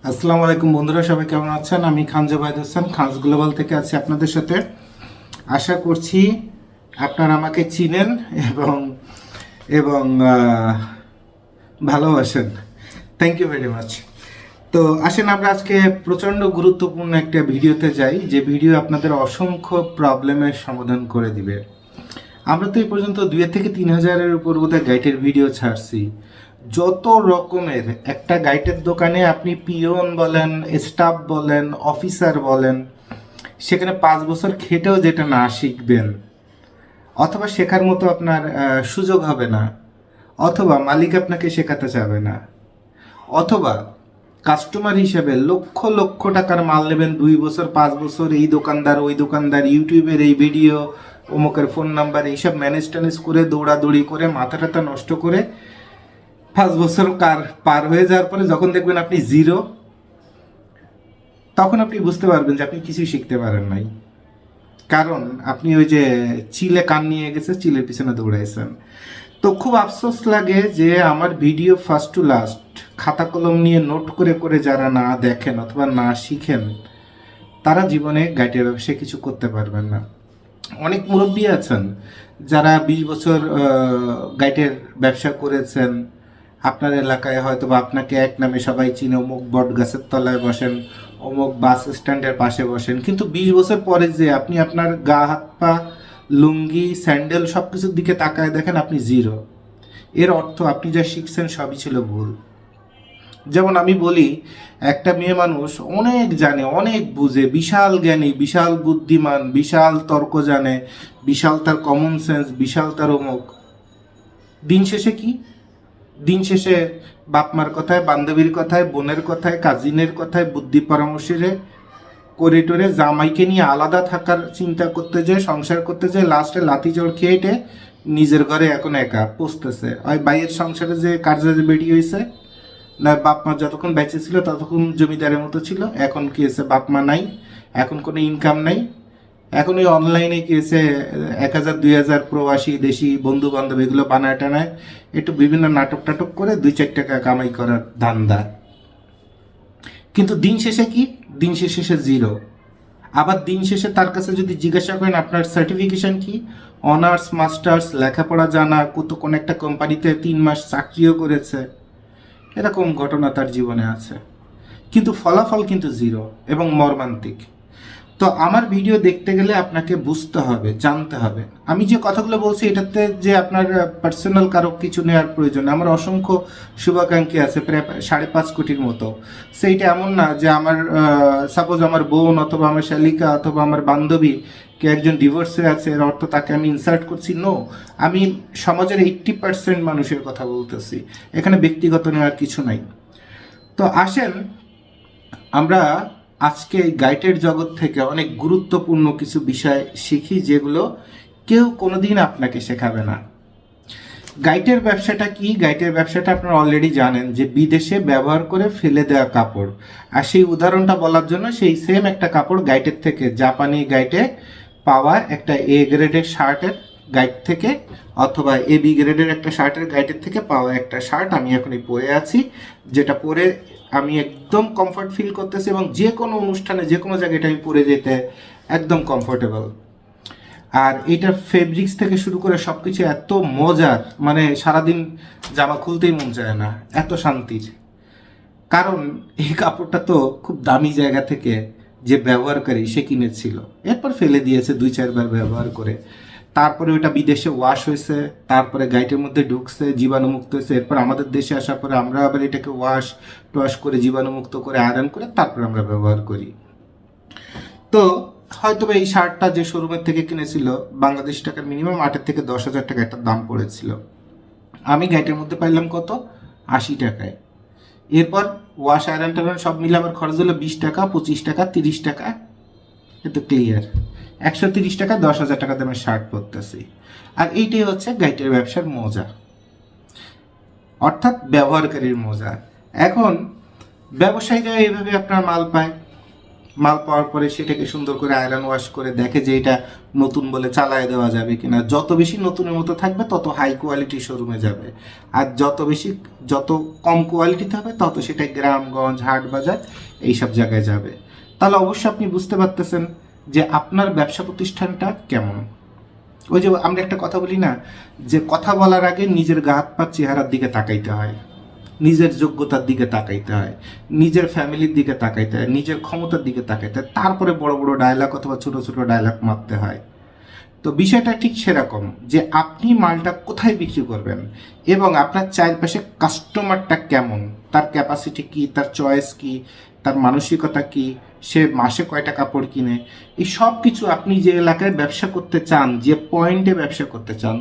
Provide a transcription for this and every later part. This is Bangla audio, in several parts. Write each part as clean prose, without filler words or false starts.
আসসালামু আলাইকুম বন্ধুরা, সবাই কেমন আছেন? আমি খান জুবাইদ হোসেন খানস গ্লোবাল থেকে আছি আপনাদের সাথে। আশা করছি আপনারা আমাকে চিনেন এবং এবং ভালোবাসেন। Thank you very much. তো আসেন আমরা আজকে প্রচণ্ড গুরুত্বপূর্ণ একটা ভিডিওতে যাই, যে ভিডিও আপনাদের অসংখ্য প্রবলেমের সমাধান করে দিবে। আমরা তো এই পর্যন্ত 2 থেকে 3 হাজারের উপর বোধহয় গাইডের ভিডিও ছাড়ছি। যত রকমের একটা গাইডের দোকানে আপনি পিয়ন বলেন, স্টাফ বলেন, অফিসার বলেন, সেখানে 5 বছর খেটেও যেটা না শিখবেন, অথবা শেখার মতো আপনার সুযোগ হবে না, অথবা মালিক আপনাকে শেখাতে চাবে না, অথবা কাস্টমার হিসেবে লক্ষ লক্ষ টাকার মাল নেবেন 2 বছর 5 বছর, এই দোকানদার ওই দোকানদার, ইউটিউবের এই ভিডিও, অমুকের ফোন নাম্বার, এইসব ম্যানেজ ট্যানেজ করে দৌড়াদৌড়ি করে মাথা টাথা নষ্ট করে 5 বছর পার হয়ে যাওয়ার পরে যখন দেখবেন আপনি জিরো, তখন আপনি বুঝতে পারবেন যে আপনি কিছুই শিখতে পারেন নাই। কারণ আপনি ওই যে চিলে কান নিয়ে গেছে, চিলের পিছনে দৌড়াইছেন। তো খুব আফসোস লাগে যে আমার ভিডিও ফার্স্ট টু লাস্ট খাতা কলম নিয়ে নোট করে করে যারা না দেখেন অথবা না শিখেন, তারা জীবনে গাইডের ব্যবসায় কিছু করতে পারবেন না। অনেক মুরব্বী আছেন যারা 20 বছর গাইডের ব্যবসা করেছেন। আপনার এলাকায় হয়তো বা আপনাকে এক নামে সবাই চিনে, অমুক বট গাছের তলায় বসেন, অমুক বাস স্ট্যান্ডের পাশে বসেন, কিন্তু 20 বছর পরে যে আপনি আপনার গা হাত পা, লুঙ্গি, স্যান্ডেল সব কিছুর দিকে তাকায় দেখেন আপনি জিরো। এর অর্থ আপনি যা শিখছেন সবই ছিল ভুল। যেমন আমি বলি, একটা মেয়ে মানুষ অনেক জানে, অনেক বুঝে, বিশাল জ্ঞানী, বিশাল বুদ্ধিমান, বিশাল তর্ক জানে, বিশাল তার কমন সেন্স, বিশাল তার অমুক, দিন শেষে কি? দিন শেষে বাপ মার কথায়, বান্ধবীর কথায়, বোনের কথায়, কাজিনের কথায়, বুদ্ধি পরামর্শে করে টোরে জামাইকে নিয়ে আলাদা থাকার চিন্তা করতে যায়, সংসার করতে যায়, লাস্টে লাথি চড় খেয়ে নিজের ঘরে এখন একা পৌঁছতেছে। ওই বাইয়ের সংসারে যে কার্যে বেরিয়ে হয়েছে না, বাপ মা যতক্ষণ বেঁচে ছিল ততক্ষণ জমিদারের মতো ছিল, এখন কি হয়েছে বাপ মা নাই, এখন কোনো ইনকাম নাই, এখন ওই অনলাইনে কি হয়েছে 1,000 2,000 প্রবাসী দেশি বন্ধু বান্ধব এগুলো বানায় টানায় একটু বিভিন্ন নাটক টাটক করে 2-4 টাকা কামাই করার ধান্দা। কিন্তু দিন শেষে কি? দিন শেষে সে জিরো। আবার দিন শেষে তার কাছে যদি জিজ্ঞাসা করেন আপনার সার্টিফিকেশন কি, অনার্স মাস্টার্স লেখাপড়া জানা, কোনো একটা কোম্পানিতে 3 মাস চাকরিও করেছে, এরকম ঘটনা তার জীবনে আছে, কিন্তু ফলাফল কিন্তু জিরো এবং মর্মান্তিক। তো আমার ভিডিও দেখতে গেলে আপনাকে বুঝতে হবে, জানতে হবে। আমি যে কথাগুলো বলছি এটাতে যে আপনার পার্সোনাল কারো কিছু নেওয়ার প্রয়োজন, আমার অসংখ্য শুভাকাঙ্ক্ষী আছে, প্রায় 5.5 কোটির মতো। সেইটা এমন না যে আমার সাপোজ আমার বোন অথবা আমার শালিকা অথবা আমার বান্ধবী কে একজন ডিভোর্সে আছে, এর অর্থ তাকে আমি ইনসাল্ট করছি, নো। আমি সমাজের 80% মানুষের কথা বলতেছি, এখানে ব্যক্তিগত নেওয়ার কিছু নাই। তো আসেন আমরা আজকে এই গাইডের জগৎ থেকে অনেক গুরুত্বপূর্ণ কিছু বিষয় শিখি, যেগুলো কেউ কোনোদিন আপনাকে শেখাবে না। গাইডের ব্যবসাটা কি? গাইডের ব্যবসাটা আপনারা অলরেডি জানেন, যে বিদেশে ব্যবহার করে ফেলে দেওয়া কাপড়। আর সেই উদাহরণটা বলার জন্য, সেই সেম একটা কাপড় গাইডের থেকে, জাপানি গাইডে পাওয়া একটা এ গ্রেডের শার্টের গাইড থেকে, অথবা এ বি গ্রেডের একটা শার্টের গাইডের থেকে পাওয়া একটা শার্ট আমি এখনই পরে আছি, যেটা পরে আমি একদম কমফর্ট ফিল করতেছি, এবং যে কোনো অনুষ্ঠানে যে কোনো জায়গায় এটা আমি পরে যেতে একদম কমফোর্টেবল। আর এটার ফেব্রিক্স থেকে শুরু করে সব কিছু এত মজার, মানে সারাদিন জামা খুলতেই মন চায় না, এত শান্তির। কারণ এই কাপড়টা তো খুব দামি জায়গা থেকে যে ব্যবহারকারী সে কিনেছিল, এরপর ফেলে দিয়েছে 2-4 বার ব্যবহার করে, তারপরে ওটা বিদেশে ওয়াশ হয়েছে, তারপরে গাইটের মধ্যে ঢুকছে, জীবাণুমুক্ত হয়েছে, এরপর আমাদের দেশে আসার পরে আমরা আবার এটাকে ওয়াশ টোয়াশ করে জীবাণুমুক্ত করে আয়রন করে তারপরে আমরা ব্যবহার করি। তো হয়তো এই শার্টটা যে শোরুমের থেকে কিনেছিল, বাংলাদেশ টাকার মিনিমাম 8 থেকে 10 হাজার টাকা একটা দাম পড়েছিল, আমি গাইটের মধ্যে পাইলাম কত? 80 টাকায়। এরপর ওয়াশ আয়রন টায়রন সব মিলে আমার খরচ হলো 20 টাকা, 25 টাকা, 30 টাকা, এ তো ক্লিয়ার। 130 টাকা, 10,000 টাকা দামের শার্ট পরতেছি। আর এইটাই হচ্ছে গাইটের ব্যবসার মজা, অর্থাৎ ব্যবহারকারীর মজা। এখন ব্যবসায়ীরা এইভাবে আপনার মাল পায়, মাল পাওয়ার পরে সেটাকে সুন্দর করে আয়রন ওয়াশ করে দেখে যে এটা নতুন বলে চালায় দেওয়া যাবে কিনা। যত বেশি নতুনের মতো থাকবে তত হাই কোয়ালিটি শোরুমে যাবে, আর যত কম কোয়ালিটিতে হবে তত সেটা গ্রামগঞ্জ, হাট বাজার এইসব জায়গায় যাবে। তাহলে অবশ্যই আপনি বুঝতে পারতেছেন যে আপনার ব্যবসা প্রতিষ্ঠানটা কেমন। ওই যে আমরা একটা কথা বলি না, যে কথা বলার আগে নিজের গা হাত পার চেহারার দিকে তাকাইতে হয়, নিজের যোগ্যতার দিকে তাকাইতে হয়, নিজের ফ্যামিলির দিকে তাকাইতে হয়, নিজের ক্ষমতার দিকে তাকাইতে হয়, তারপরে বড় বড় ডায়লগ অথবা ছোট ছোট ডায়লগ মারতে হয়। তো বিষয়টা ঠিক সেরকম, যে আপনি মালটা কোথায় বিক্রি করবেন এবং আপনার চারপাশে কাস্টমারটা কেমন, তার ক্যাপাসিটি কি, তার চয়েস কি, তার মানসিকতা কি, সে মাসে কয়টা কাপড় কিনে, এই সব কিছু আপনি যে এলাকায় ব্যবসা করতে চান, যে পয়েন্টে ব্যবসা করতে চান,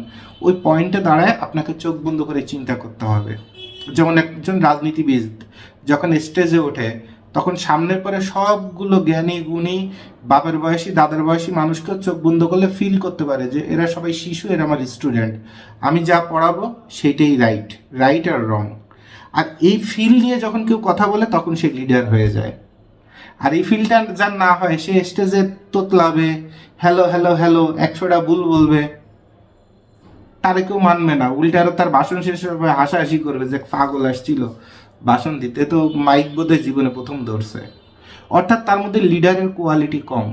ওই পয়েন্টে দাঁড়ায় আপনাকে চোখ বন্ধ করে চিন্তা করতে হবে। যেমন একজন রাজনীতিবিদ যখন স্টেজে ওঠে তখন সামনের পরে সবগুলো জ্ঞানী গুণী বাপের বয়সী দাদার বয়সী মানুষকে চোখ বন্ধ করলে ফিল করতে পারে যে এরা সবাই শিশু, এরা আমার স্টুডেন্ট, আমি যা পড়াবো সেটাই রাইট আর রং। আর এই ফিল নিয়ে যখন কেউ কথা বলে তখন সে লিডার হয়ে যায়। আর এই ফিলটা যার না হয় সে স্টেজে তোতলাবে, হ্যালো হ্যালো হ্যালো 100টা ভুল বলবে, তারে কেউ মানবে না, উল্টে আরো তার ভাষণ শেষ হবে হাসাহাসি করবে যে পাগল আসছিল ভাষণ দিতে, তো মাইক বোধহয় জীবনে প্রথম ধরছে। অর্থাৎ তার মধ্যে লিডারের কোয়ালিটি কম।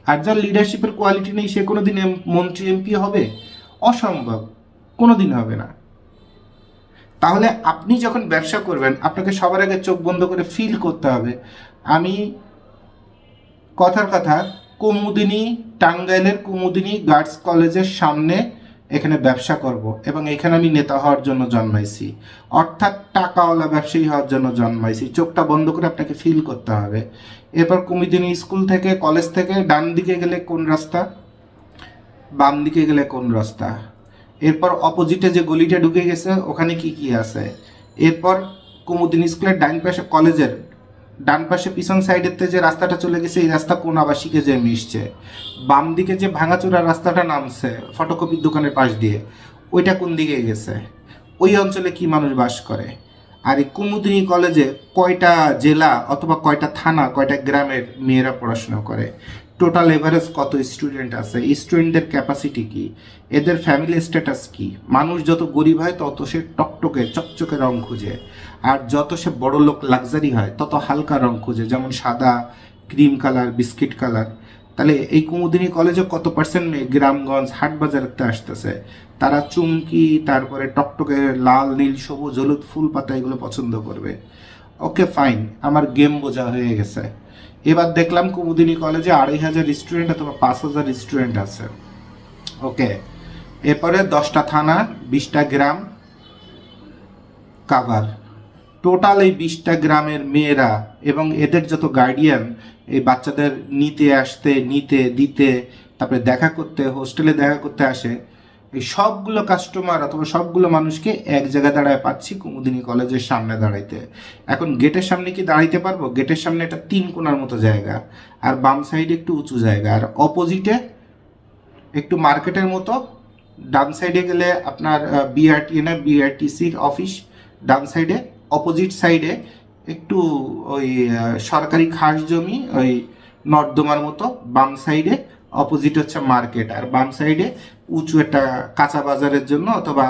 আর যার লিডারশিপের কোয়ালিটি নেই সে কোনোদিন মন্ত্রী এমপি হবে? অসম্ভব, কোনোদিন হবে না। তাহলে আপনি যখন ব্যবসা করবেন আপনাকে সবার আগে চোখ বন্ধ করে ফিল করতে হবে, আমি কথার কথা কুমুদিনী, টাঙ্গাইলের কুমুদিনী গার্লস কলেজের সামনে এখানে ব্যবসা করব এবং এখানে আমি নেতা হওয়ার জন্য জন্মাইছি, অর্থাৎ টাকাওয়ালা ব্যবসায়ী হওয়ার জন্য জন্মাইছি। চোখটা বন্ধ করে আপনাকে ফিল করতে হবে। এরপর কুমুদিনী স্কুল থেকে, কলেজ থেকে ডান দিকে গেলে কোন রাস্তা, বাম দিকে গেলে কোন রাস্তা, এরপর অপোজিটে যে গলিটা ঢুকে গেছে ওখানে কি কি আছে, এরপর কুমুদিনী স্কুলের ডান পাশে, কলেজের ডান পাশে পিছন সাইডেতে যে রাস্তাটা চলে গেছে এই রাস্তা কোন আবাসিকে যে মিশছে, বাম দিকে যে ভাঙাচোরা রাস্তাটা নামছে ফটোকপির দোকানের পাশ দিয়ে ওইটা কোন দিকে গেছে, ওই অঞ্চলে কি মানুষ বাস করে, আর এই কুমুদিনী কলেজে কয়টা জেলা অথবা কয়টা থানা, কয়টা গ্রামের মেয়েরা পড়াশোনা করে, টোটাল এভারেজ কত স্টুডেন্ট আছে, স্টুডেন্টদের ক্যাপাসিটি কি, এদের ফ্যামিলি স্ট্যাটাস কি। মানুষ যত গরিব হয় তত সে টকটকে চকচকে রং খুঁজে, আর যত সে বড় লোক লাক্সারি হয় তত হালকা রং খুঁজে, যেমন সাদা, ক্রিম কালার, বিস্কিট কালার। তাহলে এই কুমুদিনী কলেজে কত পার্সেন্ট মেয়ে গ্রামগঞ্জ হাট বাজারতে আসতেছে, তারা চুমকি, তারপরে টকটকে লাল নীল সবুজ হলুদ ফুল পাতা এগুলো পছন্দ করবে। ওকে ফাইন, আমার গেম বোঝা হয়ে গেছে। এবার দেখলাম কুমুদিনী কলেজে 2500 স্টুডেন্ট অথবা 5000 স্টুডেন্ট আছে। ওকে, এরপরে 10টা থানা, 20টা গ্রাম কাভার। টোটাল এই 20টা গ্রামের মেয়েরা এবং এদের যত গার্ডিয়ান এই বাচ্চাদের নিতে আসতে, নিতে দিতে, তারপরে দেখা করতে, হোস্টেলে দেখা করতে আসে, এই সবগুলো কাস্টমার অথবা সবগুলো মানুষকে এক জায়গায় দাঁড়ায় পাচ্ছি কুমুদিনী কলেজের সামনে দাঁড়াইতে। এখন গেটের সামনে কি দাঁড়াইতে পারবো? গেটের সামনে একটা 3 কোণার মতো জায়গা, আর বাম সাইডে একটু উঁচু জায়গা, আর অপোজিটে একটু মার্কেটের মতো। ডান সাইডে গেলে আপনার বিআরটিসির অফিস, ডান সাইডে। অপোজিট সাইডে একটু ওই সরকারি খাস জমি, ওই নর্দমার মতো। বাম সাইডে অপোজিট হচ্ছে মার্কেট, আর বাম সাইডে উঁচু একটা কাঁচা বাজারের জন্য অথবা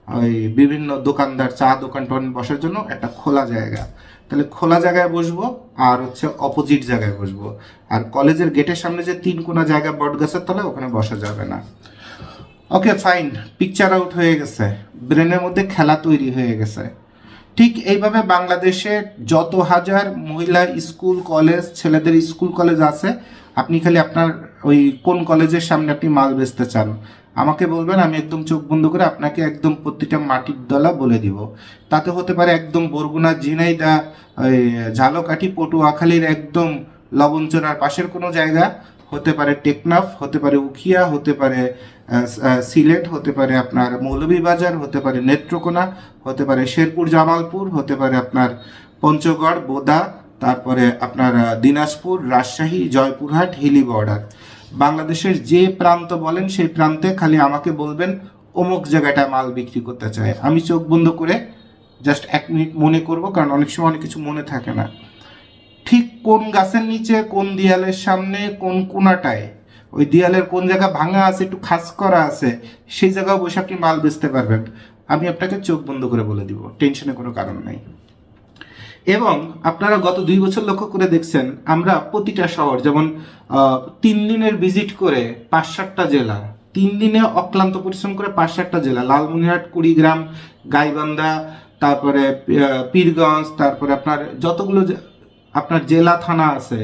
ওই বিভিন্ন দোকানদার, চা দোকান টোকান বসার জন্য একটা খোলা জায়গা। তাহলে খোলা জায়গায় বসবো আর হচ্ছে অপোজিট জায়গায় বসবো। আর কলেজের গেটের সামনে যে 3 কোণা জায়গা বট গাছের তলায়, ওখানে বসা যাবে না। ওকে ফাইন, পিকচার আউট হয়ে গেছে, ব্রেনের মধ্যে খেলা তৈরি হয়ে গেছে। ঠিক এইভাবে বাংলাদেশে যত হাজার মহিলা স্কুল কলেজ, ছেলেদের স্কুল কলেজ আছে, আপনি খালি আপনার ওই কোন কলেজের সামনে আপনি মাল বেচতে চান আমাকে বলবেন, আমি একদম চোখ বন্ধ করে আপনাকে একদম প্রতিটা মাটির দলা বলে দিব। তাতে হতে পারে একদম বরগুনা, ঝিনাইদহ, ওই ঝালকাঠি, পটুয়াখালীর একদম লবণচনার পাশের কোনো জায়গা, হতে পারে টেকনাফ, হতে পারে উখিয়া, হতে পারে সিলেট, হতে পারে আপনার মৌলভীবাজার, হতে পারে নেত্রকোনা, হতে পারে শেরপুর জামালপুর, হতে পারে আপনার পঞ্চগড়, বোদা, তারপরে আপনার দিনাজপুর, রাজশাহী, জয়পুরহাট, হিলি বর্ডার। বাংলাদেশের যে প্রান্ত বলেন সেই প্রান্তে খালি আমাকে বলবেন অমুক জায়গাটা মাল বিক্রি করতে চায়। আমি চোখ বন্ধ করে জাস্ট 1 মিনিট মনে করব, কারণ অনেক সময় অনেক কিছু মনে থাকে না। ঠিক কোন গাছের নিচে, কোন দেয়ালের সামনে, কোন কোনাটায়, ওই দেয়ালের কোন জায়গা ভাঙা আছে, একটু খাস করা আছে, সেই জায়গায় বসে আপনি মাল বেচতে পারবেন। আমি আপনাকে চোখ বন্ধ করে বলে দিব, টেনশনের কোনো কারণ নাই। এবং আপনারা গত 2 বছর লক্ষ্য করে দেখছেন, আমরা প্রতিটা শহর, যেমন 3 দিনের ভিজিট করে 5-7টা জেলা, 3 দিনে অক্লান্ত পরিশ্রম করে 5-7টা জেলা, লালমনিরহাট, কুড়িগ্রাম, গাইবান্ধা, তারপরে পীরগঞ্জ, তারপরে আপনার যতগুলো আপনার জেলা থানা আছে,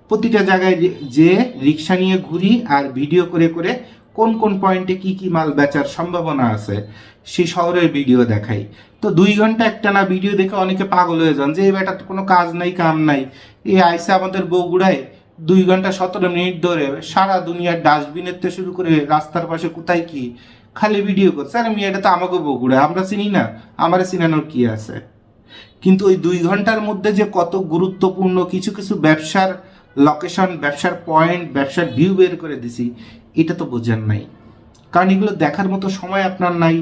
প্রতিটা জায়গায় যে রিক্সা নিয়ে ঘুরি আর ভিডিও করে করে কোন কোন পয়েন্টে কি কি মাল বেচার সম্ভাবনা আছে সেই শহরের ভিডিও দেখাই। তো 2 ঘন্টা একটানা ভিডিও দেখে অনেকে পাগল হয়ে যান যে এই বেটার তো কোনো কাজ নাই, কাম নাই, এই আইসে আমাদের বগুড়ায় 2 ঘন্টা 17 মিনিট ধরে সারা দুনিয়ার ডাস্টবিনের থেকে শুরু করে রাস্তার পাশে কোথায় কি খালি ভিডিও করছে। আরে এটা তো আমাকে বগুড়ায়, আমরা চিনি না, আমারে চিনানোর কি আছে? কিন্তু ওই 2 ঘন্টার মধ্যে যে কত গুরুত্বপূর্ণ কিছু কিছু ব্যবসার লোকেশন, ব্যবসার পয়েন্ট, ব্যবসার ভিউ বের করে দিছি, এটা তো বোঝেন নাই। কারণ এগুলো দেখার মতো সময় আপনার নাই,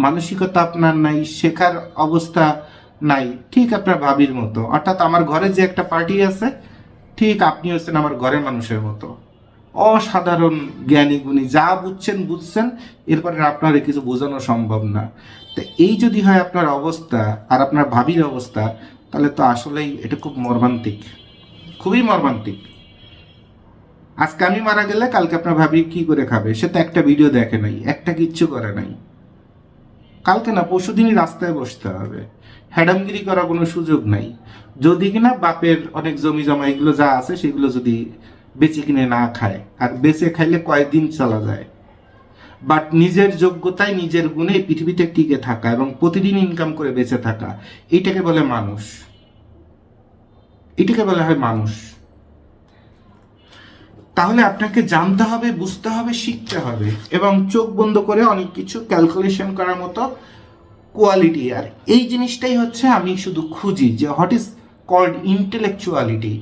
মানসিকতা আপনার নাই, শেখার অবস্থা নাই। ঠিক আপনার ভাবির মতো, অর্থাৎ আমার ঘরে যে একটা পার্টি আছে, ঠিক আপনি হচ্ছেন আমার ঘরের মানুষের মতো, অসাধারণ জ্ঞানী গুণী, যা বুঝছেন বুঝছেন, এরপরে আপনার কিছু বোঝানো সম্ভব না। তো এই যদি হয় আপনার অবস্থা আর আপনার ভাবির অবস্থা, তাহলে তো আসলেই এটা খুব মর্মান্তিক, খুবই মর্মান্তিক। আজকে আমি মারা গেলে কালকে আপনার ভাবি কি করে খাবে? সে তো একটা ভিডিও দেখে নাই, একটা কিচ্ছু করে নাই। কালকে না পরশু দিনই রাস্তায় বসতে হবে, হ্যাডামগিরি করার কোনো সুযোগ নাই। যদি কিনা বাপের অনেক জমি জমা এগুলো যা আছে সেগুলো যদি বেঁচে কিনে না খায়, আর বেঁচে খাইলে কয়েকদিন চলা যায়, বাট নিজের যোগ্যতায় নিজের গুণে এই পৃথিবীতে টিকে থাকা এবং প্রতিদিন ইনকাম করে বেঁচে থাকা, এইটাকে বলে মানুষ, এটাকে বলা হয় মানুষ। তাহলে আপনাকে জানতে হবে, বুঝতে হবে, শিখতে হবে এবং চোখ বন্ধ করে অনেক কিছু ক্যালকুলেশন করার মতো কোয়ালিটি। আর এই জিনিসটাই হচ্ছে আমি শুধু খুঁজি, যে হোয়াট ইজ কল্ড ইন্টেলেকচুয়ালিটি।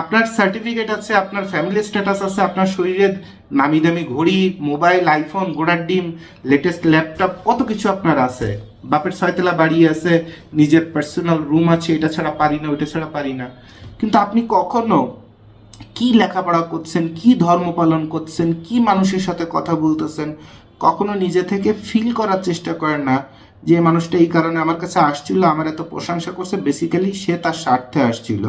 আপনার সার্টিফিকেট আছে, আপনার ফ্যামিলি স্ট্যাটাস আছে, আপনার শরীরের নামি দামি ঘড়ি, মোবাইল, আইফোন, ঘোড়ার ডিম, লেটেস্ট ল্যাপটপ, কত কিছু আপনার আছে, বাপের 6 তলা বাড়ি আছে, নিজের পার্সোনাল রুম আছে, এটা ছাড়া পারি না, ওইটা ছাড়া পারি না। কিন্তু আপনি কখনো কি লেখাপড়া করছেন, কি ধর্ম পালন করছেন, কি মানুষের সাথে কথা বলতেছেন, কখনো নিজে থেকে ফিল করার চেষ্টা করেন না যে মানুষটা এই কারণে আমার কাছে আসছিল, আমার এত প্রশংসা করছে, বেসিক্যালি সে তার স্বার্থে আসছিল।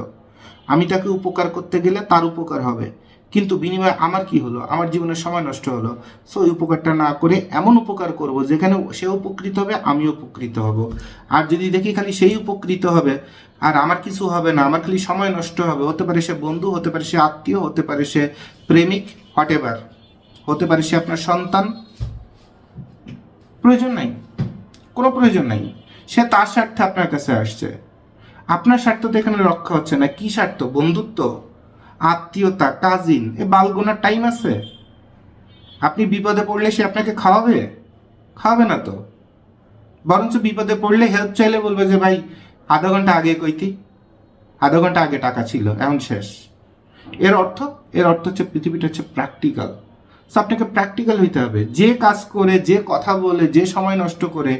আমি তাকে উপকার করতে গেলে তার উপকার হবে, কিন্তু বিনিময়ে আমার কি হলো? আমার জীবনের সময় নষ্ট হলো। সো ওই উপকারটা না করে এমন উপকার করব যেখানে সে উপকৃত হবে, আমি উপকৃত হব। আর যদি দেখি খালি সেই উপকৃত হবে আর আমার কিছু হবে না, আমার খালি সময় নষ্ট হবে, হতে পারে সে বন্ধু, হতে পারে সে আত্মীয়, হতে পারে সে প্রেমিক, হোয়াট এভার, হতে পারে সে আপনার সন্তান, প্রয়োজন নাই, কোনো প্রয়োজন নাই। সে তার স্বার্থে আপনার কাছে আসছে, আপনার স্বার্থ তো এখানে রক্ষা হচ্ছে না। কি স্বার্থ? বন্ধুত্ব, আত্মীয়তা, কাজিন, এ বালগোনার টাইম আছে? আপনি বিপদে পড়লে সে আপনাকে খাওয়াবে? খাওয়াবে না তো। বরঞ্চ বিপদে পড়লে হেল্প চাইলে বলবে যে ভাই আধা ঘন্টা আগে কইতি, আধা ঘন্টা আগে টাকা ছিল, এখন শেষ। এর অর্থ হচ্ছে পৃথিবীটা হচ্ছে প্র্যাকটিক্যাল। সো আপনাকে প্র্যাকটিক্যাল হইতে হবে। যে কাজ করে, যে কথা বলে, যে সময় নষ্ট করে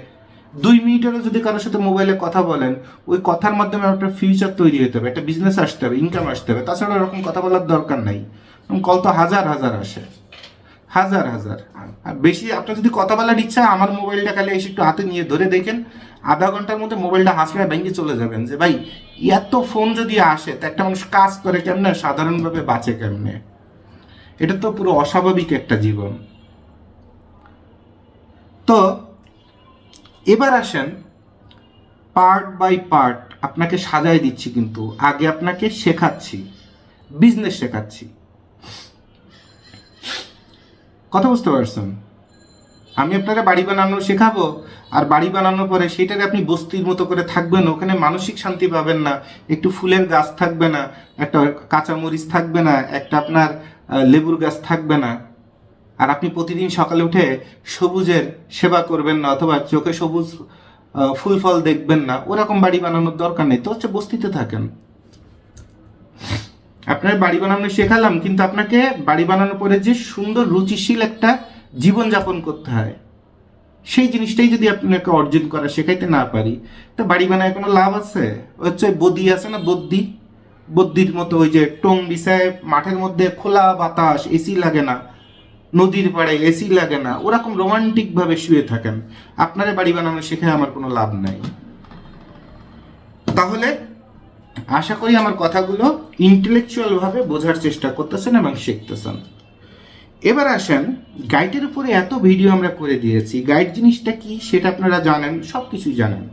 2 মিনিটেরও যদি কারোর সাথে মোবাইলে কথা বলেন, ওই কথার মাধ্যমে আপনার ফিউচার তৈরি হতে হবে, একটা বিজনেস আসতে হবে, ইনকাম আসতে হবে। তাছাড়া ওরকম কথা বলার দরকার নাই। কল তো হাজার হাজার আসে, হাজার হাজার। আর বেশি আপনার যদি কথা বলার ইচ্ছা, আমার মোবাইলটা খালি এসে একটু হাতে নিয়ে ধরে দেখেন, আধা ঘন্টার মধ্যে মোবাইলটা হাসলে ভেঙে চলে যাবেন যে ভাই এত ফোন যদি আসে তো একটা মানুষ কাজ করে কেমনে, সাধারণভাবে বাঁচে কেমনে? এটা তো পুরো অস্বাভাবিক একটা জীবন। তো এবার আসেন পার্ট বাই পার্ট, আপনাকে সাজাই দিচ্ছি, কিন্তু আগে আপনাকে শেখাচ্ছি, বিজনেস শেখাচ্ছি। কথা বুঝতে পারছেন? আমি আপনাকে বাড়ি বানানো শেখাবো, আর বাড়ি বানানোর পরে সেটাকে আপনি বস্তির মতো করে থাকবেন, ওখানে মানসিক শান্তি পাবেন না, একটু ফুলের গাছ থাকবে না, একটা কাঁচামরিচ থাকবে না, একটা আপনার লেবুর গাছ থাকবে না, আর আপনি প্রতিদিন সকালে উঠে সবুজের সেবা করবেন না, অথবা চোখে সবুজ ফুল ফল দেখবেন না, ওরকম বাড়ি বানানোর দরকার নেই। তো হচ্ছে বস্তিতে থাকেন। আপনার বাড়ি বানানো শেখালাম, কিন্তু আপনাকে বাড়ি বানানোর পরে যে সুন্দর রুচিশীল একটা জীবন যাপন করতে হয়, সেই জিনিসটাই যদি আপনাকে অর্জন করা শেখাইতে না পারি, তো বাড়ি বানায় কোনো লাভ আছে? হচ্ছে বদি আছে না, বদ্যির মতো ওই যে টং বিছায় মাঠের মধ্যে খোলা বাতাস, এসি লাগে না, নদীর পাড়ে এসি লাগে না, ওরকম রোমান্টিক ভাবে শুয়ে থাকেন। আপনারা বাড়ি বানানো শেখায় আমার কোনো লাভ নাই। তাহলে আশা করি আমার কথাগুলো ইন্টেলেকচুয়াল ভাবে বোঝার চেষ্টা করতেছেন এবং শিখতেছেন। এবার আসেন, গাইডের উপরে এত ভিডিও আমরা করে দিয়েছি, গাইড জিনিসটা কি সেটা আপনারা জানেন, সব কিছুই জানেন,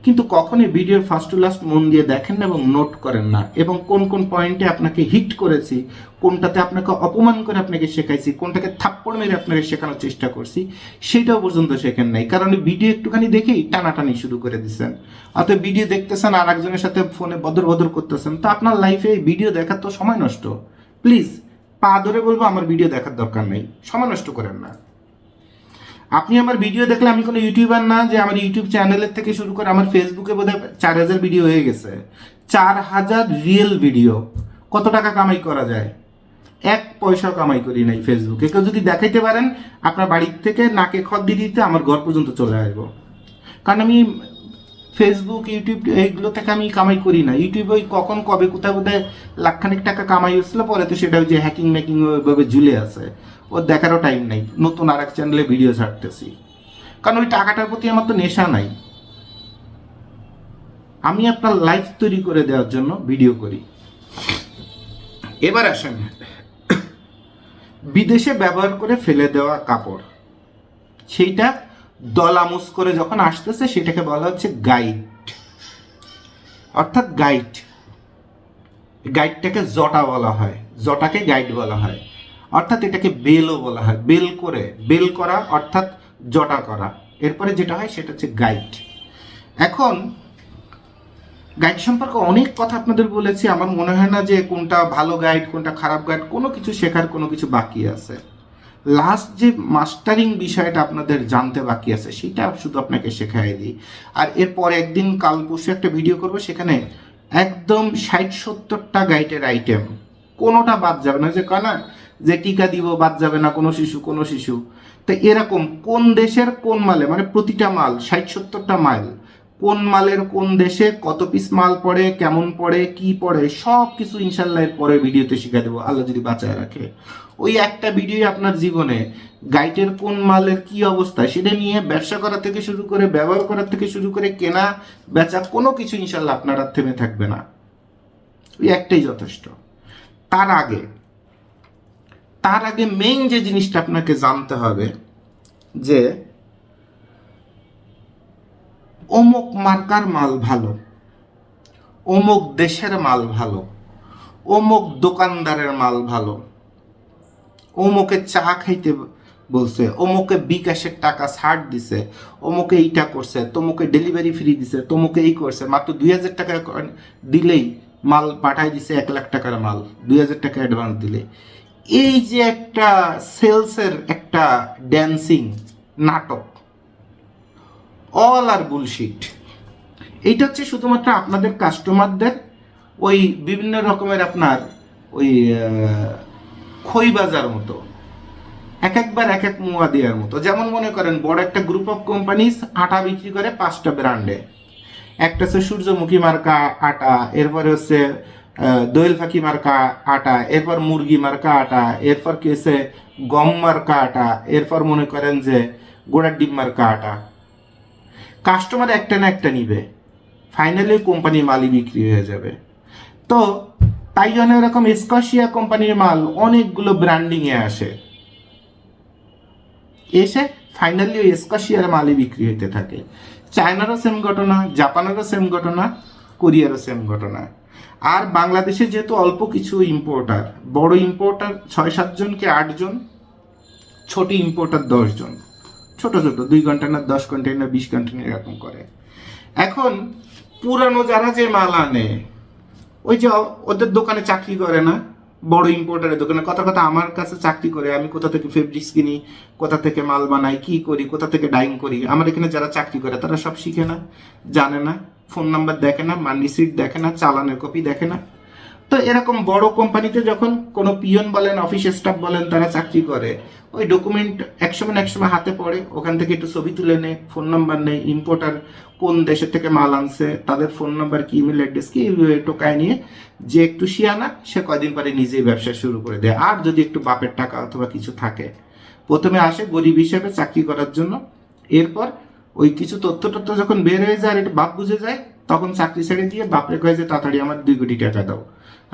কিন্তু কখনোই ভিডিওর ফার্স্ট টু লাস্ট মন দিয়ে দেখেন না এবং নোট করেন না, এবং কোন কোন পয়েন্টে আপনাকে হিট করেছি, কোনটাতে আপনাকে অপমান করে আপনাকে শেখাইছি, কোনটাকে থাপ্পড় মেরে আপনাকে শেখানোর চেষ্টা করছি, সেটাও পর্যন্ত শেখেন নাই। কারণ ভিডিও একটুখানি দেখেই টানাটানি শুরু করে দিচ্ছেন, অর্থাৎ ভিডিও দেখতেছেন আর একজনের সাথে ফোনে বদর বদর করতেছেন, তো আপনার লাইফে ভিডিও দেখার তো সময় নষ্ট। প্লিজ পা ধরে বলবো, আমার ভিডিও দেখার দরকার নেই, সময় নষ্ট করেন না। আপনি আমার ভিডিও দেখলে আমি কোনো ইউটিউবার না যে আমার ইউটিউব চ্যানেলের থেকে শুরু করে আমার ফেসবুকে বোধহয় 4000 ভিডিও হয়ে গেছে। 4000 রিয়েল ভিডিও। কত টাকা কামাই করা যায়? 1 পয়সাও কামাই করি নাই ফেসবুকে। কেউ যদি দেখাইতে পারেন আপনার বাড়ির থেকে নাকে খত দিয়ে দিতে আমার ঘর পর্যন্ত চলে আসবো। কারণ আমি ফেসবুক, ইউটিউব এইগুলো থেকে আমি কামাই করি না। ইউটিউবে ওই কখন কবে কোথায় বোধহয় লাখখানিক টাকা কামাই হচ্ছিল, পরে তো সেটা ওই যে হ্যাকিং ম্যাকিং ওইভাবে ঝুলে আছে, ওর দেখারও টাইম নাই। নতুন আর এক চ্যানেলে ভিডিও ছাড়তেছি, কারণ ওই টাকাটার প্রতি আমার তো নেশা নাই। আমি আপনার লাইফ তৈরি করে দেওয়ার জন্য ভিডিও করি। এবার আসেন, বিদেশে ব্যবহার করে ফেলে দেওয়া কাপড়, সেইটা দলামুস করে যখন আসতেছে সেটাকে বলা হচ্ছে গাইড, অর্থাৎ গাইড। গাইডটাকে জটা বলা হয়, জটাকে গাইড বলা হয়, অর্থাৎ এটাকে বেলও বলা হয়। বেল করে, বেল করা অর্থাৎ জটা করা, এরপরে যেটা হয় সেটা হচ্ছে গাইড। এখন গাইড সম্পর্কে অনেক কথা আপনাদের বলেছি, আমার মনে হয় না যে কোনটা ভালো গাইড কোনটা খারাপ গাইড, কোনো কিছু শেখার কোনো কিছু বাকি আছে। লাস্ট যে মাস্টারিং বিষয়টা আপনাদের জানতে বাকি আছে সেটা শুধু আপনাকে শেখাই দিই। আর এরপর একদিন কাল পরশু একটা ভিডিও করব, সেখানে একদম 60-70টা গাইডের আইটেম, কোনোটা বাদ যাবে না। যে কয় না যে টিকা দিব বাদ যাবে না কোনো শিশু, তো এরকম কোন দেশের কোন মালে, মানে প্রতিটা মাল 60-70টা মাল, কোন মালের কোন দেশে কত পিস মাল পড়ে, কেমন পড়ে, কি পড়ে, সব কিছু ইনশাল্লাহ এর পরের ভিডিওতে শিখা দেবো, আল্লাহ যদি বাঁচায় রাখে। ওই একটা ভিডিও আপনার জীবনে গাইডের কোন মালের কি অবস্থা সেটা নিয়ে ব্যবসা করা থেকে শুরু করে, ব্যবহার করা থেকে শুরু করে, কেনা বেচা কোনো কিছু ইনশাল্লাহ আপনার আর থেমে থাকবে না। ওই একটাই যথেষ্ট। তার আগে মেইন যে জিনিসটা আপনাকে জানতে হবে যে অমুক মার্কার মাল ভালো, অমুক দেশের মাল ভালো, অমুক দোকানদারের মাল ভালো, অমুকে চা খাইতে বলছে, অমুকে বিকাশের টাকা ছাড় দিছে, অমুকে এইটা করছে, তমুকে ডেলিভারি ফ্রি দিছে, তমুকে এই করছে, মাত্র 2000 টাকা দিলেই মাল পাঠাই দিছে, 1 লাখ টাকার মাল 2000 টাকা অ্যাডভান্স দিলে। এই যে একটা সেলসের একটা ড্যান্সিং নাটক, অল আর বুলশিট। এইটা হচ্ছে শুধুমাত্র আপনাদের কাস্টমারদের ওই বিভিন্ন রকমের আপনার ওই খই বাজার মতো, একবার এক মুয়া দেওয়ার মতো। যেমন মনে করেন বড় একটা গ্রুপ অফ কোম্পানিজ আটা বিক্রি করে 5টা ব্র্যান্ডে, একটা হচ্ছে সূর্যমুখী মার্কা আটা, এরপরে হচ্ছে দোয়েল ফাঁকি মার্কা আটা, এরপর মুরগি মার্কা আটা, এরপর কি হচ্ছে গম মার্কা আটা, এরপর মনে করেন যে গোড়ার ডিম মার্কা আটা। কাস্টমার একটা না একটা নিবে, ফাইনালি কোম্পানির মালই বিক্রি হয়ে যাবে। তো তাই জন্য এরকম স্কশিয়া কোম্পানির মাল অনেকগুলো ব্র্যান্ডিংয়ে আসে, এসে ফাইনালি ওই স্কশিয়ার মালই বিক্রি হতে থাকে। চায়নারও সেম ঘটনা, জাপানেরও সেম ঘটনা, কোরিয়ারও সেম ঘটনা। আর বাংলাদেশে যেহেতু অল্প কিছু ইম্পোর্টার, বড় ইম্পোর্টার 6-7 জন কি 8 জন, ছোট ইম্পোর্টার 10 জন, ছোট 2 কন্টেনার 10 কন্টেনার 20 কন্টেনার এরকম করে। এখন পুরানো যারা যে মাল আনে, ওই যে ওদের দোকানে চাকরি করে না, বড় ইম্পোর্টারের দোকানে, কথা আমার কাছে চাকরি করে, আমি কোথা থেকে ফেব্রিক্স কিনি, কোথা থেকে মাল বানাই, কি করি, কোথা থেকে ডাইং করি, আমার এখানে যারা চাকরি করে তারা সব শিখে না, জানে না, ফোন নাম্বার দেখে না, মানি সিট দেখে না, চালানের কপি দেখে না। তো এরকম বড় কোম্পানিতে যখন কোনো পিয়ন বলেন, অফিস স্টাফ বলেন, তারা চাকরি করে, ওই ডকুমেন্ট একসময় হাতে পড়ে, ওখান থেকে একটু ছবি তুলে নেয়, ফোন নাম্বার নেই, ইম্পোর্টার কোন দেশের থেকে মাল আনছে, তাদের ফোন নাম্বার কি, ইমেল অ্যাড্রেস কি, টোকায় নিয়ে যে একটু শিয়ানা, সে কয়দিন পরে নিজেই ব্যবসা শুরু করে দেয়। আর যদি একটু বাপের টাকা অথবা কিছু থাকে, প্রথমে আসে গরিব হিসেবে চাকরি করার জন্য, এরপর ওই কিছু তথ্য যখন বের হয়ে যায় আর এটা বাপ বুঝে যায়, তখন চাকরি ছেড়ে দিয়ে বাপরে কয়ে যে তাড়াতাড়ি আমার 2 কোটি টাকা দাও,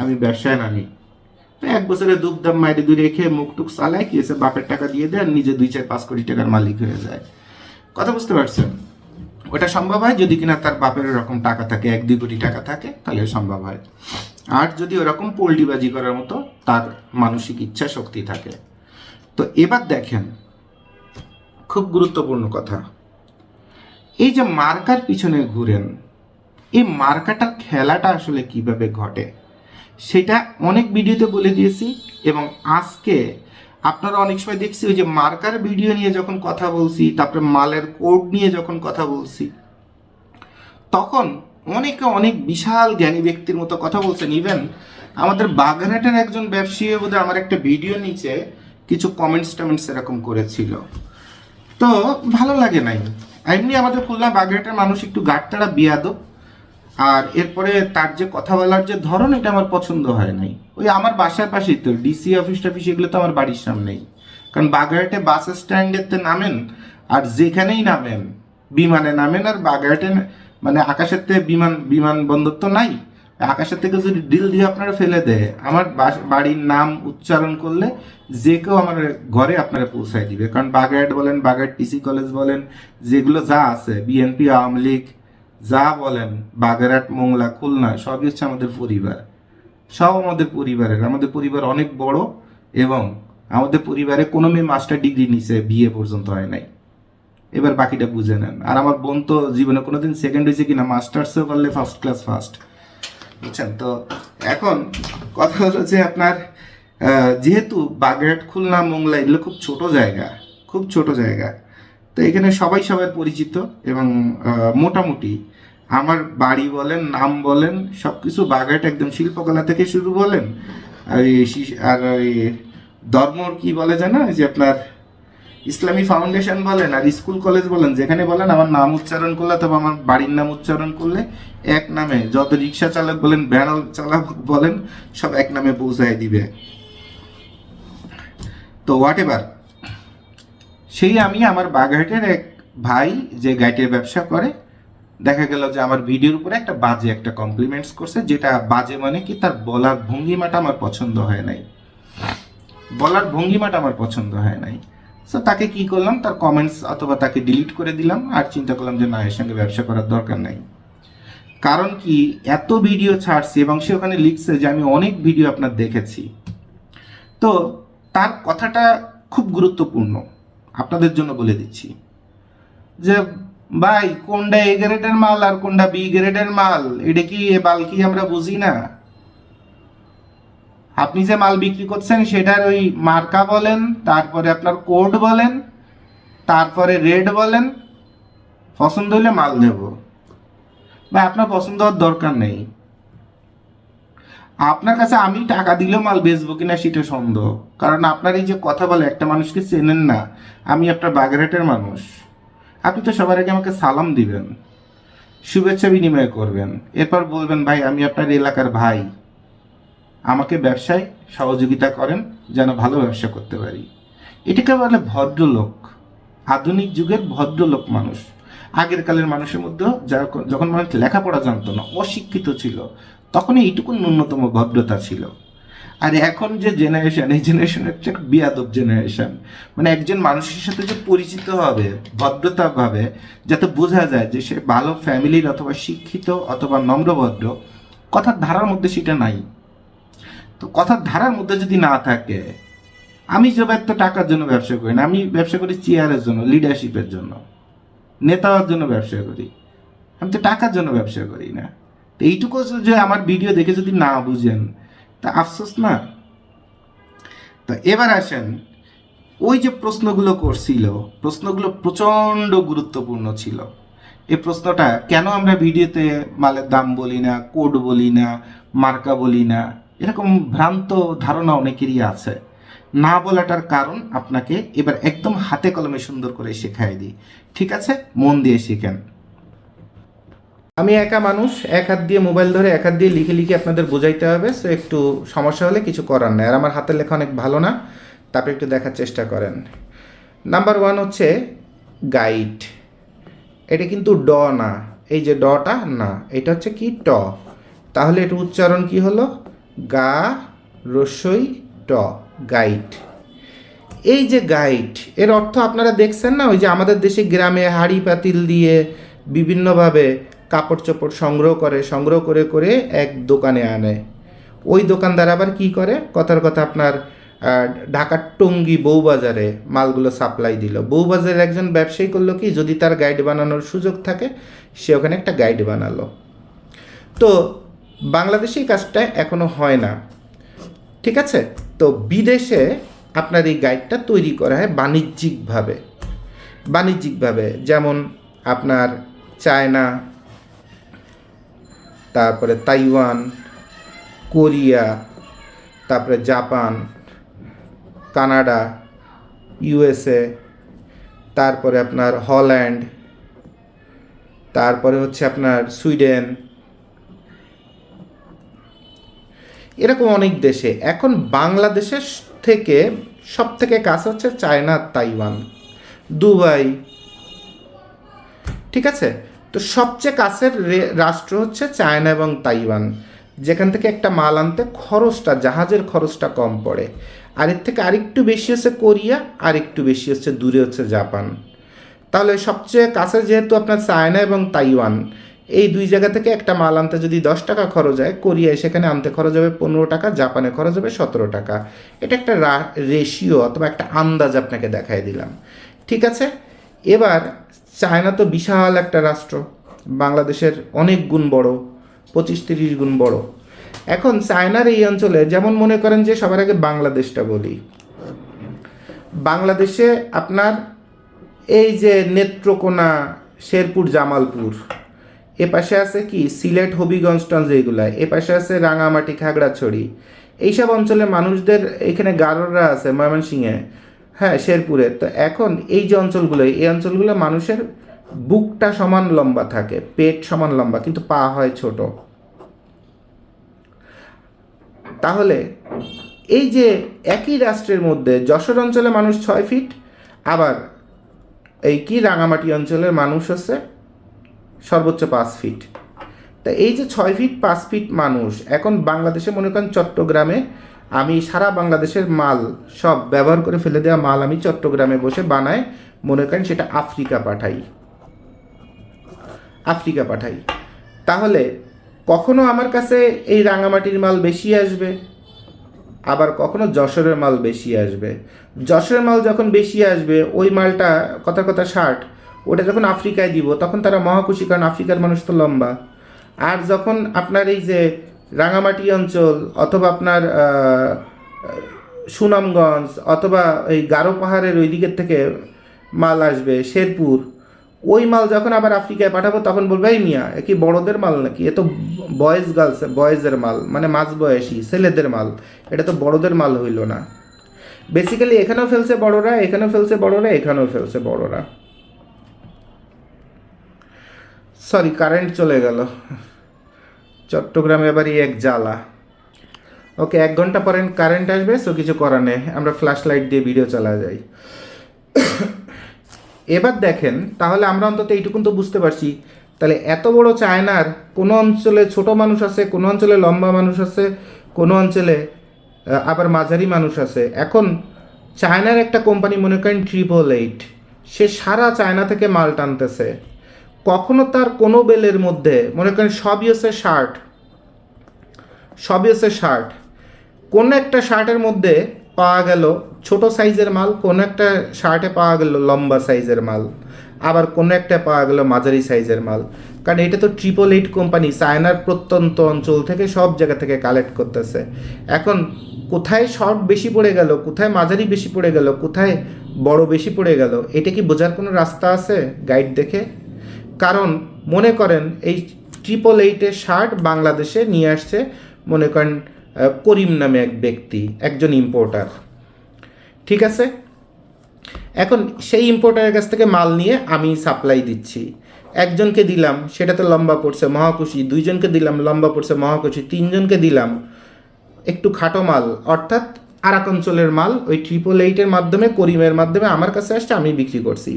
আমি ব্যবসায় নামি। তো 1 বছরে দুধ-দাম মাইরে দূরে রেখে মুখ টুক চালায়, কি এসে বাপের টাকা দিয়ে দেয় আর নিজে 2-4-5 কোটি টাকার মালিক হয়ে যায়। কথা বুঝতে পারছেন? ওটা সম্ভব হয় যদি কিনা তার বাপের এরকম টাকা থাকে, 1-2 কোটি টাকা থাকে, তাহলে সম্ভব হয়। আর যদি ওরকম পোল্টিবাজি করার মতো তার মানসিক ইচ্ছা শক্তি থাকে। তো এবার দেখেন, খুব গুরুত্বপূর্ণ কথা, এই যে মার্কার পিছনে ঘুরেন, এই মার্কাটার খেলাটা আসলে কিভাবে ঘটে সেটা অনেক ভিডিওতে বলে দিয়েছি। এবং আজকে আপনারা অনেক সময় দেখছি ওই যে মার্কার ভিডিও নিয়ে যখন কথা বলছি, তারপরে মালের কোড নিয়ে যখন কথা বলছি, তখন অনেকে অনেক বিশাল জ্ঞানী ব্যক্তির মতো কথা বলছেন। ইভেন আমাদের বাগেরহাটের একজন ব্যবসায়ী বোধহয় আমার একটা ভিডিও নিচে কিছু কমেন্টস এরকম করেছিল, তো ভালো লাগে নাই। এমনি আমাদের খুলনা বাগেরহাটের মানুষ একটু গাঁটতাড়া বিয়াদব, আর এরপরে তার যে কথা বলার যে ধরন, এটা আমার পছন্দ হয় নাই। ওই আমার বাসার পাশেই তো ডিসি অফিস টফিস, এগুলো তো আমার বাড়ির সামনেই। কারণ বাগেরহাটে বাস স্ট্যান্ডেতে নামেন, আর যেখানেই নামেন, বিমানে নামেন, আর বাগেরহাটে মানে আকাশের থেকে বিমানবন্দর তো নাই, আকাশের থেকে যদি ডিল দিয়ে আপনারা ফেলে দেয়, আমার বাড়ির নাম উচ্চারণ করলে যে কেউ আমার ঘরে আপনারা পৌঁছায় দিবে। কারণ বাগেরহাট বলেন, বাগেরহাট টিসি কলেজ বলেন, যেগুলো যা আছে, বিএনপি, আওয়ামী লীগ, যা বলেন, বাগেরহাট, মোংলা, খুলনা, সবই হচ্ছে আমাদের পরিবার। সব আমাদের পরিবারের। আমাদের পরিবার অনেক বড়, এবং আমাদের পরিবারে কোনো মেয়ে মাস্টার ডিগ্রি নিছে, বিয়ে পর্যন্ত হয় নাই। এবার বাকিটা বুঝে নেন। আর আমার বোন তো জীবনে কোনোদিন সেকেন্ড হয়েছে কিনা, মাস্টার্সও পারলে ফার্স্ট ক্লাস ফার্স্ট, বুঝছেন? তো এখন কথা হলো যে আপনার যেহেতু বাগেরহাট, খুলনা, মোংলা এগুলো খুব ছোট জায়গা, খুব ছোট জায়গা, তো এখানে সবাই সবার পরিচিত। এবং মোটামুটি আমার বাড়ি বলেন, নাম বলেন, সব কিছু বাগেরহাট একদম শিল্পকলা থেকে শুরু বলেন, আর ওই ধর্মর কি বলে জানা, যে আপনার ইসলামী ফাউন্ডেশন বলেন, আর স্কুল কলেজ বলেন, যেখানে বলেন, আমার নাম উচ্চারণ করলে অথবা আমার বাড়ির নাম উচ্চারণ করলে এক নামে, যত রিক্সা চালক বলেন, ভ্যান চালক বলেন, সব এক নামে পৌঁছায় দিবে। তো হোয়াট এভার, সেই আমি আমার বাগেরহাটের এক ভাই যে গাইটের ব্যবসা করে, দেখা গেল যে আমার ভিডিওর উপরে একটা বাজে একটা কমপ্লিমেন্টস করছে, যেটা বাজে মানে কি, তার বলার ভঙ্গিমাটা আমার পছন্দ হয় নাই, বলার ভঙ্গিমাটা আমার পছন্দ হয় নাই। সো তাকে কি করলাম, তার কমেন্টস অথবা তাকে ডিলিট করে দিলাম, আর চিন্তা করলাম যে না, এর সঙ্গে ব্যবসা করার দরকার নাই। কারণ কি, এত ভিডিও ছাড়ছি এবং সে ওখানে লিখছে যে আমি অনেক ভিডিও আপনার দেখেছি। তো তার কথাটা খুব গুরুত্বপূর্ণ, আপনাদের জন্য বলে দিচ্ছি যে ভাই, কোনটা এ গ্রেডের মাল আর কোনটা বি গ্রেডের মাল, এটা কি বালকি আমরা বুঝি না? আপনি যে মাল বিক্রি করছেন সেটার ওই মার্কা বলেন, তারপরে আপনার কোড বলেন, তারপরে রেট বলেন, পছন্দ হলে মাল দেব। বা আপনার পছন্দ হওয়ার দরকার নেই। আপনার কাছে আমি টাকা দিলেও মাল বেচবো কিনা সেটা সন্দেহ। কারণ আপনার এই যে কথা বলে, একটা মানুষকে চেনেন না, আমি আপনার বাগেরহাটের মানুষ, আপনি তো সবার আগে আমাকে সালাম দিবেন, শুভেচ্ছা বিনিময় করবেন, এরপর বলবেন ভাই আমি আপনার এলাকার ভাই, আমাকে ব্যবসায় সহযোগিতা করেন যেন ভালো ব্যবসা করতে পারি। এটাকে বলে ভদ্রলোক, আধুনিক যুগের ভদ্রলোক মানুষ। আগের কালের মানুষের মধ্যে যখন মানুষ লেখাপড়া জানতো না, অশিক্ষিত ছিল, তখন এইটুকু ন্যূনতম ভদ্রতা ছিল। আর এখন যে জেনারেশন, এই জেনারেশন হচ্ছে বিয়াদব জেনারেশন। মানে একজন মানুষের সাথে যে পরিচিত হবে ভদ্রতা ভাবে, যাতে বোঝা যায় যে সে ভালো ফ্যামিলির অথবা শিক্ষিত অথবা নম্রভদ্র, কথার ধারার মধ্যে সেটা নাই। তো কথার ধারার মধ্যে যদি না থাকে, আমি যে তো টাকার জন্য ব্যবসা করি না, আমি ব্যবসা করি চেয়ারের জন্য, লিডারশিপের জন্য, নেতা হওয়ার জন্য ব্যবসা করি, আমি তো টাকার জন্য ব্যবসা করি না। তো এইটুকু যে আমার ভিডিও দেখে যদি না বুঝেন, তা আফসোস না। তো এবার আসেন, ওই যে প্রশ্নগুলো করছিল, প্রশ্নগুলো প্রচণ্ড গুরুত্বপূর্ণ ছিল। এই প্রশ্নটা কেন আমরা ভিডিওতে মালের দাম বলি না, কোড বলি না, মার্কা বলি না, এরকম ভ্রান্ত ধারণা অনেকেরই আছে। না বলাটার কারণ আপনাকে এবার একদম হাতে কলমে সুন্দর করে শেখাই দিই। ঠিক আছে, মন দিয়ে শিখেন। আমি একা মানুষ, এক হাত দিয়ে মোবাইল ধরে এক হাত দিয়ে লিখে লিখে আপনাদের বোঝাইতে হবে, সো একটু সমস্যা হলে কিছু করার নেই। আর আমার হাতের লেখা অনেক ভালো না, তারপরে একটু দেখার চেষ্টা করেন। নাম্বার 1 হচ্ছে গাইড। এটা কিন্তু ড না, এই যে ডটা না, এটা হচ্ছে কি ট। তাহলে এটা উচ্চারণ কি হলো? গা রসই ট, গাইড। এই যে গাইড, এর অর্থ আপনারা দেখছেন না, ওই যে আমাদের দেশে গ্রামে হাঁড়ি পাতিল দিয়ে বিভিন্নভাবে কাপড় চোপড় সংগ্রহ করে করে এক দোকানে আনে। ওই দোকানদার আবার কি করে, কথার কথা আপনার ঢাকার টঙ্গী বউবাজারে মালগুলো সাপ্লাই দিল। বউবাজারের একজন ব্যবসায়ী করলো কি, যদি তার গাইড বানানোর সুযোগ থাকে সে ওখানে একটা গাইড বানালো। তো বাংলাদেশে এই কাজটা এখনো হয় না, ঠিক আছে? তো বিদেশে আপনার এই গাইডটা তৈরি করা হয় বাণিজ্যিকভাবে, যেমন আপনার চায়না, তারপরে তাইওয়ান, কোরিয়া, তারপরে জাপান, কানাডা, ইউএসএ, তারপরে আপনার হল্যান্ড, তারপরে হচ্ছে আপনার সুইডেন, এরকম অনেক দেশে। এখন বাংলাদেশের থেকে সব থেকে কাছে হচ্ছে চায়না, তাইওয়ান, দুবাই, ঠিক আছে? তো সবচেয়ে কাছের রাষ্ট্র হচ্ছে চায়না এবং তাইওয়ান, যেখান থেকে একটা মাল আনতে জাহাজের খরচটা কম পড়ে। আর এর থেকে আরেকটু বেশি হচ্ছে কোরিয়া, আর একটু বেশি হচ্ছে দূরে হচ্ছে জাপান। তাহলে সবচেয়ে কাছে যেহেতু আপনার চায়না এবং তাইওয়ান, এই দুই জায়গা থেকে একটা মাল আনতে যদি 10 টাকা খরচ হয়, কোরিয়ায় সেখানে আনতে খরচ হবে 15 টাকা, জাপানে খরচ হবে 17 টাকা। এটা একটা রেশিও অথবা একটা আন্দাজ আপনাকে দেখাই দিলাম, ঠিক আছে? এবার চায়না তো বিশাল একটা রাষ্ট্র, বাংলাদেশের অনেক গুণ বড়, 25-30 গুণ বড়। এখন চায়নার এই অঞ্চলে, যেমন মনে করেন যে সবার আগে বাংলাদেশটা বলি, বাংলাদেশে আপনার এই যে নেত্রকোনা, শেরপুর, জামালপুর, এ পাশে আছে কি সিলেট, হবিগঞ্জটঞ্জ, এইগুলা এ পাশে আছে রাঙামাটি, খাগড়াছড়ি, এইসব অঞ্চলের মানুষদের, এখানে গারোরা আছে ময়মনসিংহে, হ্যাঁ শেরপুরে। তো এখন এই যে এই অঞ্চলগুলো মানুষের বুকটা সমান লম্বা থাকে, পেট সমান লম্বা, কিন্তু পা হয় ছোট। তাহলে এই যে একই রাষ্ট্রের মধ্যে যশোর অঞ্চলে মানুষ 6 ফিট, আবার এই কি রাঙামাটি অঞ্চলের মানুষ হচ্ছে সর্বোচ্চ 5 ফিট। তা এই যে 6 ফিট 5 ফিট মানুষ, এখন বাংলাদেশে মনে করেন চট্টগ্রামে আমি সারা বাংলাদেশের মাল সব ব্যবহার করে ফেলে দেওয়া মাল আমি চট্টগ্রামে বসে বানায় মনে করেন সেটা আফ্রিকা পাঠাই। তাহলে কখনো আমার কাছে এই রাঙামাটির মাল বেশি আসবে, আবার কখনো যশোরের মাল বেশি আসবে। যশোরের মাল যখন বেশি আসবে, ওই মালটা কথা শার্ট, ওটা যখন আফ্রিকায় দিব তখন তারা মহাখুশি, কারণ আফ্রিকার মানুষ তো লম্বা। আর যখন আপনার এই যে রাঙামাটি অঞ্চল অথবা আপনার সুনামগঞ্জ অথবা এই গারো পাহাড়ের ওই দিকের থেকে মাল আসবে, শেরপুর, ওই মাল যখন আবার আফ্রিকায় পাঠাবো তখন বলবে এই মিয়া এ কি বড়দের মাল নাকি, এ তো বয়েজের মাল, মানে মাঝ বয়সী ছেলেদের মাল, এটা তো বড়দের মাল হইল না। বেসিক্যালি এখানেও ফেলছে বড়রা, এখানেও ফেলছে বড়রা। সরি, কারেন্ট চলে গেল চট্টগ্রামে, এবারই এক জ্বালা। ওকে, 1 ঘন্টা পরে কারেন্ট আসবে, সো কিছু করার নেই, আমরা ফ্ল্যাশ লাইট দিয়ে ভিডিও চালা যাই। এবার দেখেন, তাহলে আমরা অন্তত এইটুকুন তো বুঝতে পারছি, তাহলে এত বড় চায়নার কোনো অঞ্চলে ছোট মানুষ আছে, কোনো অঞ্চলে লম্বা মানুষ আছে, কোনো অঞ্চলে আবার মাঝারি মানুষ আছে। এখন চায়নার একটা কোম্পানি মনে করেন 888, সে সারা চায়না থেকে মাল টানতেছে, কখনো তার কোনো বেলের মধ্যে মনে করেন সবই হচ্ছে শার্ট, কোনো একটা শার্টের মধ্যে পাওয়া গেল ছোট সাইজের মাল, কোনো একটা শার্টে পাওয়া গেল লম্বা সাইজের মাল, আবার কোনো একটা পাওয়া গেল মাঝারি সাইজের মাল। কারণ এটা তো 888 কোম্পানি চায়নার প্রত্যন্ত অঞ্চল থেকে সব জায়গা থেকে কালেক্ট করতেছে। এখন কোথায় শর্ট বেশি পড়ে গেল, কোথায় মাঝারি বেশি পড়ে গেল, কোথায় বড় বেশি পড়ে গেল, এটা কি বোঝার কোনো রাস্তা আছে গাইড দেখে? কারণ মনে করেন এই 888 শার্ট বাংলাদেশে নিয়ে আসছে মনে করেন করিম নামে এক ব্যক্তি, একজন ইম্পোর্টার। ঠিক আছে, এখন সেই ইম্পোর্টারের কাছ থেকে মাল নিয়ে আমি সাপ্লাই দিচ্ছি। একজনকে দিলাম, সেটাতে লম্বা পড়ছে মহাকুশি, দুইজনকে দিলাম লম্বা পড়ছে মহাকুশি, তিনজনকে দিলাম একটু খাটো মাল, অর্থাৎ আরাক অঞ্চলের মাল, ওই 888-এর মাধ্যমে, করিমের মাধ্যমে আমার কাছে আসছে, আমি বিক্রি করছি।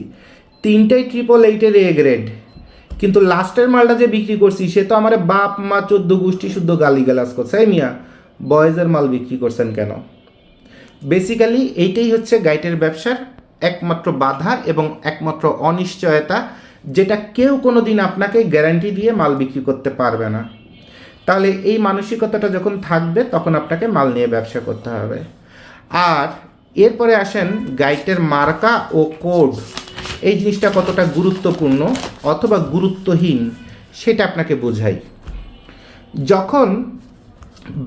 তিনটাই 888-এর এ গ্রেড, কিন্তু লাস্টের মালটা যে বিক্রি করছি সে তো আমার বাপ মা 14 গোষ্ঠী শুদ্ধ গালিগালাজ করছে। এই মিয়া, বয়েজের মাল বিক্রি করছেন কেন? বেসিক্যালি এইটাই হচ্ছে গাইটের ব্যবসার একমাত্র বাধা এবং একমাত্র অনিশ্চয়তা, যেটা কেউ কোনো দিন আপনাকে গ্যারান্টি দিয়ে মাল বিক্রি করতে পারবে না। তাহলে এই মানসিকতাটা যখন থাকবে তখন আপনাকে মাল নিয়ে ব্যবসা করতে হবে। আর এরপরে আসেন গাইটের মার্কা ও কোড, এই জিনিসটা কতটা গুরুত্বপূর্ণ অথবা গুরুত্বহীন সেটা আপনাকে বোঝাই। যখন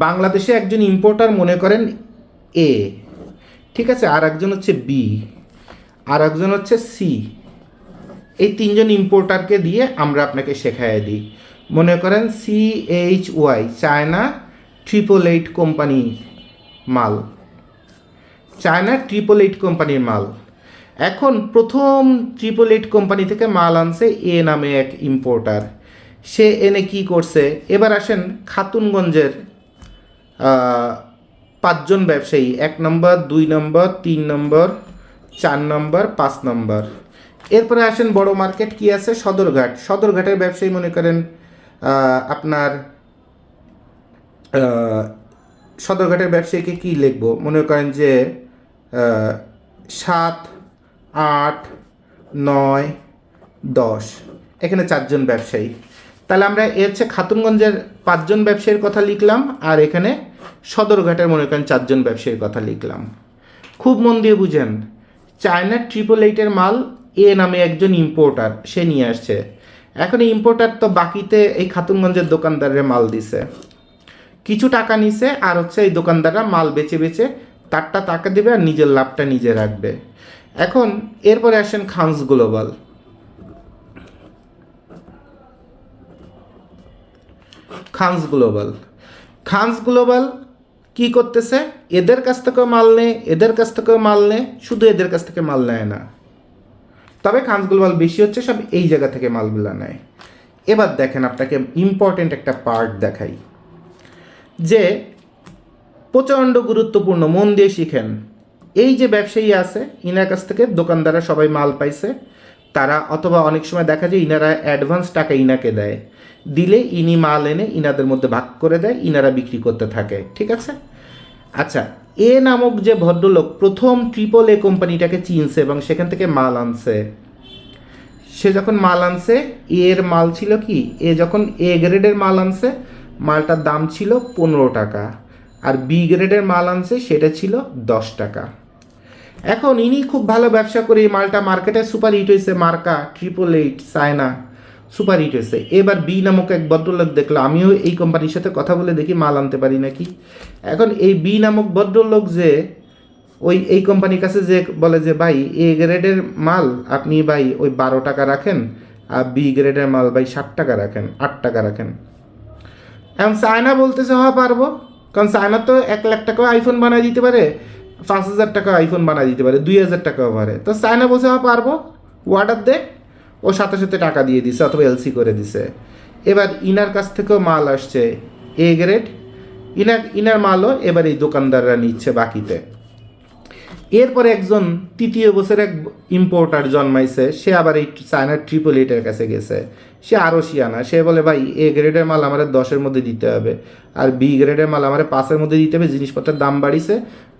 বাংলাদেশে একজন ইম্পোর্টার মনে করেন এ, ঠিক আছে, আর একজন হচ্ছে বি, আর একজন হচ্ছে সি, এই তিনজন ইম্পোর্টারকে দিয়ে আমরা আপনাকে শেখায় দিই। মনে করেন CHY, চায়না 888 কোম্পানি মাল, চায়না 888 কোম্পানির মাল। এখন প্রথম 888 কোম্পানি থেকে মাল আনছে এ নামে এক ইম্পোর্টার। সে এনে কি করছে? এবার আসেন খাতুনগঞ্জের 5জন ব্যবসায়ী, 1 নম্বর, 2 নম্বর, 3 নম্বর, 4 নম্বর, 5 নম্বর। এরপরে আসেন বড় মার্কেট কি আছে? সদরঘাট। সদরঘাটের ব্যবসায়ী মনে করেন আপনার সদরঘাটের ব্যবসায়ীকে কি লিখবো? মনে করেন যে 7, 8, 9, 10, এখানে 4জন ব্যবসায়ী। তাহলে আমরা এর হচ্ছে খাতুনগঞ্জের 5জন ব্যবসায়ীর কথা লিখলাম, আর এখানে সদরঘাটের মনে করেন 4জন ব্যবসায়ীর কথা লিখলাম। খুব মন দিয়ে বুঝেন, চায়না 888-এর মাল এ নামে একজন ইম্পোর্টার সে নিয়ে আসছে। এখন এই ইম্পোর্টার তো বাকিতে এই খাতুনগঞ্জের দোকানদারের মাল দিছে, কিছু টাকা নিছে, আর হচ্ছে এই দোকানদাররা মাল বেচে বেচে তারটা টাকা দেবে আর নিজের লাভটা নিজে রাখবে। এখন এরপরে আসেন Khan's global. Khan's global, Khan's global কি করতেছে? এদের কাছ থেকে মাল নেয়, এদের কাছ থেকে মাল নেয়, শুধু এদের কাছ থেকে মাল নেয় না, তবে খানস গ্লোবাল বেশি হচ্ছে সব এই জায়গা থেকে মালগুলো নেয়। এবার দেখেন, আপনাকে ইম্পর্টেন্ট একটা পার্ট দেখাই যে প্রচণ্ড গুরুত্বপূর্ণ, মন দিয়ে শিখেন। এই যে ব্যবসায়ী আছে, ইনার কাছ থেকে দোকানদাররা সবাই মাল পাইছে, তারা অথবা অনেক সময় দেখা যায় ইনারা অ্যাডভান্স টাকা ইনাকে দেয়, দিলে ইনি মাল এনে ইনাদের মধ্যে ভাগ করে দেয়, ইনারা বিক্রি করতে থাকে। ঠিক আছে, আচ্ছা, এ নামক যে ভদ্রলোক প্রথম AAA কোম্পানিটাকে চিনছে এবং সেখান থেকে মাল আনছে। সে যখন মাল আনছে, এর মাল ছিল কি, এ যখন এ গ্রেডের মাল আনছে মালটার দাম ছিল 15 টাকা, আর বি গ্রেডের মাল আনছে সেটা ছিল 10 টাকা। এখন ইনি খুব ভালো ব্যবসা করে এই মালটা মার্কেটে সুপার হিট হয়েছে, মার্কা 888 চায়না সুপার হিট হয়েছে। এবার বি নামক এক ভদ্রলোক দেখলো, আমিও এই কোম্পানির সাথে কথা বলে দেখি মাল আনতে পারি নাকি। এখন এই বি নামক ভদ্রলোক যে ওই এই কোম্পানির কাছে যে বলে যে ভাই এ গ্রেডের মাল আপনি ভাই ওই 12 টাকা রাখেন, আর বি গ্রেডের মাল ভাই 60 টাকা রাখেন, 8 টাকা রাখেন। এখন চায়না বলতেছে হ্যাঁ পারবো, কারণ চায়না তো 1 লাখ টাকা আইফোন বানাই দিতে পারে, 5,000 টাকা আইফোন বানাই দিতে পারে, 2,000 টাকাও পারে। তো চায়না বলছে হ্যাঁ পারবো, অর্ডার দে। ও সাথে সাথে টাকা দিয়ে দিছে অথবা এলসি করে দিছে। এবার ইনার কাছ থেকেও মাল আসছে এ গ্রেড, ইনার মালও এবার এই দোকানদাররা নিচ্ছে বাকিতে। এরপরে একজন 3য় বছর এক ইম্পোর্টার জন্মাইছে, সে আবার এই চায়নার 888-এর কাছে গেছে। সে আরও শিয়ানা, সে বলে ভাই এ গ্রেডের মাল আমার 10-এর মধ্যে দিতে হবে, আর বি গ্রেডের মাল আমার 5-এর মধ্যে দিতে হবে, জিনিসপত্রের দাম বাড়িছে,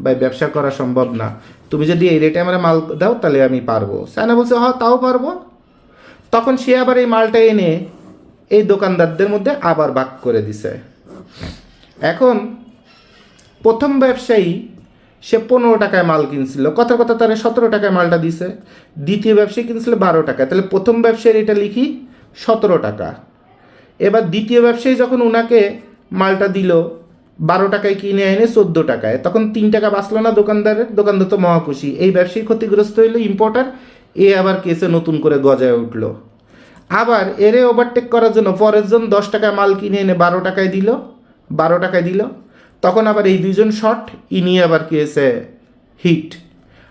ভাই ব্যবসা করা সম্ভব না, তুমি যদি এই রেটে আমার মাল দাও তাহলে আমি পারবো। চায়না বলছে হ্যাঁ তাও পারবো। তখন সে আবার এই মালটা এনে এই দোকানদারদের মধ্যে আবার ভাগ করে দিছে। এখন প্রথম ব্যবসায়ী সে 15 টাকায় মাল কিনছিল, কথা কথা তারা 17 টাকায় মালটা দিছে। দ্বিতীয় ব্যবসায়ী কিনছিল 12 টাকায়, তাহলে প্রথম ব্যবসায়ীর এটা লিখি 17 টাকা। এবার দ্বিতীয় ব্যবসায়ী যখন ওনাকে মালটা দিল 12 টাকায় কিনে এনে 14 টাকায়, তখন 3 টাকা বাঁচলো না দোকানদারের। দোকানদার তো মহাখুশি, এই ব্যবসায়ী ক্ষতিগ্রস্ত হইলো ইম্পোর্টার, এ আবার কেসে নতুন করে গজায় উঠলো। আবার এরে ওভারটেক করার জন্য পরের জন 10 টাকায় মাল কিনে এনে 12 টাকায় দিল, 12 টাকায় দিল। তখন আবার এই দুইজন শর্ট, ইনি আবার কি হয়েছে হিট।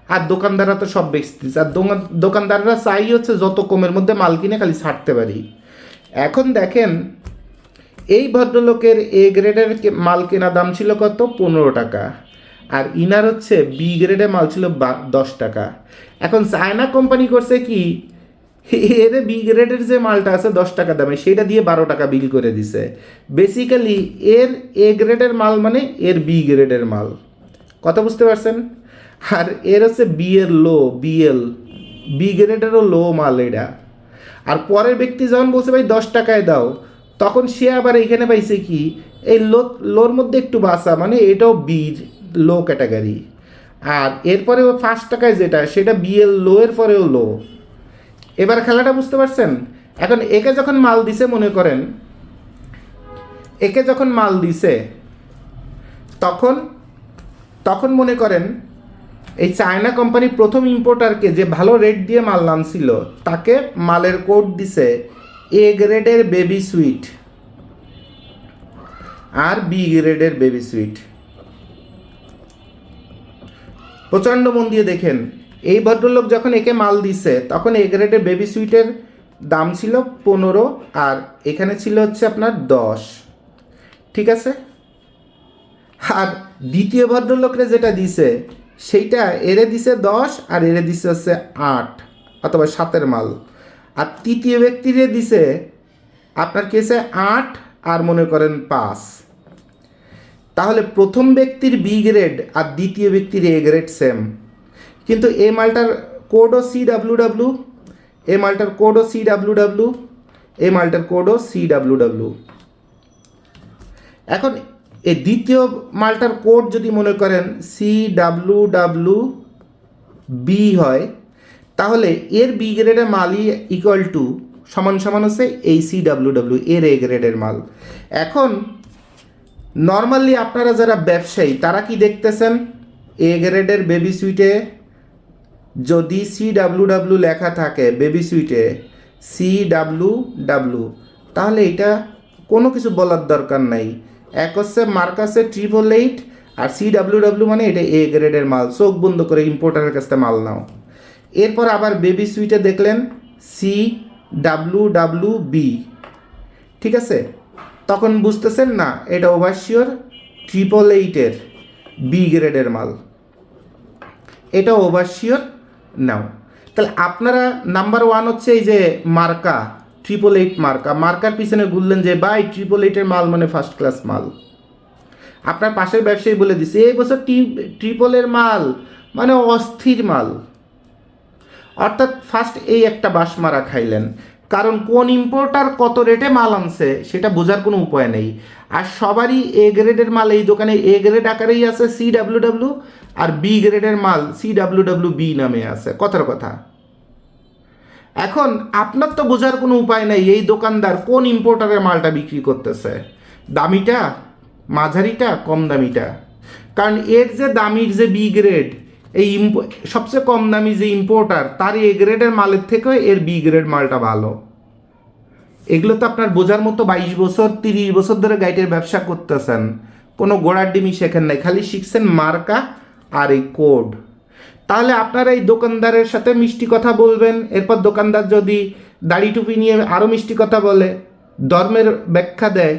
আর দোকানদাররা তো সব বেচতেছে, আর দোকানদাররা চাই হচ্ছে যত কমের মধ্যে মাল কিনে খালি ছাড়তে পারি। এখন দেখেন এই ভদ্রলোকের এ গ্রেডের মাল কেনা দাম ছিল কত, 15 টাকা, আর ইনার হচ্ছে বি গ্রেডের মাল ছিল 10 টাকা। এখন চায়না কোম্পানি করছে কি, এর বি গ্রেডের যে মালটা আছে 10 টাকা দামে, সেটা দিয়ে 12 টাকা বিল করে দিছে। বেসিক্যালি এর এ গ্রেডের মাল মানে এর বি গ্রেডের মাল, কথা বুঝতে পারছেন? আর এর হচ্ছে বি এর লো, বি গ্রেডেরও লো মাল এটা। আর পরের ব্যক্তি যখন বলছে ভাই 10 টাকায় দাও, তখন সে আবার এখানে পাইছে কি এই লোর মধ্যে একটু বাসা, মানে এটাও বির লো ক্যাটাগরি। আর এরপরে 5 টাকায় যেটা, সেটা বি এর লো এর পরেও লো। এবার খেলাটা বুঝতে পারছেন? এখন একে যখন মাল দিছে, মনে করেন একে যখন মাল দিছে, তখন মনে করেন এই চায়না কোম্পানি প্রথম ইম্পোর্টারকে যে ভালো রেট দিয়ে মাল আনছিল, তাকে মালের কোড দিছে এ গ্রেডের বেবি সুইট আর বি গ্রেডের বেবি সুইট। প্রচণ্ড মন দিয়ে দেখেন, এই ভদ্রলোক যখন একে মাল দিছে, তখন এ গ্রেডের বেবি সুইটের দাম ছিল 15, আর এখানে ছিল হচ্ছে আপনার 10, ঠিক আছে? আর দ্বিতীয় ভদ্রলোকরে যেটা দিছে, সেইটা এরে দিছে 10 আর এরে দিছে হচ্ছে 8 অথবা 7-এর মাল। আর তৃতীয় ব্যক্তিরে দিছে আপনার কি হচ্ছে 8 আর মনে করেন 5। তাহলে প্রথম ব্যক্তির বি গ্রেড আর দ্বিতীয় ব্যক্তির এ গ্রেড সেম, কিন্তু এই মালটার কোডও CWW, এই মালটার কোডও CWW, এই মালটার কোডও CWW। এখন এই দ্বিতীয় মালটার কোড যদি মনে করেন CWWB হয়, তাহলে এর বি গ্রেডের মালই ইকুয়াল টু সমান হচ্ছে এই CWW এর এ গ্রেডের মাল। এখন নর্মালি আপনারা যারা ব্যবসায়ী, তারা কি দেখতেছেন, এ গ্রেডের বেবি সুইটে যদি CWW লেখা থাকে, বেবি সুইটে CWW, তাহলে এটা কোনো কিছু বলার দরকার নাই। এক হচ্ছে মার্ক আছে 888 আর CWW মানে এটা এ গ্রেডের মাল, চোখ বন্ধ করে ইম্পোর্টারের কাছ থেকে মাল নাও। এরপর আবার বেবি সুইটে দেখলেন CWWB, ঠিক আছে? তখন বুঝতেছেন না এটা ওভারশিওর 888-এর বি গ্রেডের মাল, এটা ওভারশিওর নাও। তাহলে আপনারা নাম্বার 1 হচ্ছে এই যে মার্কা 888 মার্কার পিছনে ঘুরলেন যে ভাই 888-এর মাল মানে ফার্স্ট ক্লাস মাল। আপনার পাশের ব্যবসায়ী বলে দিছে এই বছর ট্রিপলের মাল মানে অস্থির মাল, অর্থাৎ ফার্স্ট এই একটা বাস মারা খাইলেন। কারণ কোন ইম্পোর্টার কত রেটে মাল আনছে সেটা বোঝার কোনো উপায় নেই। আর সবারই এ গ্রেডের মাল এই দোকানে এ গ্রেড আকারেই আছে CWW, আর বি গ্রেডের মাল CWWB নামে আছে, কথার কথা। এখন আপনার তো বোঝার কোনো উপায় নেই এই দোকানদার কোন ইম্পোর্টারের মালটা বিক্রি করতেছে, দামিটা, মাঝারিটা, কম দামিটা। কারণ এর যে দামির যে বি গ্রেড, এই সবচেয়ে কম দামি যে ইম্পোর্টার, তার এ গ্রেডের মালের থেকেও এর বি গ্রেড মালটা ভালো। এগুলো তো আপনার বোঝার মতো 22 বছর 30 বছর ধরে গাইডের ব্যবসা করতেছেন, কোনো গোড়ার ডিমি শেখেন নাই, খালি শিখছেন মার্কা আর এই কোড। তাহলে আপনারা এই দোকানদারের সাথে মিষ্টি কথা বলবেন, এরপর দোকানদার যদি দাড়ি টুপি নিয়ে আরও মিষ্টি কথা বলে, ধর্মের ব্যাখ্যা দেয়,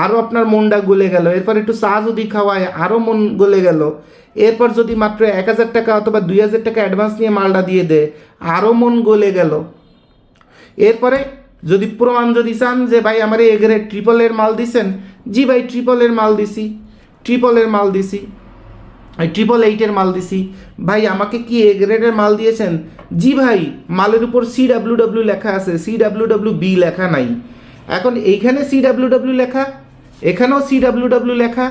আরও আপনার মনটা গলে গেল। এরপর একটু চা যদি খাওয়ায়, আরও মন গলে গেল। এরপর যদি মাত্র 1000 টাকা অথবা 2000 টাকা অ্যাডভান্স নিয়ে মালটা দিয়ে দেয়, আরও মন গলে গেল। এরপরে যদি প্রমাণ যদি চান যে ভাই আমার এ গ্রেড ট্রিপলের মাল দিছেন, জি ভাই ট্রিপলের মাল দিছি, 888-এর মাল দিছি। ভাই আমাকে কি এ গ্রেডের মাল দিয়েছেন? জি ভাই, মালের উপর CWW লেখা আছে, CWWB লেখা নাই। এখন এইখানে CWW লেখা, এখানেও CWW লেখা,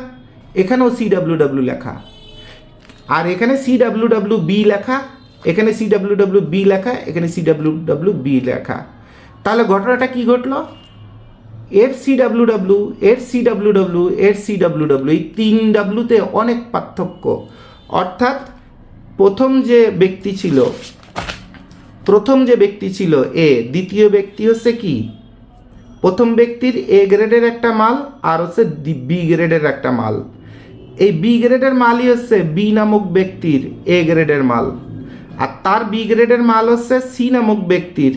এখানেও CWW লেখা, আর এখানে CWWB লেখা, এখানে CWWB লেখা, এখানে CWWB লেখা। তাহলে ঘটনাটা কি ঘটলো? এর CWW, এর CWW, এর CWW, এই 3 ডাব্লুতে অনেক পার্থক্য। অর্থাৎ প্রথম যে ব্যক্তি ছিল এ, দ্বিতীয় ব্যক্তি হচ্ছে কি, প্রথম ব্যক্তির এ গ্রেডের একটা মাল আর হচ্ছে বি গ্রেডের একটা মাল। এই বি গ্রেডের মালই হচ্ছে বি নামক ব্যক্তির এ গ্রেডের মাল, আর তার বি গ্রেডের মাল হচ্ছে সি নামক ব্যক্তির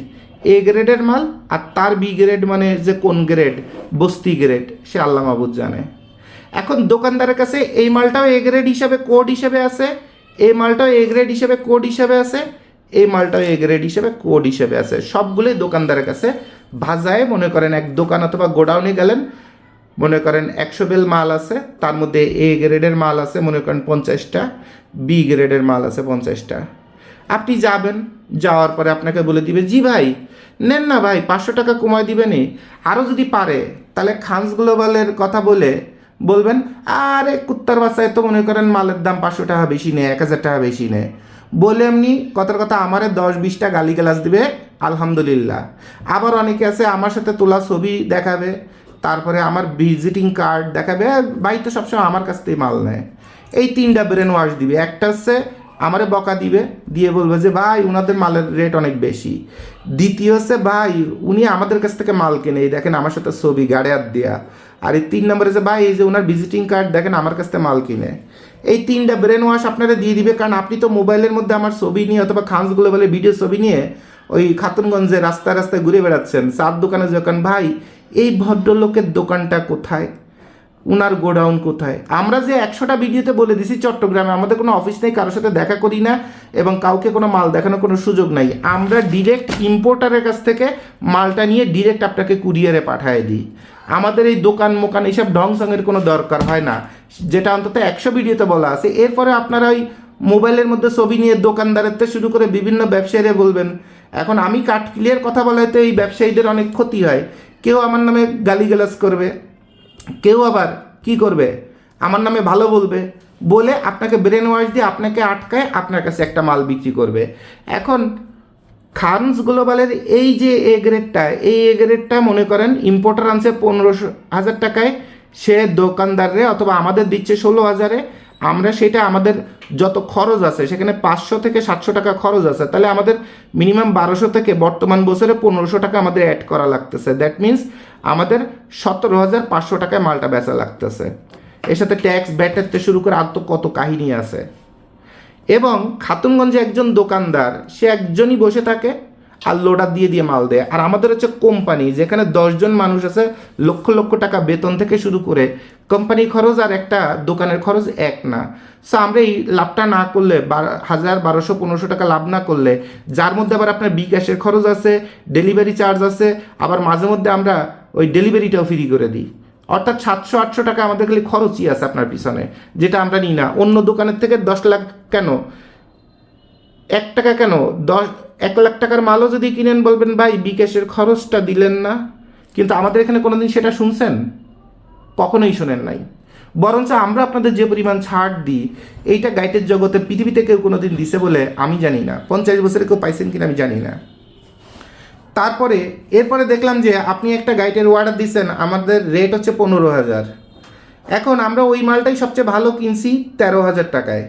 এ গ্রেডের মাল, আর তার বি গ্রেড মানে যে কোন গ্রেড, বস্তি গ্রেড, সে আল্লাহ মাহবুদ জানে। এখন দোকানদারের কাছে এই মালটাও এ গ্রেড হিসাবে কোড হিসাবে আছে, এই মালটাও এ গ্রেড হিসাবে কোড হিসাবে আছে, এই মালটাও এ গ্রেড হিসাবে কোড হিসাবে আছে। সবগুলোই দোকানদারের কাছে ভাজায়, মনে করেন এক দোকান অথবা গোডাউনে গেলেন, মনে করেন 100 বেল মাল আছে, তার মধ্যে এ গ্রেডের মাল আছে মনে করেন 50টা, বি গ্রেডের মাল আছে 50টা। আপনি যাবেন, যাওয়ার পরে আপনাকে বলে দিবে জি ভাই নেন না ভাই 500 টাকা কমায় দিবেনি, আরও যদি পারে তাহলে খানস গ্লোবালের কথা বলে বলবেন আরে কুত্তার বাচ্চায় তো মনে করেন মালের দাম 500 টাকা বেশি নেয়, 1000 টাকা বেশি নেয় বলে এমনি কথার কথা আমারে 10-20টা গালিগালাজ দিবে আলহামদুলিল্লাহ। আবার অনেকে আছে আমার সাথে তোলা ছবি দেখাবে, তারপরে আমার ভিজিটিং কার্ড দেখাবে, ভাই তো সবসময় আমার কাছ থেকে মাল নেয়। এই 3টা ব্রেন ওয়াশ দিবে। একটা হচ্ছে আমারে বকা দিবে, দিয়ে বলবে যে ভাই উনাদের মালের রেট অনেক বেশি। দ্বিতীয় হচ্ছে ভাই উনি আমাদের কাছ থেকে মাল কেনে, এই দেখেন আমার সাথে ছবি গাড়ে হাত দেয়া। আর এই 3 নম্বরে যে ভাই এই যে ওনার ভিজিটিং কার্ড দেখেন আমার কাছ থেকে মাল কিনে। এই 3টা ব্রেন ওয়াশ আপনারা দিয়ে দিবে, কারণ আপনি তো মোবাইলের মধ্যে আমার ছবি নিয়ে অথবা খানস গ্লোবালের ভিডিও ছবি নিয়ে ওই খাতুনগঞ্জে রাস্তায় রাস্তায় ঘুরে বেড়াচ্ছেন, চার দোকানে যখন ভাই এই ভদ্রলোকের দোকানটা কোথায়, উনার গোডাউন কোথায়। আমরা যে 100টা ভিডিওতে বলে দিছি চট্টগ্রামে আমাদের কোনো অফিস নেই, কারোর সাথে দেখা করি না এবং কাউকে কোনো মাল দেখানোর কোনো সুযোগ নাই। আমরা ডিরেক্ট ইম্পোর্টারের কাছ থেকে মালটা নিয়ে ডিরেক্ট আপনাকে কুরিয়ারে পাঠিয়ে দিই। আমাদের এই দোকান মোকান এইসব ঢংসঙের কোনো দরকার হয় না, যেটা অন্তত 100 ভিডিওতে বলা আছে। এরপরে আপনারা ওই মোবাইলের মধ্যে ছবি নিয়ে দোকানদারের থেকে শুরু করে বিভিন্ন ব্যবসায়ীরা বলবেন। এখন আমি কাট ক্লিয়ার কথা বলাতে এই ব্যবসায়ীদের অনেক ক্ষতি হয়। কেউ আমার নামে গালিগালাজ করবে, কেউ আবার কি করবে আমার নামে ভালো বলবে, বলে আপনাকে ব্রেন ওয়াশ দিয়ে আপনাকে আটকায় আপনার কাছে একটা মাল বিক্রি করবে। এখন খানস গ্লোবালের এই যে এ গ্রেডটা, এই এ গ্রেডটা মনে করেন ইম্পোর্টার আনছে 15,000 টাকায়, সে দোকানদাররে অথবা আমাদের দিচ্ছে 16,000-এ। আমরা সেটা আমাদের যত খরচ আছে সেখানে 500 থেকে 700 টাকা খরচ আছে, তাহলে আমাদের মিনিমাম 1200 থেকে বর্তমান বছরে 1500 টাকা আমাদের অ্যাড করা লাগতেছে। দ্যাট মিনস আমাদের 17,500 টাকায় মালটা বেচা লাগতেছে। এর সাথে ট্যাক্স ব্যাটের থেকে শুরু করে আর তো কত কাহিনী আছে। এবং খাতুনগঞ্জে একজন দোকানদার, সে একজনই বসে থাকে আর লোডার দিয়ে দিয়ে মাল দেয়। আর আমাদের হচ্ছে কোম্পানি, যেখানে 10 জন মানুষ আছে, লক্ষ লক্ষ টাকা বেতন থেকে শুরু করে কোম্পানি খরচ আর একটা দোকানের খরচ এক না। সো আমরা এই লাভটা না করলে 1000, 1200, 1500 টাকা লাভ না করলে, যার মধ্যে আবার আপনার বিকাশের খরচ আছে, ডেলিভারি চার্জ আছে, আবার মাঝে মধ্যে আমরা ওই ডেলিভারিটাও ফ্রি করে দিই। অর্থাৎ 700-800 টাকা আমাদের খালি খরচই আছে আপনার পিছনে, যেটা আমরা নিই না। অন্য দোকানের থেকে 10 লাখ কেন, 1 টাকা কেন, 1 লাখ টাকার মালও যদি কিনেন বলবেন ভাই বিকাশের খরচটা দিলেন না। কিন্তু আমাদের এখানে কোনোদিন সেটা শুনছেন? কখনোই শোনেন নাই। বরঞ্চ আমরা আপনাদের যে পরিমাণ ছাড় দিই, এইটা গাইটের জগতে পৃথিবীতে কেউ কোনোদিন দিছে বলে আমি জানি না, 50 বছরে কেউ পাইছেন কিনা আমি জানি না। তারপরে এরপরে দেখলাম যে আপনি একটা গাইডের অর্ডার দিচ্ছেন, আমাদের রেট হচ্ছে 15,000। এখন আমরা ওই মালটাই সবচেয়ে ভালো কিনছি 13,000 টাকায়,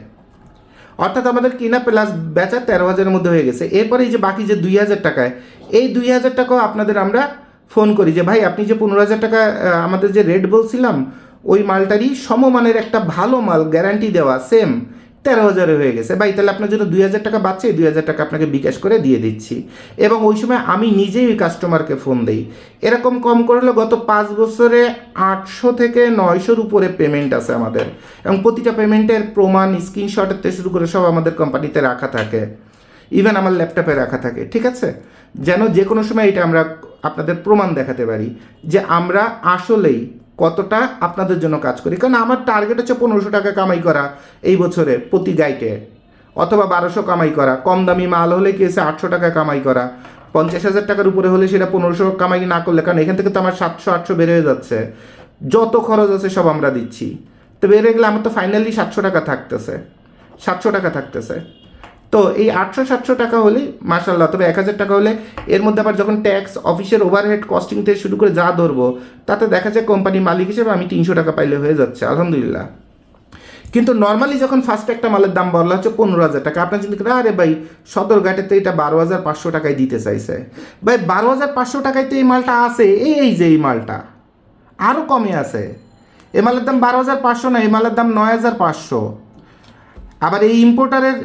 অর্থাৎ আমাদের কিনা প্লাস বেচা 13,000-এর মধ্যে হয়ে গেছে। এরপরে এই যে বাকি যে 2,000 টাকায়, এই 2,000 টাকাও আপনাদের আমরা ফোন করি যে ভাই আপনি যে 15,000 টাকা আমাদের যে রেট বলছিলাম, ওই মালটারই সমমানের একটা ভালো মাল গ্যারান্টি দেওয়া সেম 13,000-এ হয়ে গেছে ভাই, তাহলে আপনার জন্য 2,000 টাকা বাঁচছে, 2,000 টাকা আপনাকে বিকাশ করে দিয়ে দিচ্ছি। এবং ওই সময় আমি নিজেই ওই কাস্টমারকে ফোন দিই। এরকম কম করলে গত 5 বছরে 800 থেকে 900-র উপরে পেমেন্ট আছে আমাদের, এবং প্রতিটা পেমেন্টের প্রমাণ স্ক্রিনশটের থেকে শুরু করে সব আমাদের কোম্পানিতে রাখা থাকে, ইভেন আমার ল্যাপটপে রাখা থাকে। ঠিক আছে, যেন যে কোনো সময় এটা আমরা আপনাদের প্রমাণ দেখাতে পারি যে আমরা আসলেই কতটা আপনাদের জন্য কাজ করি। কারণ আমার টার্গেট হচ্ছে 1500 টাকা কামাই করা এই বছরে প্রতি গাইটে, অথবা 1200 কামাই করা। কম দামি মাল হলে কি হচ্ছে 800 টাকা কামাই করা, 50,000 টাকার উপরে হলে সেটা 1500 কামাই না করলে, কারণ এখান থেকে তো আমার 700-800 বেড়ে হয়ে যাচ্ছে, যত খরচ আছে সব আমরা দিচ্ছি। তো বেড়ে গেলে আমার তো ফাইনালি 700 টাকা থাকতেছে, 700 টাকা থাকতেছে। তো এই 800-700 টাকা হলে মাশাল্লাহ, তবে 1,000 টাকা হলে এর মধ্যে আবার যখন ট্যাক্স, অফিসের ওভারহেড, কস্টিং থেকে শুরু করে যা ধরবো, তাতে দেখা যায় কোম্পানির মালিক হিসেবে আমি 300 টাকা পাইলে হয়ে যাচ্ছে আলহামদুলিল্লাহ। কিন্তু নর্মালি যখন ফার্স্ট একটা মালের দাম বলা হচ্ছে 15,000 টাকা, আপনার চিন্তা করেন আরে ভাই সদরঘাটেতে এটা 12,500 টাকায় দিতে চাইছে। ভাই 12,500 টাকায় তো এই মালটা আছে, এই যে এই মালটা আরও কমে আছে। এ মালের দাম 12,500 না, এই মালের দাম 9,500। আবার এই ইম্পোর্টারের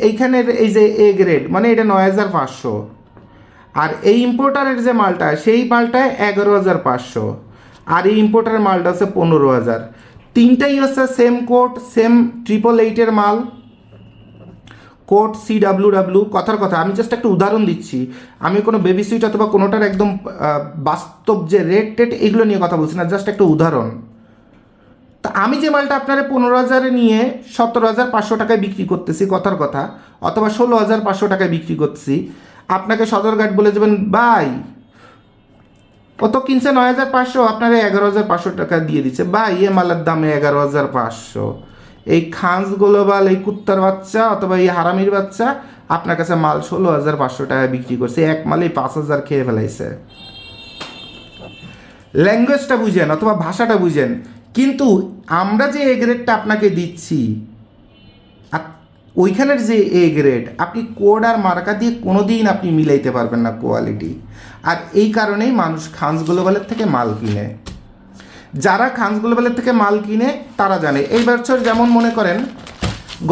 এইখানের এই যে এ গ্রেড মানে এটা 9,500, আর এই ইম্পোর্টারের যে মালটা সেই মালটায় 11,500, আর এই ইম্পোর্টারের মালটা হচ্ছে 15,000। তিনটাই হচ্ছে সেম কোড, সেম 888-এর মাল, কোড CWW। কথার কথা, আমি জাস্ট একটা উদাহরণ দিচ্ছি, আমি কোনো বেবি সুইট অথবা কোনোটার একদম বাস্তব যে রেট টেট এগুলো নিয়ে কথা বলছি না, জাস্ট একটা উদাহরণ। তা আমি যে মালটা আপনারা 15,000-এ নিয়ে 17,500 টাকায় বিক্রি করতেছি, কথার কথা, অথবা 16,500 টাকায় বিক্রি করতেছি, আপনাকে সদরঘাট বলে যাবেন ভাই ও তো কিনছে 9,500, আপনারা 11,500 টাকা দিয়ে দিচ্ছে। ভাই এ মালের দামে 11,500, এই খান্স গ্লোবাল এই কুত্তার বাচ্চা অথবা এই হারামির বাচ্চা আপনার কাছে মাল 16,500 টাকায় বিক্রি করছে, এক মালেই 5,000 খেয়ে ফেলাইছে। ল্যাঙ্গুয়েজটা বুঝেন অথবা ভাষাটা বুঝেন। কিন্তু আমরা যে এ গ্রেডটা আপনাকে দিচ্ছি, ওইখানের যে এ গ্রেড আপনি কোড আর মার্কা দিয়ে কোনো দিন আপনি মিলাইতে পারবেন না কোয়ালিটি। আর এই কারণেই মানুষ খান্স গ্লোবালের থেকে মাল কিনে। যারা খান্স গ্লোবালের থেকে মাল কিনে তারা জানে। এই বছর যেমন মনে করেন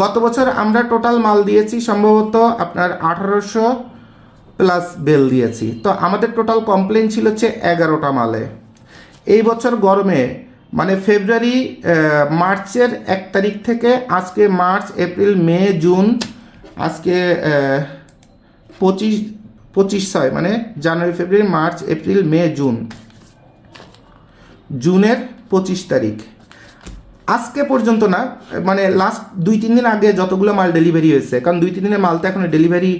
গত বছর আমরা টোটাল মাল দিয়েছি সম্ভবত আপনার 1800 প্লাস বেল দিয়েছি, তো আমাদের টোটাল কমপ্লেন ছিল হচ্ছে 11টা মালে। এই বছর গরমে মানে ফেব্রুয়ারি মার্চের 1 তারিখ থেকে আজকে মার্চ এপ্রিল মে জুন, আজকে 25 মানে জানুয়ারি ফেব্রুয়ারি মার্চ এপ্রিল মে জুনের 25 তারিখ আজকে পর্যন্ত না, মানে লাস্ট 2-3 দিন আগে যতগুলো মাল ডেলিভারি হয়েছে, কারণ 2-3 দিনের মাল তো এখনো ডেলিভারি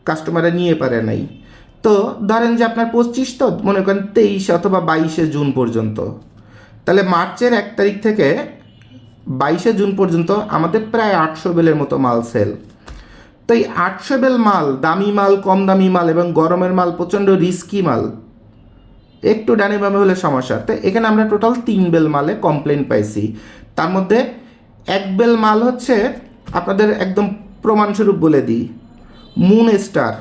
কাস্টমাররা নিয়ে পারে নাই। তো ধরেন যে আপনার 25 তো মনে করেন 23 অথবা 22 জুন পর্যন্ত, তাহলে মার্চের 1 তারিখ থেকে 22 জুন পর্যন্ত আমাদের প্রায় 800 বেলের মতো মাল সেল। তো এই 800 বেল মাল, দামি মাল, কম দামি মাল এবং গরমের মাল, প্রচণ্ড রিস্কি মাল, একটু ডানে বামে হলে সমস্যা। তো এখানে আমরা টোটাল 3 বেল মালে কমপ্লেন পাইছি। তার মধ্যে 1 বেল মাল হচ্ছে আপনাদের একদম প্রমাণস্বরূপ বলে দিই, মুন স্টার,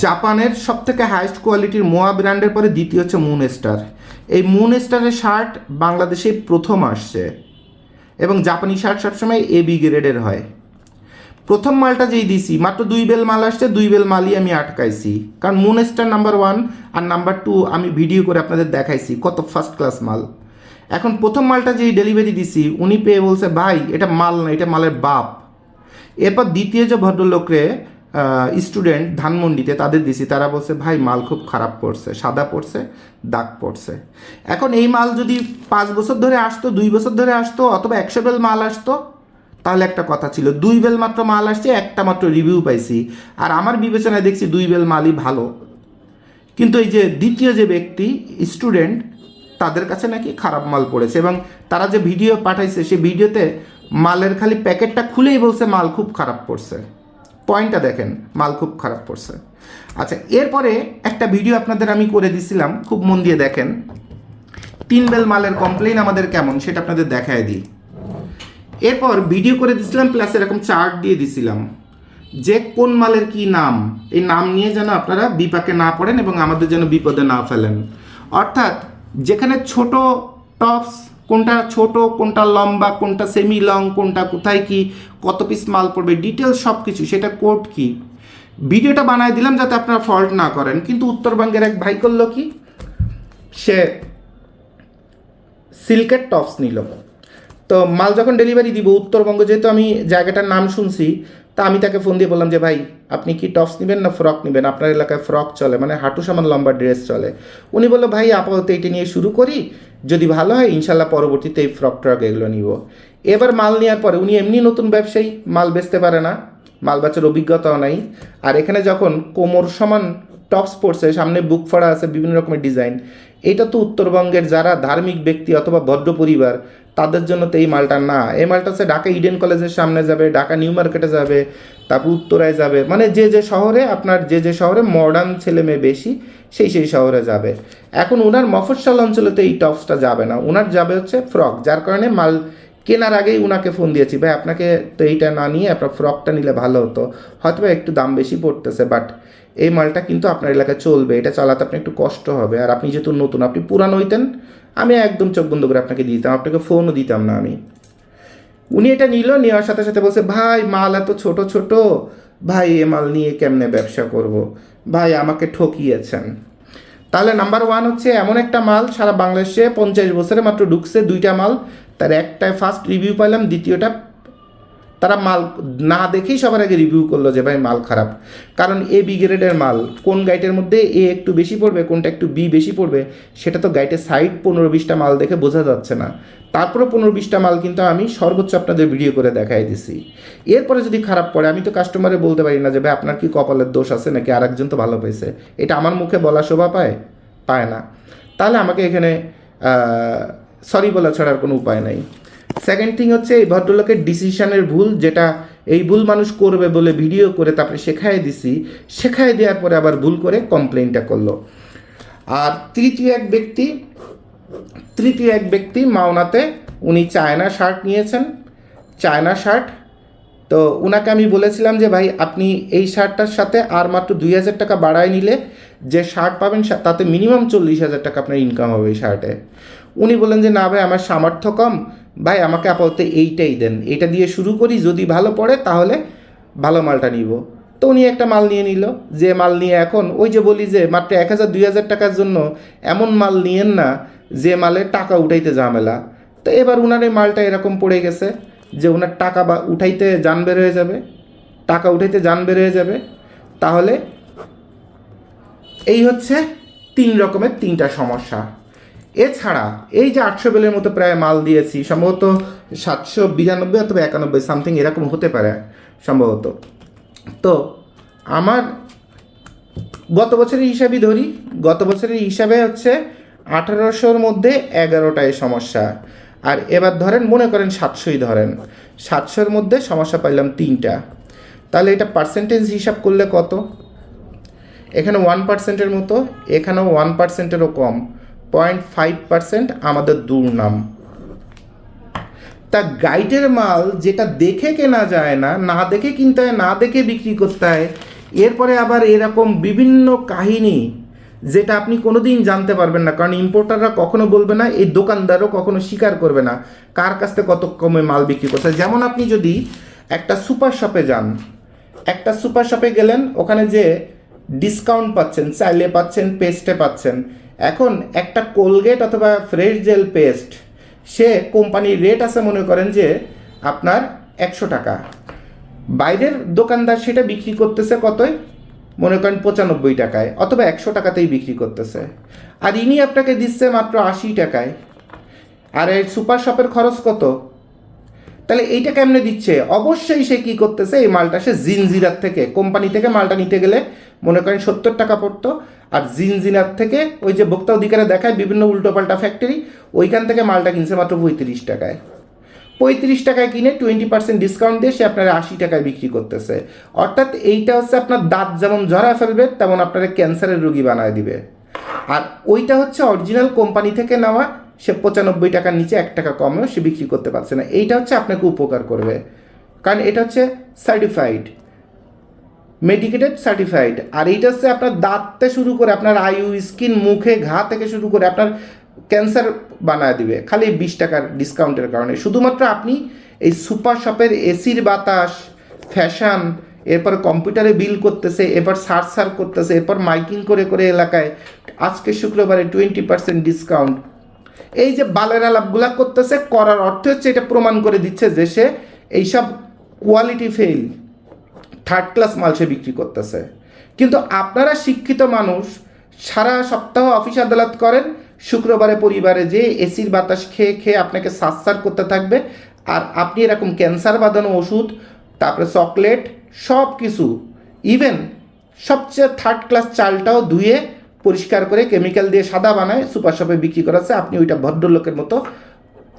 জাপানের সব থেকে হাইয়েস্ট কোয়ালিটির মোয়া ব্র্যান্ডের পরে দ্বিতীয় হচ্ছে মুন স্টার। এই মুন স্টারের শার্ট বাংলাদেশে প্রথম আসছে এবং জাপানি শার্ট সবসময় AB গ্রেডের হয়। প্রথম মালটা যেই দিছি মাত্র 2 বেল মাল আসছে, 2 বেল মালই আমি আটকাইছি, কারণ মুন স্টার নাম্বার 1 আর নাম্বার 2 আমি ভিডিও করে আপনাদের দেখাইছি কত ফার্স্ট ক্লাস মাল। এখন প্রথম মালটা যেই ডেলিভারি দিছি উনি পেয়ে বলছে ভাই এটা মাল না, এটা মালের বাপ। এরপর দ্বিতীয় যে ভদ্রলোকরে স্টুডেন্ট ধানমন্ডিতে তাদের দিছি, তারা বলছে ভাই মাল খুব খারাপ পড়ছে, সাদা পড়ছে, দাগ পড়ছে। এখন এই মাল যদি 5 বছর ধরে আসতো, 2 বছর ধরে আসতো, অথবা 100 বেল মাল আসতো, তাহলে একটা কথা ছিল। 2 বেল মাত্র মাল আসছে, একটা মাত্র রিভিউ পাইছি, আর আমার বিবেচনায় দেখছি 2 বেল মালই ভালো। কিন্তু এই যে দ্বিতীয় যে ব্যক্তি স্টুডেন্ট তাদের কাছে নাকি খারাপ মাল পড়েছে, এবং তারা যে ভিডিও পাঠাইছে সেই ভিডিওতে মালের খালি প্যাকেটটা খুলেই বলছে মাল খুব খারাপ পড়ছে। পয়েন্টটা দেখেন, মাল খুব খারাপ পড়ছে। আচ্ছা, এরপরে একটা ভিডিও আপনাদের আমি করে দিছিলাম, খুব মন দিয়ে দেখেন। 3 বেল মালের কমপ্লেইন আমাদের কেমন সেটা আপনাদের দেখায় দিই। এরপর ভিডিও করে দিছিলাম প্লাস এরকম চার্ট দিয়ে দিছিলাম যে কোন মালের কি নাম, এই নাম নিয়ে যেন আপনারা বিপাকে না পড়েন এবং আমাদের যেন বিপদে না ফেলেন। অর্থাৎ যেখানে ছোট টপস, কোনটা ছোট, কোনটা লম্বা, কোনটা সেমি লং, কোনটা কোথায় কি, কত পিস মাল পড়বে, ডিটেলস সব কিছু, সেটা কোড কি, ভিডিওটা বানায় দিলাম যাতে আপনারা ফল্ট না করেন। কিন্তু উত্তরবঙ্গের এক ভাই করলো কি, সে সিল্কের টপস নিল। তো মাল যখন ডেলিভারি দিব উত্তরবঙ্গ, যেহেতু আমি জায়গাটার নাম শুনছি, তা আমি তাকে ফোন দিয়ে বললাম যে ভাই আপনি কি টপস নেবেন না ফ্রক নেবেন, আপনার এলাকায় ফ্রক চলে, মানে হাঁটু সমান লম্বা ড্রেস চলে। উনি বললো ভাই আপাতত এটা নিয়ে শুরু করি, যদি ভালো হয় ইনশাল্লাহ পরবর্তীতে এই ফ্রক ট্রক এগুলো নিব। এবার মাল নেওয়ার পরে উনি এমনি নতুন ব্যবসায়ী, মাল বেচতে পারে না, মাল বেচার অভিজ্ঞতাও নাই। আর এখানে যখন কোমর সমান টপস পড়ছে, সামনে বুক ফাড়া আছে, বিভিন্ন রকমের ডিজাইন, এটা তো উত্তরবঙ্গের যারা ধার্মিক ব্যক্তি অথবা ভদ্র পরিবার তাদের জন্য তো এই মালটা না। এই মালটা হচ্ছে ঢাকা ইডেন কলেজের সামনে যাবে, ঢাকা নিউ মার্কেটে যাবে, তারপর উত্তরায় যাবে, মানে যে যে শহরে আপনার যে শহরে মডার্ন ছেলে মেয়ে বেশি সেই শহরে যাবে। এখন ওনার মফস্বল অঞ্চলে তো এই টপসটা যাবে না, ওনার যাবে হচ্ছে ফ্রক, যার কারণে মাল কেনার আগেই উনাকে ফোন দিয়েছি, ভাই আপনাকে তো এইটা না নিয়ে আপনার ফ্রকটা নিলে ভালো হতো, হয়তো বা একটু দাম বেশি পড়তেছে, বাট এই মালটা কিন্তু আপনার এলাকায় চলবে, এটা চালাতে আপনার একটু কষ্ট হবে, আর আপনি যেহেতু নতুন, আপনি পুরানো হইতেন আমি একদম চোখ বন্ধ করে আপনাকে দিতাম, আপনাকে ফোনও দিতাম না আমি। উনি এটা নিল, নেওয়ার সাথে সাথে বলছে ভাই মাল এত ছোট ছোট, ভাই এ মাল নিয়ে কেমনে ব্যবসা করব, ভাই আমাকে ঠকিয়েছেন। তাহলে নাম্বার ওয়ান হচ্ছে এমন একটা মাল সারা বাংলাদেশে 50 বছরে মাত্র ঢুকছে 2টা মাল, তার একটায় ফার্স্ট রিভিউ পাইলাম, দ্বিতীয়টা তারা মাল না দেখেই সবার আগে রিভিউ করলো যে ভাই মাল খারাপ। কারণ এ বি গ্রেডের মাল কোন গাইটের মধ্যে এ একটু বেশি পড়বে কোনটা একটু বি বেশি পড়বে সেটা তো গাইটের সাইড 15-20টা মাল দেখে বোঝা যাচ্ছে না। তারপরে 15-20টা মাল কিন্তু আমি সর্বোচ্চ আপনাদের ভিডিও করে দেখাই দিছি। এরপরে যদি খারাপ পড়ে আমি তো কাস্টমারে বলতে পারি না যে ভাই আপনার কি কপালের দোষ আছে নাকি আরেকজন তো ভালো পেয়েছে, এটা আমার মুখে বলা শোভা পায়? পায় না। তাহলে আমাকে এখানে সরি বলা ছাড়ার কোনো উপায় নাই। সেকেন্ড থিং হচ্ছে এই ভদ্রলোকের ডিসিশনের ভুল, যেটা এই ভুল মানুষ করবে বলে ভিডিও করে তারপরে শেখায় দিছি, শেখায় দেওয়ার পরে আবার ভুল করে কমপ্লেনটা করলো। আর তৃতীয় এক ব্যক্তি মাওনাতে উনি চায়না শার্ট নিয়েছেন, চায়না শার্ট। তো ওনাকে আমি বলেছিলাম যে ভাই আপনি এই শার্টটার সাথে আর মাত্র 2000 টাকা বাড়ায় নিলে যে শার্ট পাবেন তাতে মিনিমাম 40,000 টাকা আপনার ইনকাম হবে এই শার্টে। উনি বললেন যে না ভাই আমার সামর্থ্য কম, ভাই আমাকে আপাতত এইটাই দেন, এটা দিয়ে শুরু করি, যদি ভালো পড়ে তাহলে ভালো মালটা নিব। তো উনি একটা মাল নিয়ে নিল, যে মাল নিয়ে এখন ওই যে বলি যে মাত্র 1000-2000 টাকার জন্য এমন মাল নিয়েন না যে মালের টাকা উঠাইতে ঝামেলা। তো এবার উনার এই মালটা এরকম পড়ে গেছে যে ওনার টাকা বা উঠাইতে যান বের হয়ে যাবে, টাকা উঠাইতে যান বের হয়ে যাবে। তাহলে এই হচ্ছে 3 রকমের 3টা সমস্যা। এছাড়া এই যে 800 বেলের মতো প্রায় মাল দিয়েছি, সম্ভবত 792 অথবা 91 সামথিং এরকম হতে পারে সম্ভবত। তো আমার গত বছরের হিসাবই ধরি, গত বছরের হিসাবে হচ্ছে 1800-র মধ্যে 11টায় সমস্যা। আর এবার ধরেন মনে করেন 700ই ধরেন, 700-র মধ্যে সমস্যা পাইলাম 3টা। তাহলে এটা পার্সেন্টেজ হিসাব করলে কত? এখানে 1%-এর মতো, এখানেও 1%-এরও কম, 0.5% আমাদের দুর্নাম। তা গাইডের মাল যেটা দেখে কেনা যায় না, না দেখে কিনতে হয়, না দেখে বিক্রি করতে হয়, এরপরে আবার এরকম বিভিন্ন কাহিনী যেটা আপনি কোনো দিন জানতে পারবেন না, কারণ ইম্পোর্টাররা কখনো বলবে না, এই দোকানদারও কখনো স্বীকার করবে না কার কাছ থেকে কত কমে মাল বিক্রি করছে। যেমন আপনি যদি একটা সুপার শপে যান, একটা সুপার শপে গেলেন, ওখানে যে ডিসকাউন্ট পাচ্ছেন, চাইলে পাচ্ছেন, পেস্টে পাচ্ছেন। এখন একটা কোলগেট অথবা ফ্রেশ জেল পেস্ট সে কোম্পানির রেট আছে মনে করেন যে আপনার 100 টাকা, বাইরের দোকানদার সেটা বিক্রি করতেছে কতই মনে করেন 95 টাকায় অথবা 100 টাকাতেই বিক্রি করতেছে, আর ইনি আপনাকে দিচ্ছে মাত্র 80 টাকায়। আর এই সুপার শপের খরচ কত? তাহলে এইটা কেমনে দিচ্ছে? অবশ্যই সে কী করতেছে, এই মালটা সে জিনজিরার থেকে, কোম্পানি থেকে মালটা নিতে গেলে মনে করেন 70 টাকা পড়তো, আর জিনজিরার থেকে ওই যে ভোক্তা অধিকারে দেখায় বিভিন্ন উল্টোপাল্টা ফ্যাক্টরি, ওইখান থেকে মালটা কিনছে মাত্র 35 টাকায়। 35 টাকায় কিনে 20% ডিসকাউন্ট দিয়ে সে আপনার 80 টাকায় বিক্রি করতেছে। অর্থাৎ এইটা হচ্ছে আপনার দাঁত যেমন ঝরা ফেলবে তেমন আপনার ক্যান্সারের রোগী বানায় দিবে। আর ওইটা হচ্ছে অরিজিনাল কোম্পানি থেকে নেওয়া, সে 95 টাকার নিচে 1 টাকা কমেও সে বিক্রি করতে পারছে না। এইটা হচ্ছে আপনাকে উপকার করবে, কারণ এটা হচ্ছে সার্টিফাইড, মেডিকেটেড সার্টিফাইড। আর এইটা হচ্ছে আপনার দাঁততে শুরু করে আপনার আয়ু, স্কিন, মুখে ঘা থেকে শুরু করে আপনার ক্যান্সার বানায় দিবে খালি 20 টাকার ডিসকাউন্টের কারণে। শুধুমাত্র আপনি এই সুপার শপের এসির বাতাস, ফ্যাশন, এরপর কম্পিউটারে বিল করতেছে, এরপর সার্চ করতেছে, এরপর মাইকিং করে করে এলাকায় আজকে শুক্রবারে 20% ডিসকাউন্ট, এই যে বালের আলাপগুলা করতেছে, করার অর্থ হচ্ছে এটা প্রমাণ করে দিচ্ছে যে সে এইসব কোয়ালিটি ফেল, থার্ড ক্লাস মাল সে বিক্রি করতেছে। কিন্তু আপনারা শিক্ষিত মানুষ সারা সপ্তাহ অফিস আদালত করেন, শুক্রবারে পরিবারে যে এসির বাতাস খেয়ে খেয়ে আপনাকে সার করতে থাকবে, আর আপনি এরকম ক্যান্সার বাঁধানো ওষুধ, তারপরে চকলেট, সব কিছু, ইভেন সবচেয়ে থার্ড ক্লাস চালটাও ধুয়ে পরিষ্কার করে কেমিক্যাল দিয়ে সাদা বানায় সুপার শপে বিক্রি করাচ্ছে। আপনি ওইটা ভদ্রলোকের মতো,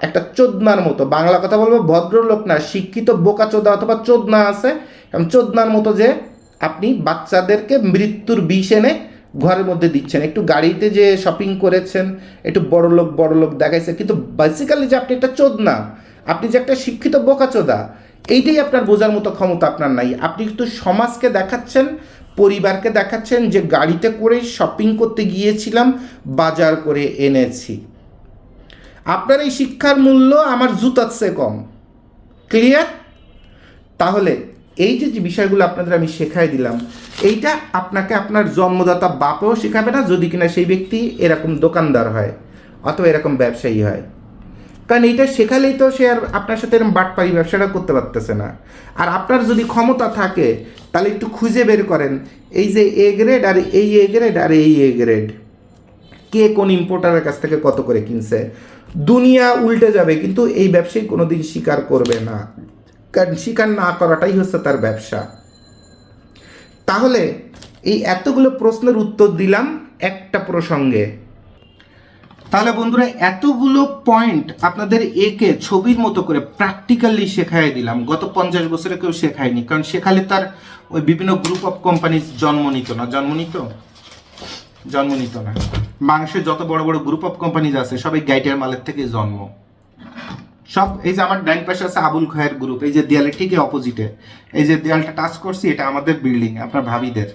একটা চোদনার মতো, বাংলা কথা বলবো, ভদ্রলোক না, শিক্ষিত বোকাচোদা অথবা চোদনা আছে, এবং চোদনার মতো যে আপনি বাচ্চাদেরকে মৃত্যুর বিষ এনে ঘরের মধ্যে দিচ্ছেন। একটু গাড়িতে যে শপিং করেছেন, একটু বড় লোক দেখাইছে, কিন্তু বেসিক্যালি যে আপনি একটা চোদনা, আপনি যে একটা শিক্ষিত বোকাচোদা, এইটাই আপনার বোঝার মতো ক্ষমতা আপনার নাই। আপনি কিন্তু সমাজকে দেখাচ্ছেন, পরিবারকে দেখাচ্ছেন যে গাড়িতে করে শপিং করতে গিয়েছিলাম, বাজার করে এনেছি। আপনার এই শিক্ষার মূল্য আমার জুতার চেয়ে কম। ক্লিয়ার? তাহলে এই যে যে বিষয়গুলো আপনাদের আমি শেখাই দিলাম, এইটা আপনাকে আপনার জন্মদাতা বাপেও শেখাবে না, যদি কিনা সেই ব্যক্তি এরকম দোকানদার হয় অথবা এরকম ব্যবসায়ী হয়। কারণ এইটা শেখালেই তো সে আর আপনার সাথে এরকম বাটপারি ব্যবসাটা করতে পারতেছে না। আর আপনার যদি ক্ষমতা থাকে তাহলে একটু খুঁজে বের করেন, এই যে এ গ্রেড আর এই এ গ্রেড আর এই এ গ্রেড, কে কোন ইম্পোর্টারের কাছ থেকে কত করে কিনছে। দুনিয়া উল্টে যাবে, কিন্তু এই ব্যবসায়ী কোনোদিন স্বীকার করবে না, কারণ স্বীকার না করাটাই হচ্ছে তার ব্যবসা। তাহলে এই এতগুলো প্রশ্নের উত্তর দিলাম একটা প্রসঙ্গে। তাহলে বন্ধুরা, এতগুলো পয়েন্ট আপনাদের একে ছবির মতো করে প্র্যাকটিক্যালি শেখাই দিলাম। গত 50 বছরে কেউ শেখায়নি, কারণ শেখালে তার ওই বিভিন্ন গ্রুপ অফ কোম্পানি জন্ম নিত না। বাংলাদেশের যত বড় বড় গ্রুপ অফ কোম্পানিজ আছে সবাই গাইটের মালের থেকে জন্ম। সব এই যে আমার ডাইন পাশে আছে আবুল খয়ের গ্রুপ, এই যে দেয়ালের ঠিক অপোজিটে এই যে দেয়ালটা টাচ করছি, এটা আমাদের বিল্ডিং, আপনার ভাবিদের।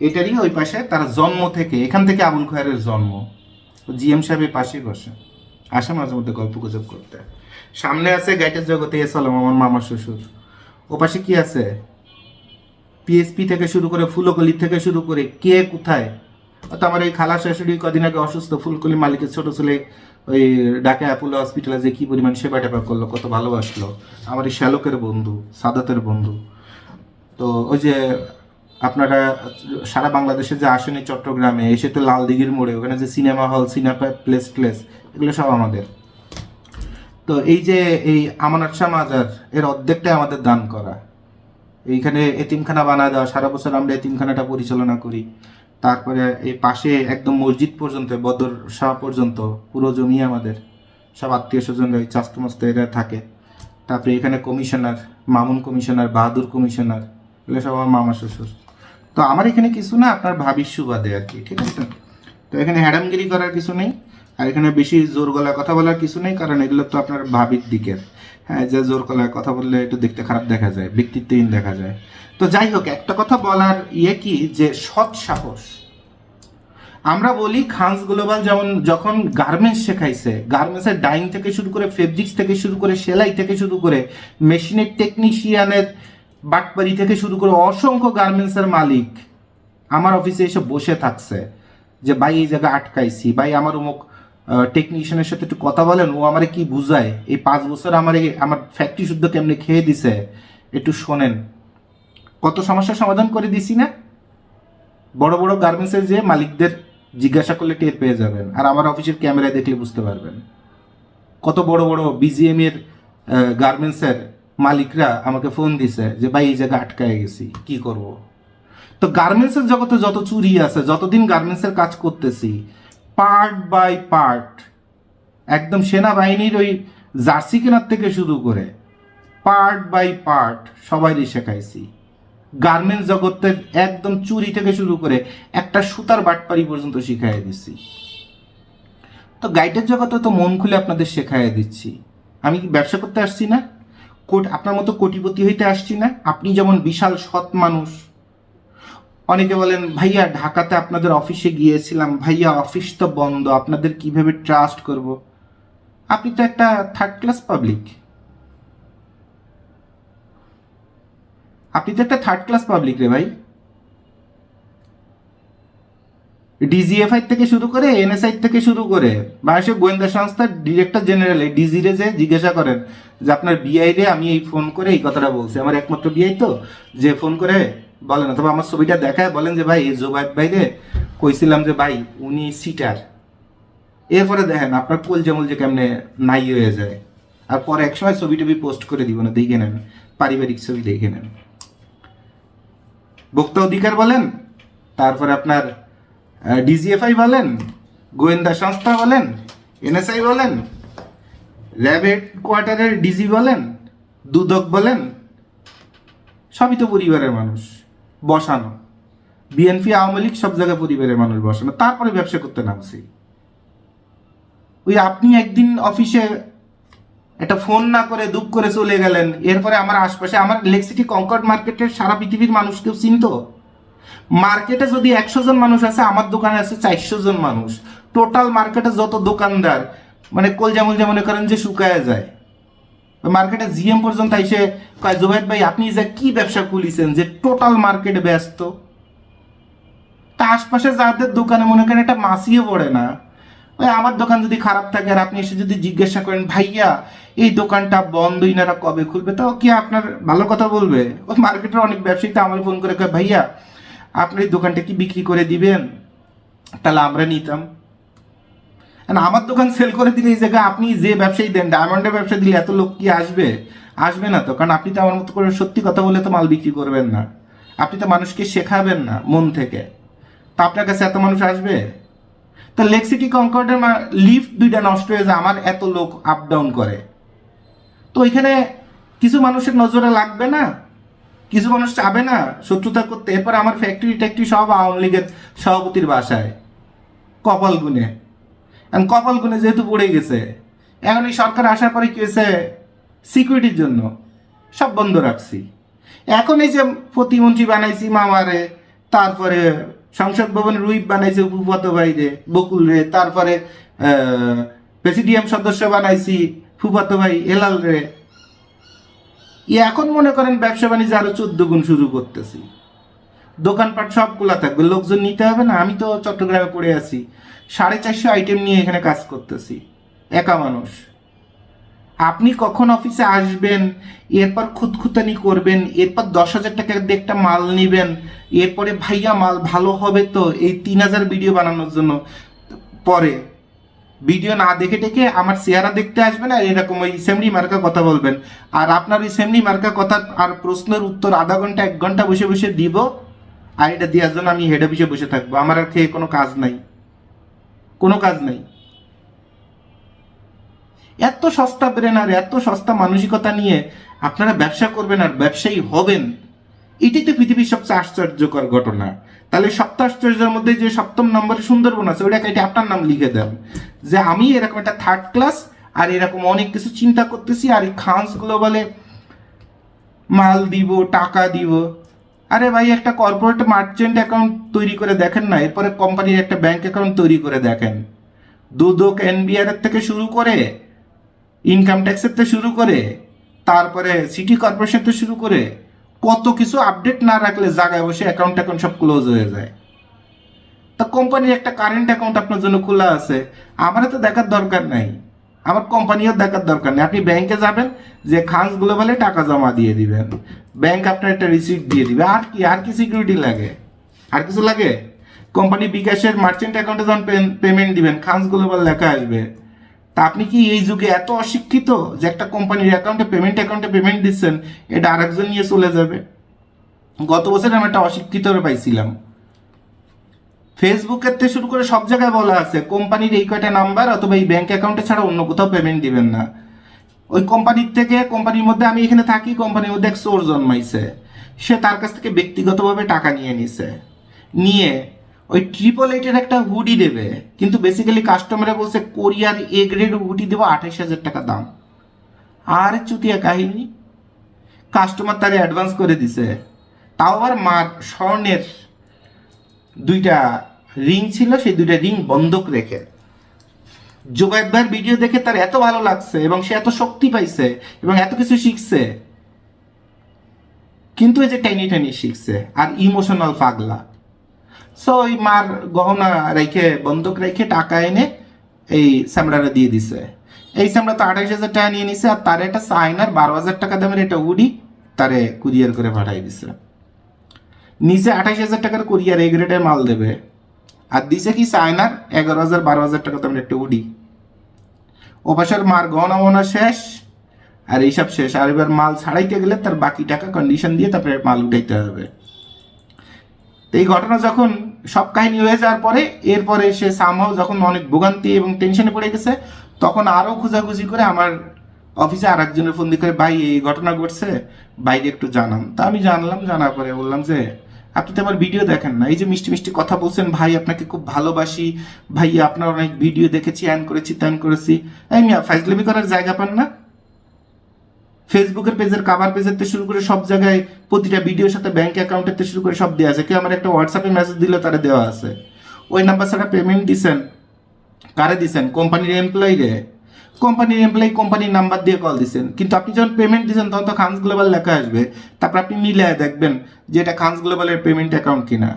এটারই ওই পাশে তারা জন্ম থেকে, এখান থেকে আবুল খয়ের জন্ম। জিএম সাহেবের পাশেই বসে, আসে মাঝে মধ্যে গল্প গুজব করতে। সামনে আছে গাইটের জগতে এসালাম, আমার মামা শ্বশুর। ও পাশে কি আছে, পিএসপি থেকে শুরু করে ফুলকলি থেকে শুরু করে কে কোথায়। তো আমার এই খালা শাশুড়ি কদিন আগে অসুস্থ, ফুলকলি মালিকের ছোট ছেলে ওই ঢাকা অ্যাপোলো হসপিটালে যে কি পরিমাণ সেবা টেবা করলো, কত ভালোবাসলো। আমার এই শ্যালকের বন্ধু, সাদাতের বন্ধু। তো ওই যে আপনারা সারা বাংলাদেশে যে আসেনি চট্টগ্রামে, এসে তো লাল দিঘির মোড়ে ওখানে যে সিনেমা হল, সিনেমা প্লেস এগুলো সব আমাদের। তো এই যে এই আমানত শাহ মাজার, এর অর্ধেকটাই আমাদের দান করা। এইখানে এতিমখানা বানা দেওয়া, সারা বছর আমরা এতিমখানাটা পরিচালনা করি। তারপরে এই পাশে একদম মসজিদ পর্যন্ত, বদর শাহ পর্যন্ত পুরো জমি আমাদের। সব আত্মীয় স্বজনরা ওই চাস্তমস্ত এরা থাকে। তারপরে এখানে কমিশনার, মামুন কমিশনার, বাহাদুর কমিশনার, এগুলো সব আমার মামা শ্বশুর। তো আমার এখানে কিছু না, আপনার ভাবির সুবাদে আর কি, ঠিক আছে। তো এখানে হ্যাডামগিরি করার কিছু নেই, আর এখানে বেশি জোর গলায় কথা বলার কিছু নেই, কারণ এগুলো তো আপনার ভাবির দিকের। হ্যাঁ, যে জোর গলায় কথা বললে একটু দেখতে খারাপ দেখা যায়, ব্যক্তিত্বহীন দেখা যায়। তো যাই হোক, একটা কথা বলার কি, যে সৎ সাহস। আমরা বলি খানস গ্লোবাল যেমন যখন গার্মেন্টস শেখাইছে, গার্মেন্টসের ডাইং থেকে শুরু করে, ফেব্রিক্স থেকে শুরু করে, সেলাই থেকে শুরু করে, মেশিনের টেকনিশিয়ানের বাটপারি থেকে শুরু করে, অসংখ্য গার্মেন্টসের মালিক আমার অফিসে এসে বসে থাকছে যে ভাই এই জায়গায় আটকাইছি, ভাই আমার অমুক টেকনিশিয়ানের সাথে একটু কথা বলেন, ও আমারে কি বুঝায়, এই 5 বছর আমার ফ্যাক্টরি শুদ্ধ কেমনে খেয়ে দিছে, একটু শোনেন। কত সমস্যার সমাধান করে দিছি না। বড় বড় গার্মেন্টসের যে মালিকদের জিজ্ঞাসা করলে টের পেয়ে যাবেন, আর আমার অফিসের ক্যামেরায় দেখলে বুঝতে পারবেন। কত বড় বড় বিজিএম এর গার্মেন্টসের মালিকরা আমাকে ফোন দিছে যে ভাই এই জায়গায় আটকায় গেছি, কি করব। তো গার্মেন্টসের জগতে যত চুরি আছে, যতদিন গার্মেন্টসের কাজ করতেছি, পার্ট বাই পার্ট, একদম সেনাবাহিনীর ওই জার্সি কেনার থেকে শুরু করে পার্ট বাই পার্ট সবাইই শেখাইছি। গার্মেন্টস জগতের একদম চুরি থেকে শুরু করে একটা সুতার বাটপারি পর্যন্ত শিখাই দিচ্ছি। তো গাইডের জগতে তো মন খুলে আপনাদের শেখাই দিচ্ছি। আমি কি ব্যবসা করতে আসছি না, আপনার মতো কোটিপতি হইতে আসছি না। আপনি যেমন বিশাল সৎ মানুষ। অনেকে বলেন ভাইয়া ঢাকাতে আপনাদের অফিসে গিয়েছিলাম, ভাইয়া অফিস তো বন্ধ, আপনাদের কিভাবে ট্রাস্ট করব। আপনি তো একটা থার্ড ক্লাস পাবলিক, রে ভাই। ডিজিএফআই থেকে শুরু করে, এনএসআই থেকে শুরু করে, বাংলাদেশের গোয়েন্দা সংস্থার ডিরেক্টর জেনারেল ডিজিরে যে জিজ্ঞাসা করেন যে আপনার বিআই রে আমি এই ফোন করে এই কথাটা বলছি, আমার একমাত্র বিআই তো, যে ফোন করে বলেন, অথবা আমার ছবিটা দেখায় বলেন যে ভাই এই জোবাইব ভাইরে কইছিলাম যে ভাই উনি সিটার। এরপরে দেখেন আপনার কোল যেমন যে কেমনে নাই হয়ে যায়। আর পরে একসময় ছবি টবি পোস্ট করে দিব না, দেখে নেন, পারিবারিক ছবি দেখে নেন। ভোক্তা অধিকার বলেন, তারপরে আপনার ডিজিএফআই বলেন, গোয়েন্দা সংস্থা বলেন, এনএসআই বলেন, র্যাব হেডকোয়ার্টারের ডিজি বলেন, দুদক বলেন, সবই তো পরিবারের মানুষ বসানো। বিএনপি আওয়ামী লীগ সব জায়গায় পরিবারের মানুষ বসানো, তারপরে ব্যবসা করতে নামছি। ওই আপনি একদিন অফিসে একটা ফোন না করে দুঃখ করে চলে গেলেন, এরপরে আমার আশপাশে আমার লেক সিটি কনকর্ড মার্কেটের সারা পৃথিবীর মানুষ কেউ চিনতো? মার্কেটে যদি 100 জন মানুষ আছে, আমার দোকানে আছে 400 জন মানুষ। টোটাল মার্কেটে যত দোকানদার, মানে কলজামল যে মনে করেন যে শুকায় যায়। মার্কেটে জিএম পর্যন্ত এসে কয়, জুবাইর ভাই আপনি যে কি ব্যবসা খুলিছেন যে টোটাল মার্কেটে ব্যস্ত। তা আশপাশে যাদের দোকানে মনে করেন এটা মাসিয়ে পড়ে না। ওই আমার দোকান যদি খারাপ থাকে আর আপনি এসে যদি জিজ্ঞাসা করেন, ভাইয়া এই দোকানটা বন্ধ, ইনারা কবে খুলবে, তো কি আপনার ভালো কথা বলবে? ওই মার্কেটের অনেক ব্যবসায়ী তো আমার ফোন করে কয়, ভাইয়া আপনি এই দোকানটা কি বিক্রি করে দিবেন, তাহলে আমরা নিতাম। আমার দোকান সেল করে দিলে এই জায়গায় আপনি যে ব্যবসায়ী দেন, ডায়মন্ডের ব্যবসা দিলে এত লোক কি আসবে? আসবে না তো, কারণ আপনি তো আমার মতো করে সত্যি কথা বলে তো মাল বিক্রি করবেন না, আপনি তো মানুষকে শেখাবেন না মন থেকে, তা আপনার কাছে এত মানুষ আসবে? তা লেক সিটি কনকর্ডের লিফট দুইটা নষ্ট হয়ে যায়, আমার এত লোক আপ ডাউন করে, তো এখানে কিছু মানুষের নজরে লাগবে না? কিছু মানুষ চাবে না শত্রুতা করতে? এরপর আমার ফ্যাক্টরি ট্যাক্টরি সব আওয়ামী লীগের সভাপতির বাসায়, কপাল গুনে। এখন কপাল গুনে যেহেতু পড়ে গেছে, এখন এই সরকার আসার পরে কি হয়েছে, সিকিউরিটির জন্য সব বন্ধ রাখছি। এখন এই যে প্রতিমন্ত্রী বানাইছি মামারে, তারপরে সংসদ ভবনের রুইপ বানাইছে ফুফাতো ভাই রে, বকুল রে, তারপরে প্রেসিডিয়াম সদস্য বানাইছি ফুফাতো ভাই হেলাল রে। এখন মনে করেন ব্যবসা বাণিজ্য আরো 14 গুণ শুরু করতেছি। দোকানপাট সব খোলা থাকবে, লোকজন নিতে হবে না। আমি তো চট্টগ্রামে পড়ে আছি, 450 আইটেম নিয়ে এখানে কাজ করতেছি, একা মানুষ। আপনি কখন অফিসে আসবেন, এরপর খুঁতখুতানি করবেন, এরপর 10,000 টাকা দিয়ে একটা মাল নিবেন, এরপরে ভাইয়া মাল ভালো হবে তো, এই 3000 ভিডিও বানানোর জন্য পরে ভিডিও না দেখে টেকে আমার চেহারা দেখতে আসবেন আর এরকম ওই সেমনি মার্কা কথা বলবেন। আর আপনার ওই সেমনি মার্কা কথা আর প্রশ্নের উত্তর আধা ঘন্টা 1 ঘন্টা বসে বসে দিব, আর এটা দেওয়ার জন্য আমি হেড অফিসে বসে থাকবো। আমার আর খেয়ে কোনো কাজ নাই, কোনো কাজ নাই। এত সস্তা ব্রেন আর এত সস্তা মানসিকতা নিয়ে আপনারা ব্যবসা করবেন আর ব্যবসায়ী হবেন, এটাই তো পৃথিবীর সবচেয়ে আশ্চর্যকর ঘটনা। তাহলে সপ্ত আশ্চর্যের মধ্যে যে 7ম নম্বরে সুন্দরবন আছে, ওইটা কেটে আপনার নাম লিখে দেন যে আমি এরকম একটা 3rd ক্লাস আর এরকম অনেক কিছু চিন্তা করতেছি, আর এই খানস গ্লোবালে মাল দিব, টাকা দিব। আরে ভাই, একটা কর্পোরেট মার্চেন্ট অ্যাকাউন্ট তৈরি করে দেখেন না, এরপরে কোম্পানির একটা ব্যাংক অ্যাকাউন্ট তৈরি করে দেখেন। দুদক এনবিআর এর থেকে শুরু করে, ইনকাম ট্যাক্সের থেকে শুরু করে, তারপরে সিটি কর্পোরেশন থেকে শুরু করে, কত কিছু আপডেট না রাখলে জায়গায় বসে অ্যাকাউন্ট সব ক্লোজ হয়ে যায়। তা কোম্পানির একটা কারেন্ট অ্যাকাউন্ট আপনার জন্য খোলা আছে, আমারও তো দেখার দরকার নাই, আমার কোম্পানিও দেখার দরকার নেই। আপনি ব্যাংকে যাবেন, যে খানস গ্লোবালে টাকা জমা দিয়ে দিবেন, ব্যাংক আপনার একটা রিসিপ্ট দিয়ে দিবে। আর কি, আর কি সিকিউরিটি লাগে? আর কিছু লাগে? কোম্পানি বিকাশের মার্চেন্ট অ্যাকাউন্টে যখন পেমেন্ট দিবেন, খানস গ্লোবাল লেখা আসবে। তা আপনি কি এই যুগে এত অশিক্ষিত যে একটা কোম্পানির অ্যাকাউন্টে পেমেন্ট দিচ্ছেন, এটা আরেকজন নিয়ে চলে যাবে? গত বছর আমি একটা অশিক্ষিত পাইছিলাম, ফেসবুকের থেকে শুরু করে সব জায়গায় বলা আছে কোম্পানির এই কয়টা নাম্বার অথবা এই ব্যাংক অ্যাকাউন্টে ছাড়া অন্য কোথাও পেমেন্ট দিবেন না। ওই কোম্পানির থেকে, কোম্পানির মধ্যে আমি এখানে থাকি, কোম্পানির মধ্যে এক চোর জন্মাইছে, সে তার কাছ থেকে ব্যক্তিগতভাবে টাকা নিয়ে নিছে, নিয়ে ওই 888 একটা হুডি দেবে, কিন্তু বেসিক্যালি কাস্টমারে বলছে কোরিয়ার এ গ্রেড হুডি দেবো 28,000 টাকা দাম। আর চুতিয়া কাহিনী, কাস্টমার তাকে অ্যাডভান্স করে দিছে, তাও আবার মার স্বর্ণের 2টা রিং ছিল, সেই 2টা রিং বন্ধক রেখে। জুবাইর ভাইয়ের ভিডিও দেখে তার এত ভালো লাগছে এবং সে এত শক্তি পাইছে এবং এত কিছু শিখছে, কিন্তু এই যে টাইনি টাইনি শিখছে আর ইমোশনাল পাগলা। সো ওই মার গহনা রেখে, বন্ধক রেখে টাকা এনে এই স্যামড়ারে দিয়ে দিছে। এই স্যামড়া তো 28,000 টাকা নিয়ে নিছে, আর তার একটা সাইনার 12,000 টাকা দামের একটা উডি তারে কুরিয়ার করে পাঠাই দিছে। নিচে 28,000 টাকার কুরিয়ার এ গ্রেডের মাল দেবে, আর দিছে কি সাইনার 11,000 12,000 টাকা দামের একটা উডি। ও পাশের মার গহনা মহনা শেষ, আর এইসব শেষ। আর এবার মাল ছাড়াইতে গেলে তার বাকি টাকা কন্ডিশন দিয়ে তারপরে মাল উঠাইতে হবে। তো এই ঘটনা যখন সব কাহিনী হয়ে যাওয়ার পরে, এরপরে সে সামহাও যখন অনেক ভোগান্তি এবং টেনশনে পড়ে গেছে, তখন আরও খোঁজাখুঁজি করে আমার অফিসে আর একজনের ফোন দিয়ে করে, ভাই এই ঘটনা ঘটছে, বাইরে একটু জানান। তা আমি জানলাম, জানার পরে বললাম যে আপনি তো আমার ভিডিও দেখেন না, এই যে মিষ্টি মিষ্টি কথা বলছেন, ভাই আপনাকে খুব ভালোবাসি, ভাই আপনার অনেক ভিডিও দেখেছি, অ্যান করেছি ত্যান করেছি, এই মিয়া ফাইজলামি করার জায়গা পান না? ফেসবুকের পেজের কাভার পেজের থেকে শুরু করে সব জায়গায় প্রতিটা ভিডিওর সাথে ব্যাংক অ্যাকাউন্টের থেকে শুরু করে সব দেওয়া আছে। কেউ আমার একটা হোয়াটসঅ্যাপে মেসেজ দিলে তারা দেওয়া আছে। ওই নাম্বার ছাড়া পেমেন্ট দিছেন কারে দিছেন? কোম্পানির এমপ্লয়ি রে। কোম্পানির এমপ্লয়ি কোম্পানির নাম্বার দিয়ে কল দিছেন, কিন্তু আপনি যখন পেমেন্ট দিচ্ছেন তখন তো খানস গ্লোবাল লেখা আসবে। তারপর আপনি মিলে দেখবেন যে এটা খানস গ্লোবালের পেমেন্ট অ্যাকাউন্ট কিনা।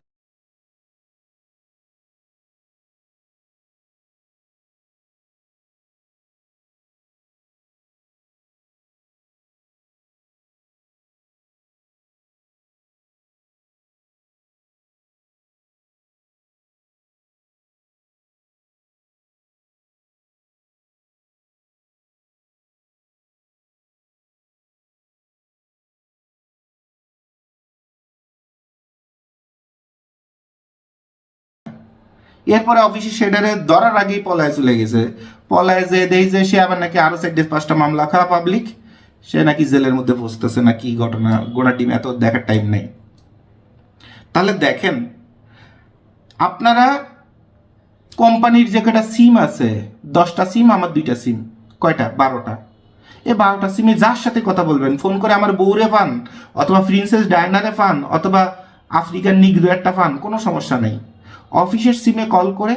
এরপরে অফিসের শেডারে ধরার আগেই পলায় চলে গেছে। পলায় যে দেই যে সে আবার নাকি আরো 4-5টা মামলা খাওয়া পাবলিক, সে নাকি জেলের মধ্যে বসতেছে না কি ঘটনা, গোড়া টিম এত দেখার টাইম নেই। তাহলে দেখেন আপনারা কোম্পানির যে কটা সিম আছে, 10টা সিম, আমার 2টা সিম, কয়টা? 12টা। এই 12টা সিমে যার সাথে কথা বলবেন, ফোন করে আমার বউরে পান, অথবা প্রিন্সেস ডায়নারে পান, অথবা আফ্রিকান নিগ্রো একটা পান, কোনো সমস্যা নেই। অফিসের সিমে কল করে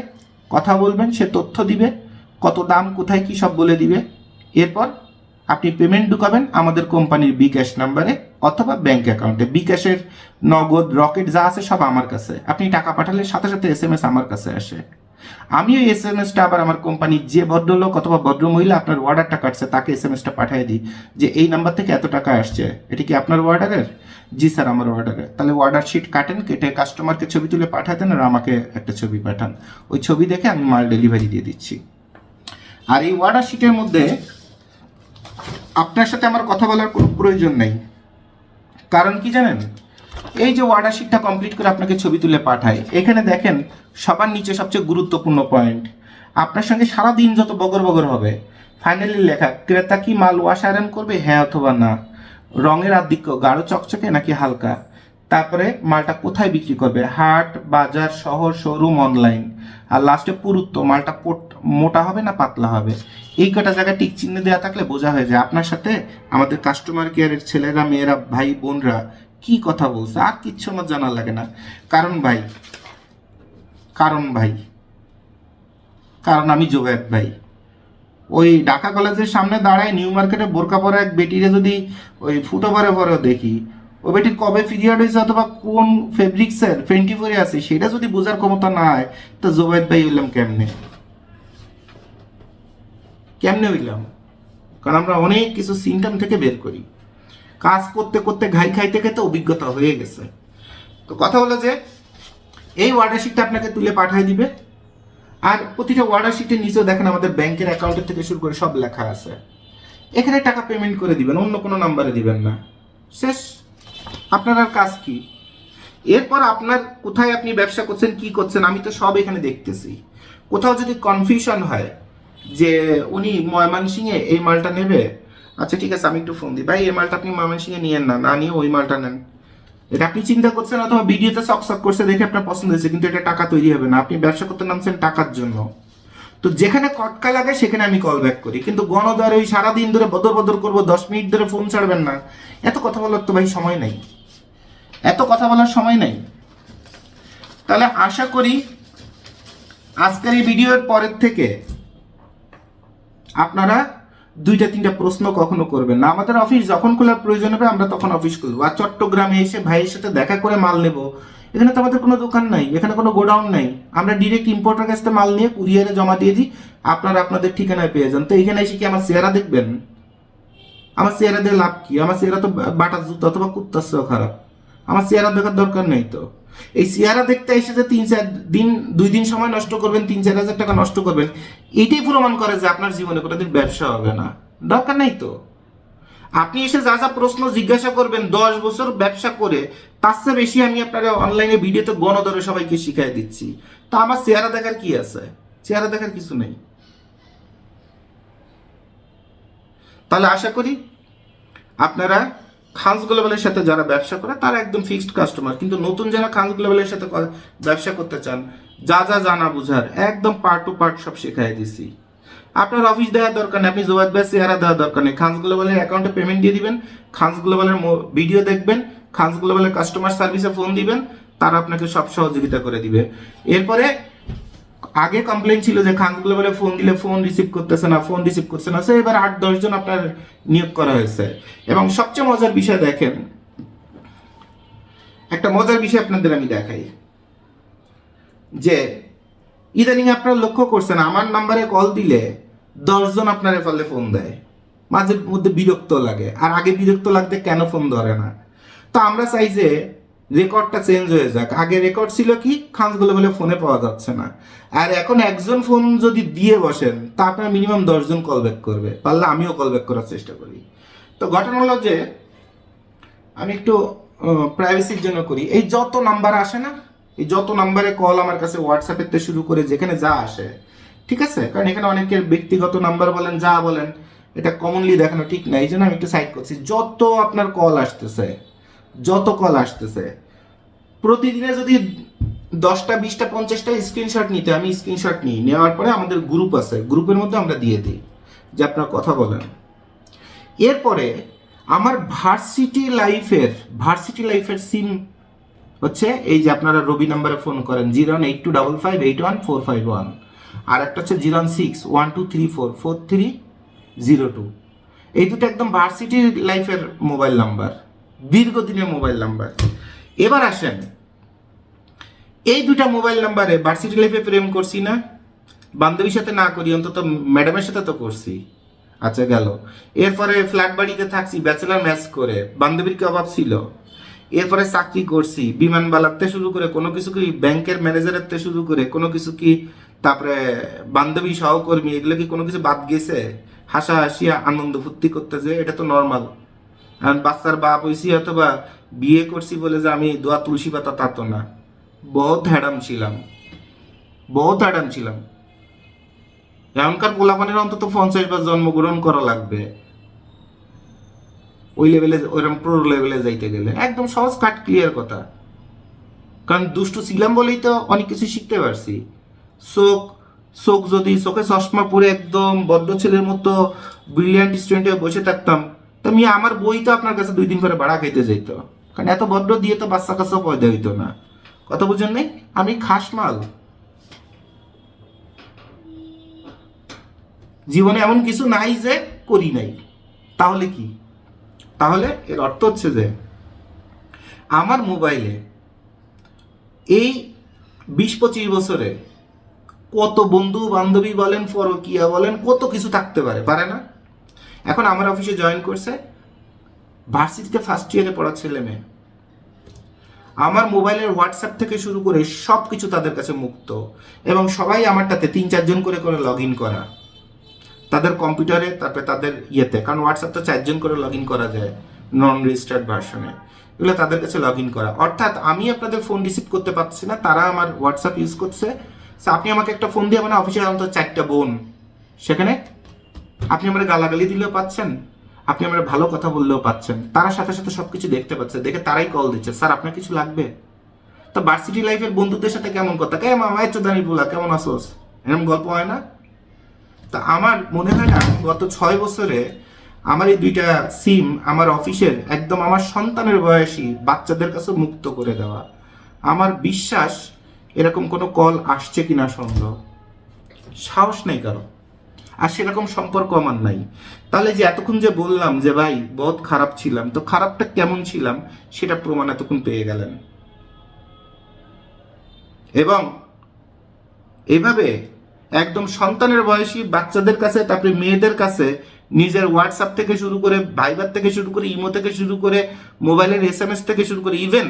কথা বলবেন, সে তথ্য দিবে, কত দাম কোথায় কি সব বলে দিবে। এরপর আপনি পেমেন্ট ঢুকাবেন আমাদের কোম্পানির বিকাশ নাম্বারে অথবা ব্যাংক অ্যাকাউন্টে। বিকাশের নগদ রকেট যা আছে সব আমার কাছে। আপনি টাকা পাঠালে সাথে সাথে SMS আমার কাছে আসে। আমি ওই SMS-টা আবার আমার কোম্পানির যে ভদ্রলোক অথবা ভদ্রমহিলা আপনার অর্ডারটা কাটছে তাকে SMS-টা পাঠিয়ে দিই যে এই নাম্বার থেকে এত টাকা আসছে, এটা কি আপনার অর্ডারের? জি স্যার আমার অর্ডারের। তাহলে অর্ডার শিট কাটেন, কেটে কাস্টমারকে ছবি তুলে পাঠায় দেন আর আমাকে একটা ছবি পাঠান। ওই ছবি দেখে আমি মাল ডেলিভারি দিয়ে দিচ্ছি। আর এই অর্ডার শিটের মধ্যে আপনার সাথে আমার কথা বলার কোনো প্রয়োজন নেই। কারণ কি জানেন? এই যে অর্ডার শিটটা কমপ্লিট করে আপনাকে ছবি তুলে পাঠায়, এখানে দেখেন সবার নিচে সবচেয়ে গুরুত্বপূর্ণ পয়েন্ট, আপনার সঙ্গে সারা দিন যত বগর বগর হবে, ফাইনালি লেখা ক্রেতা কি মাল ওয়াশ আয়রন করবে, হ্যাঁ অথবা না, রঙের আধিক্য গাঢ় চকচকে নাকি হালকা, তারপরে মালটা কোথায় বিক্রি করবে, হাট, বাজার, শহর, শোরুম, অনলাইন, আর লাস্টে পুরুত্ব, মালটা মোটা হবে না পাতলা হবে। এই কটা জায়গায় টিক চিহ্ন দেওয়া থাকলে বোঝা হয়ে যায় আপনার সাথে আমাদের কাস্টমার কেয়ারের ছেলেরা, মেয়েরা, ভাই বোনরা কি কথা বলছে। আর কিচ্ছু আমার জানা লাগে না। কারণ আমি জোবেদ ভাই। ওই ঢাকা কলেজের সামনে দাঁড়ায় নিউ মার্কেটে বোরকা পরা এক বেটিরে যদি ওই ফুটওভারে পরেও দেখি, ও বেটির কবে পিরিয়ড হয়েছে অথবা কোন ফেব্রিক্সের 24 আছে সেটা যদি বোঝার ক্ষমতা না হয়, তো জোবেদ ভাই হইলাম কেমনে হইলাম? কারণ আমরা অনেক কিছু সিমটম থেকে বের করি, কাজ করতে করতে ঘাই খাইতে খাইতে অভিজ্ঞতা হয়ে গেছে। তো কথা হলো যে এই অর্ডার শিটটা আপনাকে তুলে পাঠিয়ে দিবে। আর প্রতিটা অর্ডার শিটের নিচেও দেখেন আমাদের ব্যাংকের অ্যাকাউন্টের থেকে শুরু করে সব লেখা আছে। এখানে টাকা পেমেন্ট করে দিবেন, অন্য কোনো নাম্বারে দিবেন না। শেষ। আপনার আর কাজ কি? এরপর আপনার কোথায় আপনি ব্যবসা করছেন, কি করছেন, আমি তো সব এখানে দেখতেছি। কোথাও যদি কনফিউশন হয় যে উনি ময়মনসিংহে এই মালটা নেবে, আচ্ছা ঠিক আছে আমি একটু ফোন দিই, ভাই এই মালটা আপনি ময়মনসিংহে নিয়েন না, না নিয়ে ওই মালটা নেন। এটা আপনি চিন্তা করছেন অথবা ভিডিওতে চকচক করছে দেখে আপনার পছন্দ হয়েছে, কিন্তু এটা টাকা তৈরি হবে না। আপনি ব্যবসা করতে নামছেন টাকার জন্য। তো যেখানে কটকা লাগে সেখানে আমি কল ব্যাক করি, কিন্তু গণদ্বারে ওই সারাদিন ধরে বদর বদর করবো, 10 মিনিট ধরে ফোন ছাড়বেন না, এত কথা বলার তো ভাই সময় নাই, এত কথা বলার সময় নাই। তাহলে আশা করি আজকের এই ভিডিওর পরের থেকে আপনারা 2-3টা প্রশ্ন কখনো করবেন না। আমাদের অফিস যখন খোলার প্রয়োজন হবে আমরা তখন অফিস খুলবো। আর চট্টগ্রামে এসে ভাইয়ের সাথে দেখা করে মাল নেব, এখানে তো আমাদের কোনো দোকান নাই, এখানে কোনো গোডাউন নাই। আমরা ডিরেক্ট ইম্পোর্টার কাছ থেকে মাল নিয়ে কুরিয়ারে জমা দিয়ে দিই, আপনারা আপনাদের ঠিকানায় পেয়ে যান। তো এখানে এসে কি আমার চেহারা দেখবেন? আমার চেহারা দিয়ে লাভ কি? আমার চেহারা তো বাটা জুতো অথবা কুত্তার চেয়েও খারাপ। আমার চেহারা দেখার দরকার নেই। তো এই চেহারা দেখতে এসে যে 3-4 দিন 2 দিন সময় নষ্ট করবেন, 3-4 হাজার টাকা নষ্ট করবেন, এটাই প্রমাণ করে যে আপনার জীবনে কোনোদিন ব্যবসা হবে না। দরকার নেই তো। আপনি এসে যা যা প্রশ্ন জিজ্ঞাসা করবেন 10 বছর ব্যবসা করে, তার চেয়ে বেশি আমি আপনারা অনলাইনে ভিডিওতে গণধরে সবাইকে শিখাই দিচ্ছি। তো আমার চেহারা দেখার কি আছে? চেহারা দেখার কিছু নেই। তাহলে আশা করি আপনারা খানস গ্লোবালের সাথে যারা ব্যবসা করে তারা একদম ফিক্সড কাস্টমার, কিন্তু নতুন যারা খানস গ্লোবালের সাথে ব্যবসা করতে চান, যা যা জানা বুঝার একদম পার্ট টু পার্ট সব শেখাই দিছি। আপনার অফিস দেওয়ার দরকার নেই, আপনি জোবাদ ভাই চেহারা দেওয়ার দরকার নেই, খানস গ্লোবালের অ্যাকাউন্টে পেমেন্ট দিয়ে দিবেন, খানস গ্লোবালের ভিডিও দেখবেন, খানস গ্লোবালের কাস্টমার সার্ভিসে ফোন দিবেন, তারা আপনাকে সব সহযোগিতা করে দিবে। এরপরে আগে কমপ্লেন ছিল যে খানস গ্লোবালে ফোন দিলে ফোন রিসিভ করতেছে না, ফোন রিসিভ করছে না, সে এবার 8-10 জন আপনার নিয়োগ করা হয়েছে। এবং সবচেয়ে মজার বিষয় দেখেন, একটা মজার বিষয় আপনাদের আমি দেখাই, যে ইদানিং আপনারা লক্ষ্য করছেন আমার নাম্বারে কল দিলে 10 জন আপনার ফলে ফোন দেয়, মাঝে মধ্যে বিরক্ত লাগে। আর আগে বিরক্ত লাগতে কেন ফোন ধরে না? তো আমরা চাই যে রেকর্ডটা চেঞ্জ হয়ে যাক। আগে রেকর্ড ছিল কি, খানসগুলো বলে ফোনে পাওয়া যাচ্ছে না, আর এখন একজন ফোন যদি দিয়ে বসেন তা আপনার মিনিমাম 10 জন কল ব্যাক করবে, পারলে আমিও কল ব্যাক করার চেষ্টা করি। তো ঘটনা হলো যে আমি একটু প্রাইভেসির জন্য করি, এই যত নাম্বার আসে না, এই যত নাম্বারে কল আমার কাছে হোয়াটসঅ্যাপের থেকে শুরু করে যেখানে যা আসে, ঠিক আছে, কারণ এখানে অনেকের ব্যক্তিগত নাম্বার বলেন যা বলেন এটা কমনলি দেখানো ঠিক না, এই জন্য আমি একটু সাইড করছি। যত আপনার কল আসতেছে, যত কল আসতেছে, প্রতিদিনে যদি 10টা 20টা 50টা স্ক্রিনশট নিতে, আমি স্ক্রিনশট নিই, নেওয়ার পরে আমাদের গ্রুপ আছে, গ্রুপের মধ্যে আমরা দিয়ে দিই যে আপনারা কথা বলেন। এরপরে আমার ভার্সিটি লাইফের সিম হচ্ছে এই যে আপনারা রবি নাম্বারে ফোন করেন 01825581451, আর একটা হচ্ছে 01612344302। এই দুটো একদম ভার্সিটি লাইফের মোবাইল নাম্বার, দীর্ঘদিনের মোবাইল নাম্বার। এবার আসেন, এই দুটা মোবাইল নাম্বারে ভার্সিটি লাইফে প্রেম করছি না, বান্ধবীর সাথে না করি অন্তত ম্যাডামের সাথে তো করছি, আচ্ছা গেল। এরপরে ফ্ল্যাট বাড়িতে থাকছি ব্যাচেলার ম্যাচ করে, বান্ধবীর কি অভাব ছিল? এরপরে চাকরি করছি, বিমান বালাতে শুরু করে কোনো কিছু কি, ব্যাংকের ম্যানেজারের থেকে শুরু করে কোনো কিছু কি, তারপরে বান্ধবী সহকর্মী, এগুলো কি কোনো কিছু বাদ গেছে? হাসাহাসি আনন্দ ফুর্তি করতেছে, এটা তো নর্মাল। আর বাচ্চার বাপ হইছি অথবা বিয়ে করছি বলে যে আমি দোয়া তুলসী পাতা তা তো না। বহুত হ্যাডাম ছিলাম, বহুত হ্যাডাম ছিলাম। এখনকার পোলাপানের অন্তত 50 বার জন্মগ্রহণ করা লাগবে ওই লেভেলে, ওইরকম প্রো লেভেলে যাইতে গেলে। একদম সহজ কাট ক্লিয়ার কথা, কারণ দুষ্টু ছিলাম বলেই তো অনেক কিছু শিখতে পারছি। চোখ যদি চোখে চশমা পরে একদম বড্ড ছেলের মতো ব্রিলিয়ান্ট স্টুডেন্ট হয়ে বসে থাকতাম, তো আমি আমার বই তো আপনার কাছে 2 দিন পরে ভাড়া খাইতে যেত, কারণ এত বড্ড দিয়ে তো বাচ্চা কাছেও পয়দা হইতো না। কথা বুঝেন নাই? আমি খাস মাল, জীবনে এমন কিছু নাই যে করি নাই। তাহলে কি? তাহলে এর অর্থ হচ্ছে যে আমার মোবাইলে এই 20-25 বছরে কত বন্ধু বান্ধবী বলেন, পরকিয়া বলেন, কত কিছু থাকতে পারে, পারে না? এখন আমার অফিসে জয়েন করছে ভার্সিটিতে ফার্স্ট ইয়ারে পড়া ছেলে মেয়ে, আমার মোবাইলের হোয়াটসঅ্যাপ থেকে শুরু করে সব কিছু তাদের কাছে মুক্ত, এবং সবাই আমারটাতে 3-4 জন করে লগ ইন করা তাদের কম্পিউটারে, তারপরে তাদের ইয়েতে, কারণ হোয়াটসঅ্যাপ তো 4 জন করে লগ ইন করা যায় নন রেজিস্টার্ড ভার্সনে, এগুলো তাদের কাছে লগ ইন করা। অর্থাৎ আমি আপনাদের ফোন রিসিভ করতে পারছি না, তারা আমার হোয়াটসঅ্যাপ ইউজ করছে। আপনি আমাকে একটা ফোন দিয়ে, মানে অফিসে অন্তত 4টা বোন, সেখানে আপনি আমার গালাগালি দিলেও পাচ্ছেন, আপনি আমার ভালো কথা বললেও পাচ্ছেন, তারা সাথে সাথে সবকিছু দেখতে পাচ্ছে, দেখে তারাই কল দিচ্ছে, স্যার আপনার কিছু লাগবে? তো ভার্সিটি লাইফের বন্ধুদের সাথে কেমন কথা, কে মামা চোদানি বলা, কেমন আসোস, এরকম গল্প হয় না? তা আমার মনে হয় না গত 6 বছরে আমার এই 2টা সিম আমার অফিসের একদম আমার সন্তানের বয়সী বাচ্চাদের কাছে মুক্ত করে দেওয়া। আমার বিশ্বাস এরকম কোনো কল আসছে কিনা সন্দেহ, সাহস নেই কারো, আর সেরকম সম্পর্ক আমার নাই। তাহলে যে এতক্ষণ যে বললাম যে ভাই বহুত খারাপ ছিলাম, তো খারাপটা কেমন ছিলাম সেটা প্রমাণ এতক্ষণ পেয়ে গেলেন। এবং এইভাবে একদম সন্তানের বয়সী বাচ্চাদের কাছে, তারপরে মেয়েদের কাছে নিজের হোয়াটসঅ্যাপ থেকে শুরু করে, ভাইবার থেকে শুরু করে, ইমো থেকে শুরু করে, মোবাইলের SMS থেকে শুরু করে, ইভেন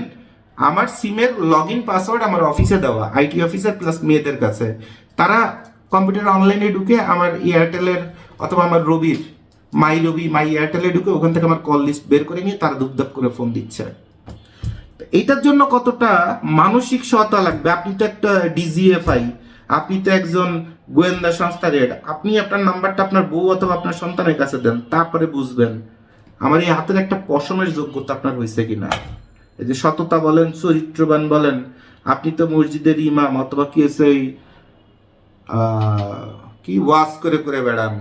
আমার সিমের লগ ইন পাসওয়ার্ড আমার অফিসে দেওয়া, আইটি অফিসার প্লাস মেয়েদের কাছে, তারা কম্পিউটার অনলাইনে ঢুকে আমার এয়ারটেলের অথবা আমার রবির মাই এয়ারটেলে ঢুকে ওখান থেকে আমার কল লিস্ট বের করে নিয়ে তারা দুপদাপ করে ফোন দিচ্ছে। এইটার জন্য কতটা মানসিক সহায়তা লাগবে? আপনি তো একটা DGFI, আপনি তো একজন গোয়েন্দা সংস্থার হেড, আপনি আপনার নাম্বারটা আপনার বউ অথবা আপনার সন্তানের কাছে দেন, তারপরে বুঝবেন আমার এই হাতের একটা পশমের যোগ্যতা আপনার হয়েছে কিনা। এই যে সততা বলেন, চরিত্রবান বলেন, আপনি তো মসজিদের ইমাম অথবা কি সেই কি ওয়াশ করে করে বেড়ান।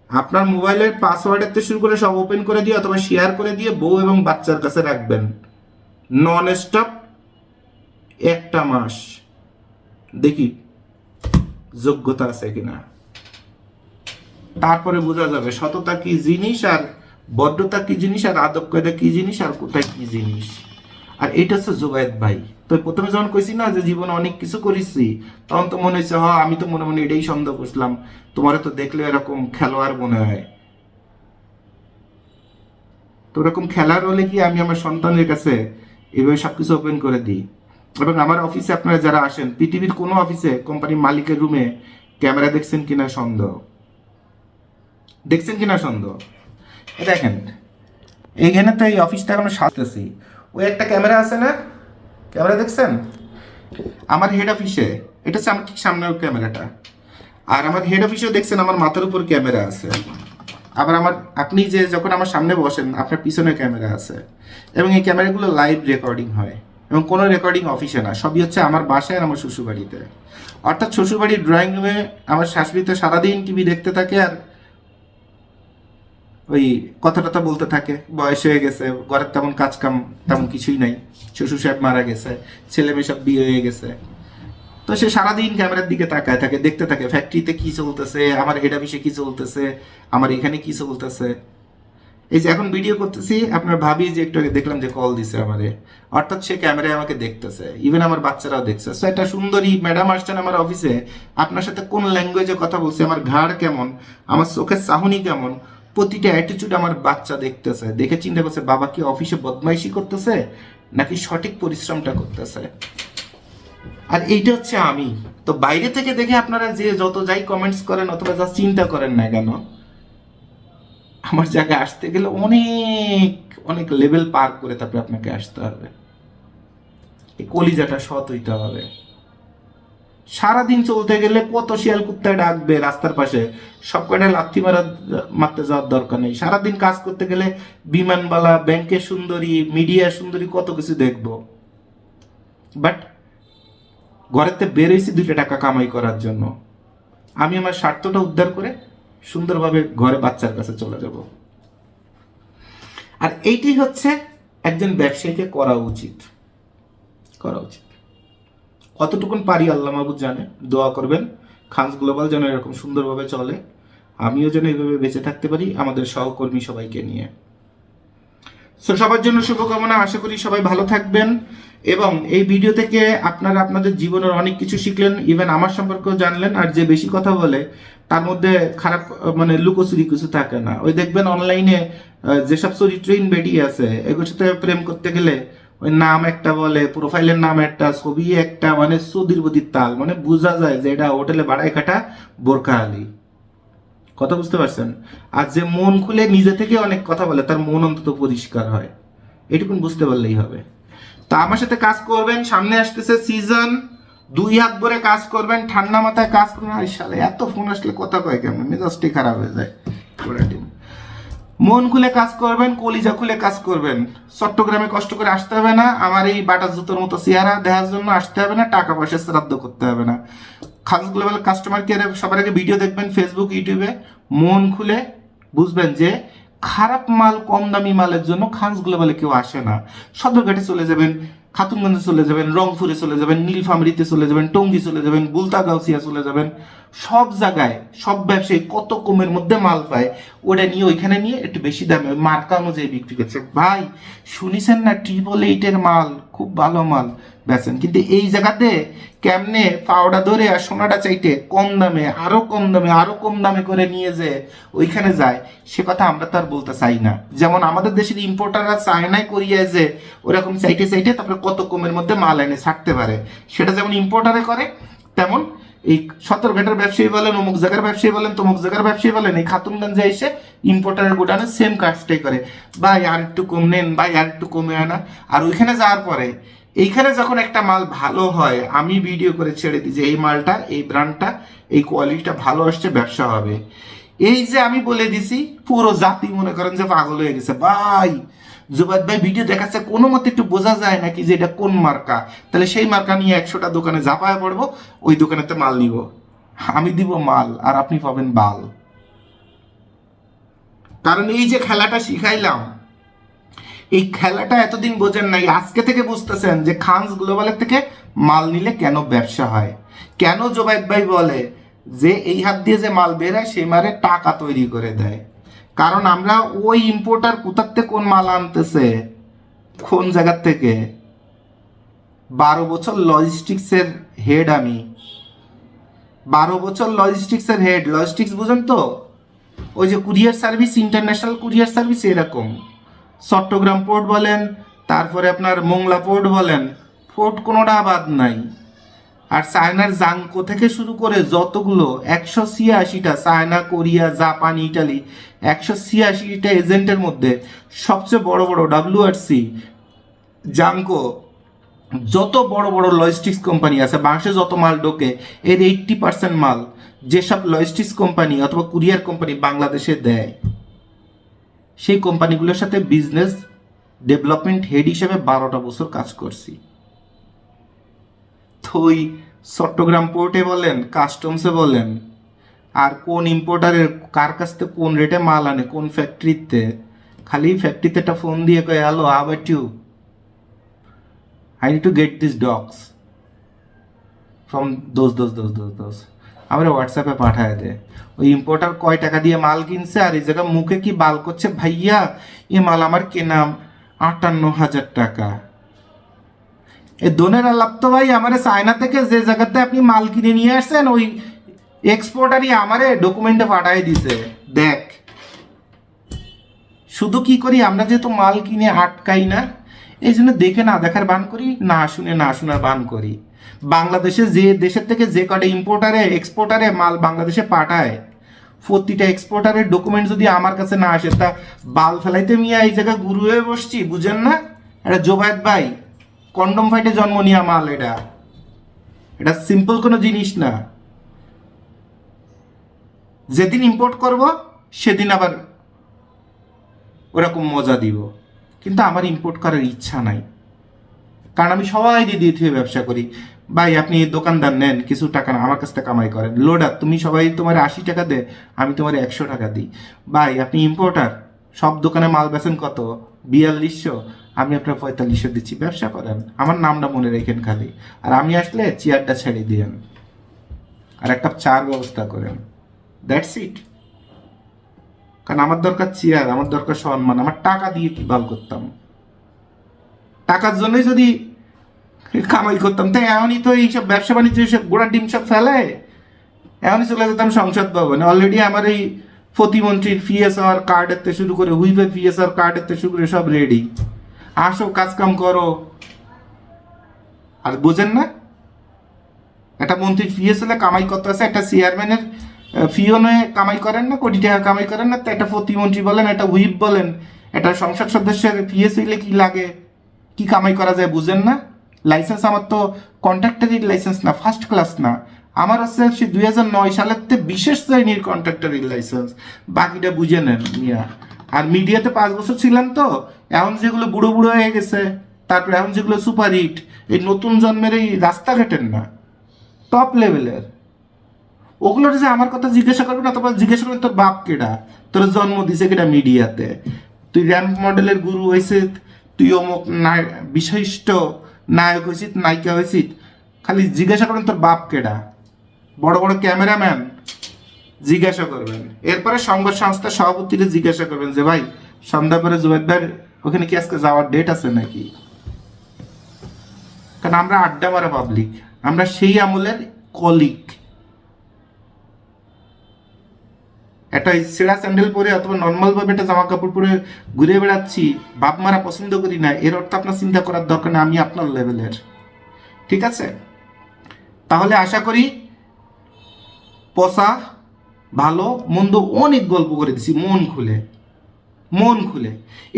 আপনার মোবাইলের পাসওয়ার্ডের থেকে শুরু করে সব ওপেন করে দিয়ে অথবা শেয়ার করে দিয়ে বউ এবং বাচ্চার কাছে রাখবেন নন স্টপ 1টা মাস, দেখি যোগ্যতা আছে কিনা। তারপরে বোঝা যাবে সততা কি জিনিস, আর বদ্ধতা কি জিনিস, আর আদব কায়দা কি জিনিস, আর কোথায় কি জিনিস। আর এটা হচ্ছে জুবায়েদ ভাই। তো প্রথমে যখন কইছি না যে জীবনে অনেক কিছু করেছি, তখন তো মনে হচ্ছে আমি তো মনে মনে এটাই সন্দেহ করছিলাম, তোমার তো দেখলে এরকম খেলোয়াড় মনে হয়। তো ওরকম খেলার হলে কি আমি আমার সন্তানের কাছে এভাবে সবকিছু ওপেন করে দিই? এবং আমার অফিসে আপনারা যারা আসেন, পৃথিবীর কোনো অফিসে কোম্পানির মালিকের রুমে ক্যামেরা দেখছেন কিনা সন্দেহ, দেখছেন কিনা সন্দেহ। দেখেন এইখানে তো এই অফিসটা এখনো সাজতেছি, ওই একটা ক্যামেরা আছে না, ক্যামেরা দেখছেন আমার হেড অফিসে, এটা হচ্ছে আমার ঠিক সামনের ক্যামেরাটা। আর আমার হেড অফিসেও দেখছেন আমার মাথার উপর ক্যামেরা আছে। আবার আপনি যে যখন আমার সামনে বসেন আপনার পিছনে ক্যামেরা আছে, এবং এই ক্যামেরাগুলো লাইভ রেকর্ডিং হয়, এবং কোনো রেকর্ডিং অফিসে না, সবই হচ্ছে আমার বাসায় আর আমার শ্বশুরবাড়িতে। অর্থাৎ শ্বশুরবাড়ির ড্রয়িং রুমে আমার শাশুড়ি তো সারাদিন টিভি দেখতে থাকে, আর ওই কথা টথা বলতে থাকে, বয়স হয়ে গেছে, ঘরের তেমন কাজ কাম তেমন কিছুই নাই, শ্বশুর সাহেব মারা গেছে, ছেলে মেয়ে সব বিয়ে হয়ে গেছে। তো সে সারাদিন ক্যামেরার দিকে তাকায় থাকে, দেখতে থাকে ফ্যাক্টরিতে কি চলতেছে, আমার হেড অফিসে কি চলতেছে, আমার এখানে কি চলতেছে। এই যে এখন ভিডিও করতেছি, আপনার ভাবি যে একটু আগে দেখলাম যে কল দিছে আমারে, অর্থাৎ সে ক্যামেরায় আমাকে দেখতেছে, ইভেন আমার বাচ্চারাও দেখছে। সো একটা সুন্দরী ম্যাডাম আসছেন আমার অফিসে, আপনার সাথে কোন ল্যাঙ্গুয়েজে কথা বলছে, আমার ঘাড় কেমন, আমার চোখের চাহনি কেমন, প্রতিটা অ্যাটিটিউড আমার বাচ্চা দেখতেছে, দেখে চিন্তা করছে বাবা কি অফিসে বদমাইশি করতেছে নাকি সঠিক পরিশ্রমটা করতেছে। আর এইটা হচ্ছে আমি। তো বাইরে থেকে দেখে আপনারা যে যত যাই কমেন্টস করেন অথবা যা চিন্তা করেন না কেন, আমার জায়গায় আসতে গেলে অনেক অনেক লেভেল পার করে তারপরে আপনাকে আসতে হবে। এই কলিজাটা সৎ হইতে হবে। সারাদিন চলতে গেলে কত শিয়াল কুত্তায় ডাকবে রাস্তার পাশে, সব কয়টা লাথি মারতে যাওয়ার দরকার নেই। সারাদিন কাজ করতে গেলে বিমানবালা, ব্যাংকের সুন্দরী, মিডিয়া সুন্দরী, কত কিছু দেখবো। বাট ঘরেতে বেরোইছি 2টা টাকা কামাই করার জন্য। আমি আমার স্বার্থটা উদ্ধার করে সুন্দরভাবে ঘরে বাচ্চার কাছে চলে যাব। আর এইটি হচ্ছে একজন ব্যবসায়ীকে করা উচিত, করা উচিত। কতটুকুন পারি আল্লাহ মাহবুব জানে। দোয়া করবেন খানস গ্লোবাল যেন এরকম সুন্দরভাবে চলে, আমিও যেন এইভাবে বেঁচে থাকতে পারি আমাদের সহকর্মী সবাইকে নিয়ে। সো সবার জন্য শুভকামনা, আশা করি সবাই ভালো থাকবেন। এবং এই ভিডিও থেকে আপনারা আপনাদের জীবনের অনেক কিছু শিখলেন, ইভেন আমার সম্পর্কেও জানলেন। আর যে বেশি কথা বলে তার মধ্যে খারাপ মানে লুকোচুরি কিছু থাকে না। ওই দেখবেন অনলাইনে যেসব চরিত্রহীন বেরিয়ে আছে, এগুলোর সাথে প্রেম করতে গেলে ওই নাম একটা বলে, প্রোফাইলের নাম একটা, ছবি একটা, মানে সুদীর বুদির তাল, মানে বোঝা যায় যে এটা হোটেলে বাড়ায় কাটা বোরখা আলী। কথা বুঝতে পারছেন? আর যে মন খুলে নিজে থেকে অনেক কথা বলে তার মন অন্তত পরিষ্কার হয়, এটুকুন বুঝতে পারলেই হবে। তা আমার সাথে কাজ করবেন, সামনে আসতেছে সিজন, 2 হাত ভরে কাজ করবেন, ঠান্ডা মাথায় কাজ করবেন। আর সালে এত ফোন আসলে কথা কয় কেমন, মেজাজটি খারাপ হয়ে যায়। মন খুলে কাজ করবেন, কলিজা খুলে কাজ করবেন। চট্টগ্রামে কষ্ট করে আসতে হবে না, আমার এই বাটা জুতোর মতো চেহারা দেখার জন্য আসতে হবে না, টাকা পয়সা শ্রাদ্ধ করতে হবে না। খানস গ্লোবাল কাস্টমার কেয়ারে সবার আগে ভিডিও দেখবেন ফেসবুক, ইউটিউবে। মন খুলে বুঝবেন যে খারাপ মাল, কম দামি মালের জন্য খানস গ্লোবালে কেউ আসে না। সদরঘাটে চলে যাবেন, খাতুনগঞ্জে চলে যাবেন, রংপুরে চলে যাবেন, নীলফামারীতে চলে যাবেন, টঙ্গী চলে যাবেন, বুলতাগাউসিয়া চলে যাবেন, সব জায়গায় সব ব্যবসায়ী কত কমের মধ্যে মাল পায়, ওটা নিয়ে ওইখানে নিয়ে একটু বেশি দামে মার্কা অনুযায়ী বিক্রি করছে। ভাই শুনিছেন না 888 মাল, খুব ভালো মাল বেচেন, কিন্তু এই জায়গাতে কেমনে পাওয়াটা ধরে আর সোনাটা চাইতে কম দামে, আরো কম দামে, আরো কম দামে করে নিয়ে যে ওইখানে যায়, সে কথা আমরা তো আর বলতে চাই না। যেমন আমাদের দেশের ইম্পোর্টাররা চায়নায় করিয়ে যে ওরকম চাইতে চাইতে তারপরে কত কমের মধ্যে মাল এনে ছাড়তে পারে, সেটা যেমন ইম্পোর্টারে করে, তেমন এই সদরঘাটের ব্যবসায়ী বলেন, অমুক জায়গার ব্যবসায়ী বলেন, তমুক জায়গার ব্যবসায়ী বলেন, এই খাতুনগঞ্জে এসে ইম্পোর্টারের গোডানে সেম কাজটাই করে। ভাই আর একটু কম নেন, ভাই আর একটু কমে হয় না। আর ওইখানে যাওয়ার পরে এইখানে যখন একটা মাল ভালো হয়, আমি ভিডিও করে ছেড়ে দিই যে এই মালটা, এই ব্র্যান্ডটা, এই কোয়ালিটিটা ভালো আসছে, ব্যবসা হবে। এই যে আমি বলে দিছি, পুরো জাতি মনে করেন যে পাগল হয়ে গেছে। ভাই জুবাদ ভাই ভিডিও দেখাচ্ছে, কোনো মতে একটু বোঝা যায় নাকি যে এটা কোন মার্কা, তাহলে সেই মার্কা নিয়ে 100টা দোকানে ঝাঁপায় পড়বো, ওই দোকানেতে মাল নিব। আমি দিব মাল আর আপনি পাবেন বাল। কারণ এই যে খেলাটা শিখাইলাম, এই খেলাটা এতদিন বোঝেন নাই, আজকে থেকে বুঝতেছেন যে খানস গ্লোবালের থেকে মাল নিলে কেন ব্যবসা হয়, কেন জোবায়েদ ভাই বলে যে এই হাত দিয়ে যে মাল বের হয় সেই মারে টাকা তৈরি করে দেয়। কারণ আমরা ওই ইম্পোর্টার কোথার থেকে কোন মাল আনতেছে, কোন জায়গার থেকে। 12 বছর লজিস্টিক্সের হেড আমি, 12 বছর লজিস্টিক্সের হেড। লজিস্টিক্স বুঝেন তো, ওই যে courier service, international courier service এরকম। চট্টগ্রাম পোর্ট বলেন, তারপরে আপনার মোংলা পোর্ট বলেন, পোর্ট কোনোটা বাদ নাই। আর চায়নার জাংকো থেকে শুরু করে যতগুলো 186টা, চায়না, কোরিয়া, জাপান, ইটালি, 186টা এজেন্টের মধ্যে সবচেয়ে বড় বড় WRC, জাংকো, যত বড় বড় লজিস্টিক্স কোম্পানি আছে বাংলাদেশে যত মাল ঢোকে এর 80% মাল যেসব লজিস্টিক্স কোম্পানি অথবা কুরিয়ার কোম্পানি বাংলাদেশে দেয়, সেই কোম্পানিগুলোর সাথে বিজনেস ডেভেলপমেন্ট হেড হিসেবে 12টা বছর কাজ করছি। তো ওই চট্টগ্রাম পোর্টে বলেন, কাস্টমসে বলেন, আর কোন ইম্পোর্টারের কার কাছ থেকে কোন রেটে মাল আনে, কোন ফ্যাক্টরিতে, খালি ফ্যাক্টরিতে একটা ফোন দিয়ে কয় hello how are you, I need to get these dogs from those আমরা হোয়াটসঅ্যাপে পাঠায় দেয়। ওই ইম্পোর্টার কয় টাকা দিয়ে মাল কিনছে আর এই জায়গায় মুখে কি বাল করছে, ভাইয়া এ মাল আমার কেনা 58,000 টাকা। এ দোনের আলাপ তো ভাই আমারে চায়না থেকে যে জায়গাতে আপনি মাল কিনে নিয়ে আসছেন ওই এক্সপোর্টারই আমারে ডকুমেন্টে পাঠায় দিছে। দেখ শুধু কি করি আমরা, যেহেতু মাল কিনে আটকাই না, এই জন্য দেখে না দেখার বান করি, না শুনে না শোনার বান করি। বাংলাদেশে যে দেশের থেকে যে কটা ইম্পোর্টারে এক্সপোর্টারে মাল বাংলাদেশে পাঠায়, প্রতিটা এক্সপোর্টারের ডকুমেন্ট যদি আমার কাছে না আসে, তা বাল ফেলাইতে মিয়া এই জায়গায় গুরু হয়ে বসছি, বুঝেন না? এটা জোবায়েদ ভাই কন্ডম ফাইটে জন্ম নিয়া মাল, এটা সিম্পল কোনো জিনিস না। যেদিন ইম্পোর্ট করব সেদিন আবার ওরকম মজা দিব, কিন্তু আমার ইম্পোর্ট করার ইচ্ছা নাই। কারণ আমি সবাই দিয়ে ব্যবসা করি। ভাই আপনি দোকানদার নেন, কিছু টাকা আমার কাছ থেকে কামাই করেন। লোডার তুমি সবাই তোমার 80 টাকা দে, আমি তোমার 100 টাকা দিই। ভাই আপনি ইম্পোর্টার, সব দোকানে মাল বেচেন কত, 4200, আমি আপনার 4500 দিচ্ছি, ব্যবসা করেন, আমার নামটা মনে রেখেন খালি। আর আমি আসলে চেয়ারটা ছেড়ে দিয়েন আর একটা চার ব্যবস্থা করেন, দ্যাটস ইট। কারণ আমার দরকার চেয়ার, আমার দরকার সম্মান। আমার টাকা দিয়ে কি বাল করতাম, টাকার জন্যই যদি কামাই করতাম তাই এমনই তো এইসব ব্যবসা বাণিজ্য সব গোড়ার ডিম সব ফেলে এমনই চলে যেতাম সংসদ ভবনে। অলরেডি আমার এই প্রতিমন্ত্রীর PSR কার্ডের থেকে শুরু করে, হুইপের PSR কার্ডের থেকে শুরু করে সব রেডি, আসো কাজ কাম করো। আর বোঝেন না, একটা মন্ত্রীর ফিএস হলে কামাই করতে আছে, একটা চেয়ারম্যানের ফিও নয় কামাই করেন না, কোটি টাকা কামাই করেন না, তো একটা প্রতিমন্ত্রী বলেন, একটা হুইপ বলেন, একটা সংসদ সদস্যের পিএস হইলে কি লাগে, কি কামাই করা যায় বুঝেন না? লাইসেন্স আমার তো কন্ট্রাক্টরের লাইসেন্স না, ফার্স্ট ক্লাস না, আমার হচ্ছে সে 2009 সালের বিশেষ শ্রেণীর কন্ট্রাক্টরের লাইসেন্স। বাকিটা বুঝে নেন মিয়া। আর মিডিয়াতে 5 বছর ছিলাম তো, এখন যেগুলো বুড়ো বুড়ো হয়ে গেছে, তারপরে এখন যেগুলো সুপার হিট, এই নতুন জন্মের এই রাস্তাঘাটের না, টপ লেভেলের, ওগুলোর যে আমার কথা জিজ্ঞাসা করবে না, তারপর জিজ্ঞাসা করবে তোর বাপ কেডা, তোর জন্ম দিছে কেডা মিডিয়াতে, তুই র্যাম্প মডেলের গুরু হয়েছিস, তুই অমুক বিশিষ্ট নায়ক হয়েছিস, নায়িকা হয়েছিস, খালি জিজ্ঞাসা করবেন তোর বাপ কেডা। বড় বড় ক্যামেরাম্যান জিজ্ঞাসা করবেন, এরপরে সংবাদ সংস্থার সভাপতিকে জিজ্ঞাসা করবেন যে ভাই সন্ধ্যা পরে জুবাইদ ভাই ওখানে কি আজকে যাওয়ার ডেট আছে নাকি। কারণ আমরা আড্ডা মারা পাবলিক, আমরা সেই আমলের কলিগ। একটা ছেঁড়া স্যান্ডেল পরে অথবা নর্মাল ভাবে একটা জামা কাপড় পরে ঘুরে বেড়াচ্ছি, বাপ মারা পছন্দ করি না, এর অর্থ আপনার চিন্তা করার দরকার নেই আমি আপনার লেভেলের। ঠিক আছে, তাহলে আশা করি পচা ভালো মন্দ অনেক গল্প করে দিছি, মন খুলে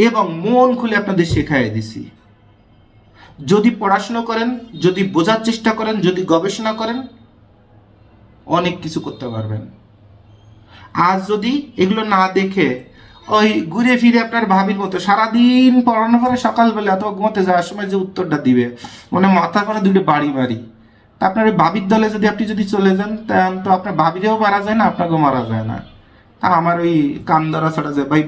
এবং মন খুলে আপনাদের শেখাই দিছি। যদি পড়াশোনা করেন, যদি বোঝার চেষ্টা করেন, যদি গবেষণা করেন, অনেক কিছু করতে পারবেন। আজ যদি এগুলো না দেখে ওই ঘুরে ফিরে আপনার ভাবির মতো সারাদিন পড়ানোর পরে সকালবেলা অথবা ঘুমোতে যাওয়ার সময় যে উত্তরটা দিবে, মানে মাথার পরে দুটো বাড়ি মারি, তা আপনার ওই ভাবির দলে যদি আপনি যদি চলে যান তখন তো আপনার ভাবিরেও মারা যায় না, আপনাকেও মারা যায় না। তা আমার ওই কান ধরা ছাড়া যায় ভাই,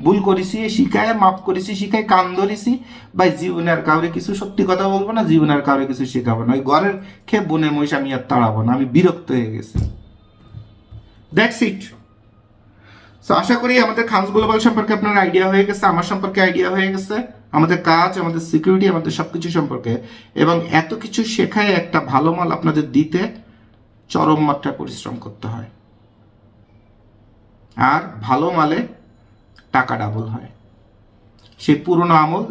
ভুল করেছি শিখায়, মাফ করেছি শিখায়, কান ধরেছি ভাই, জীবনে আর কাউরে কিছু সত্যি কথা বলবো না, জীবনে আর কাউরে কিছু শেখাবো না, ওই ঘরের খেয়ে বনের মহিষ আমি আর তাড়াবো না, আমি বিরক্ত হয়ে গেছি। That's it. সো আশা করি আমাদের খানস গ্লোবাল সম্পর্কে আপনার আইডিয়া হয়ে গেছে, আমার সম্পর্কে আইডিয়া হয়ে গেছে, আমাদের কাজ, আমাদের সিকিউরিটি, আমাদের সবকিছু সম্পর্কে। এবং এত কিছু শেখায় একটা ভালো মাল আপনাদের দিতে চরম মাত্রায় পরিশ্রম করতে হয়, আর ভালো মালে টাকা ডাবল হয়। সেই পুরনো আমল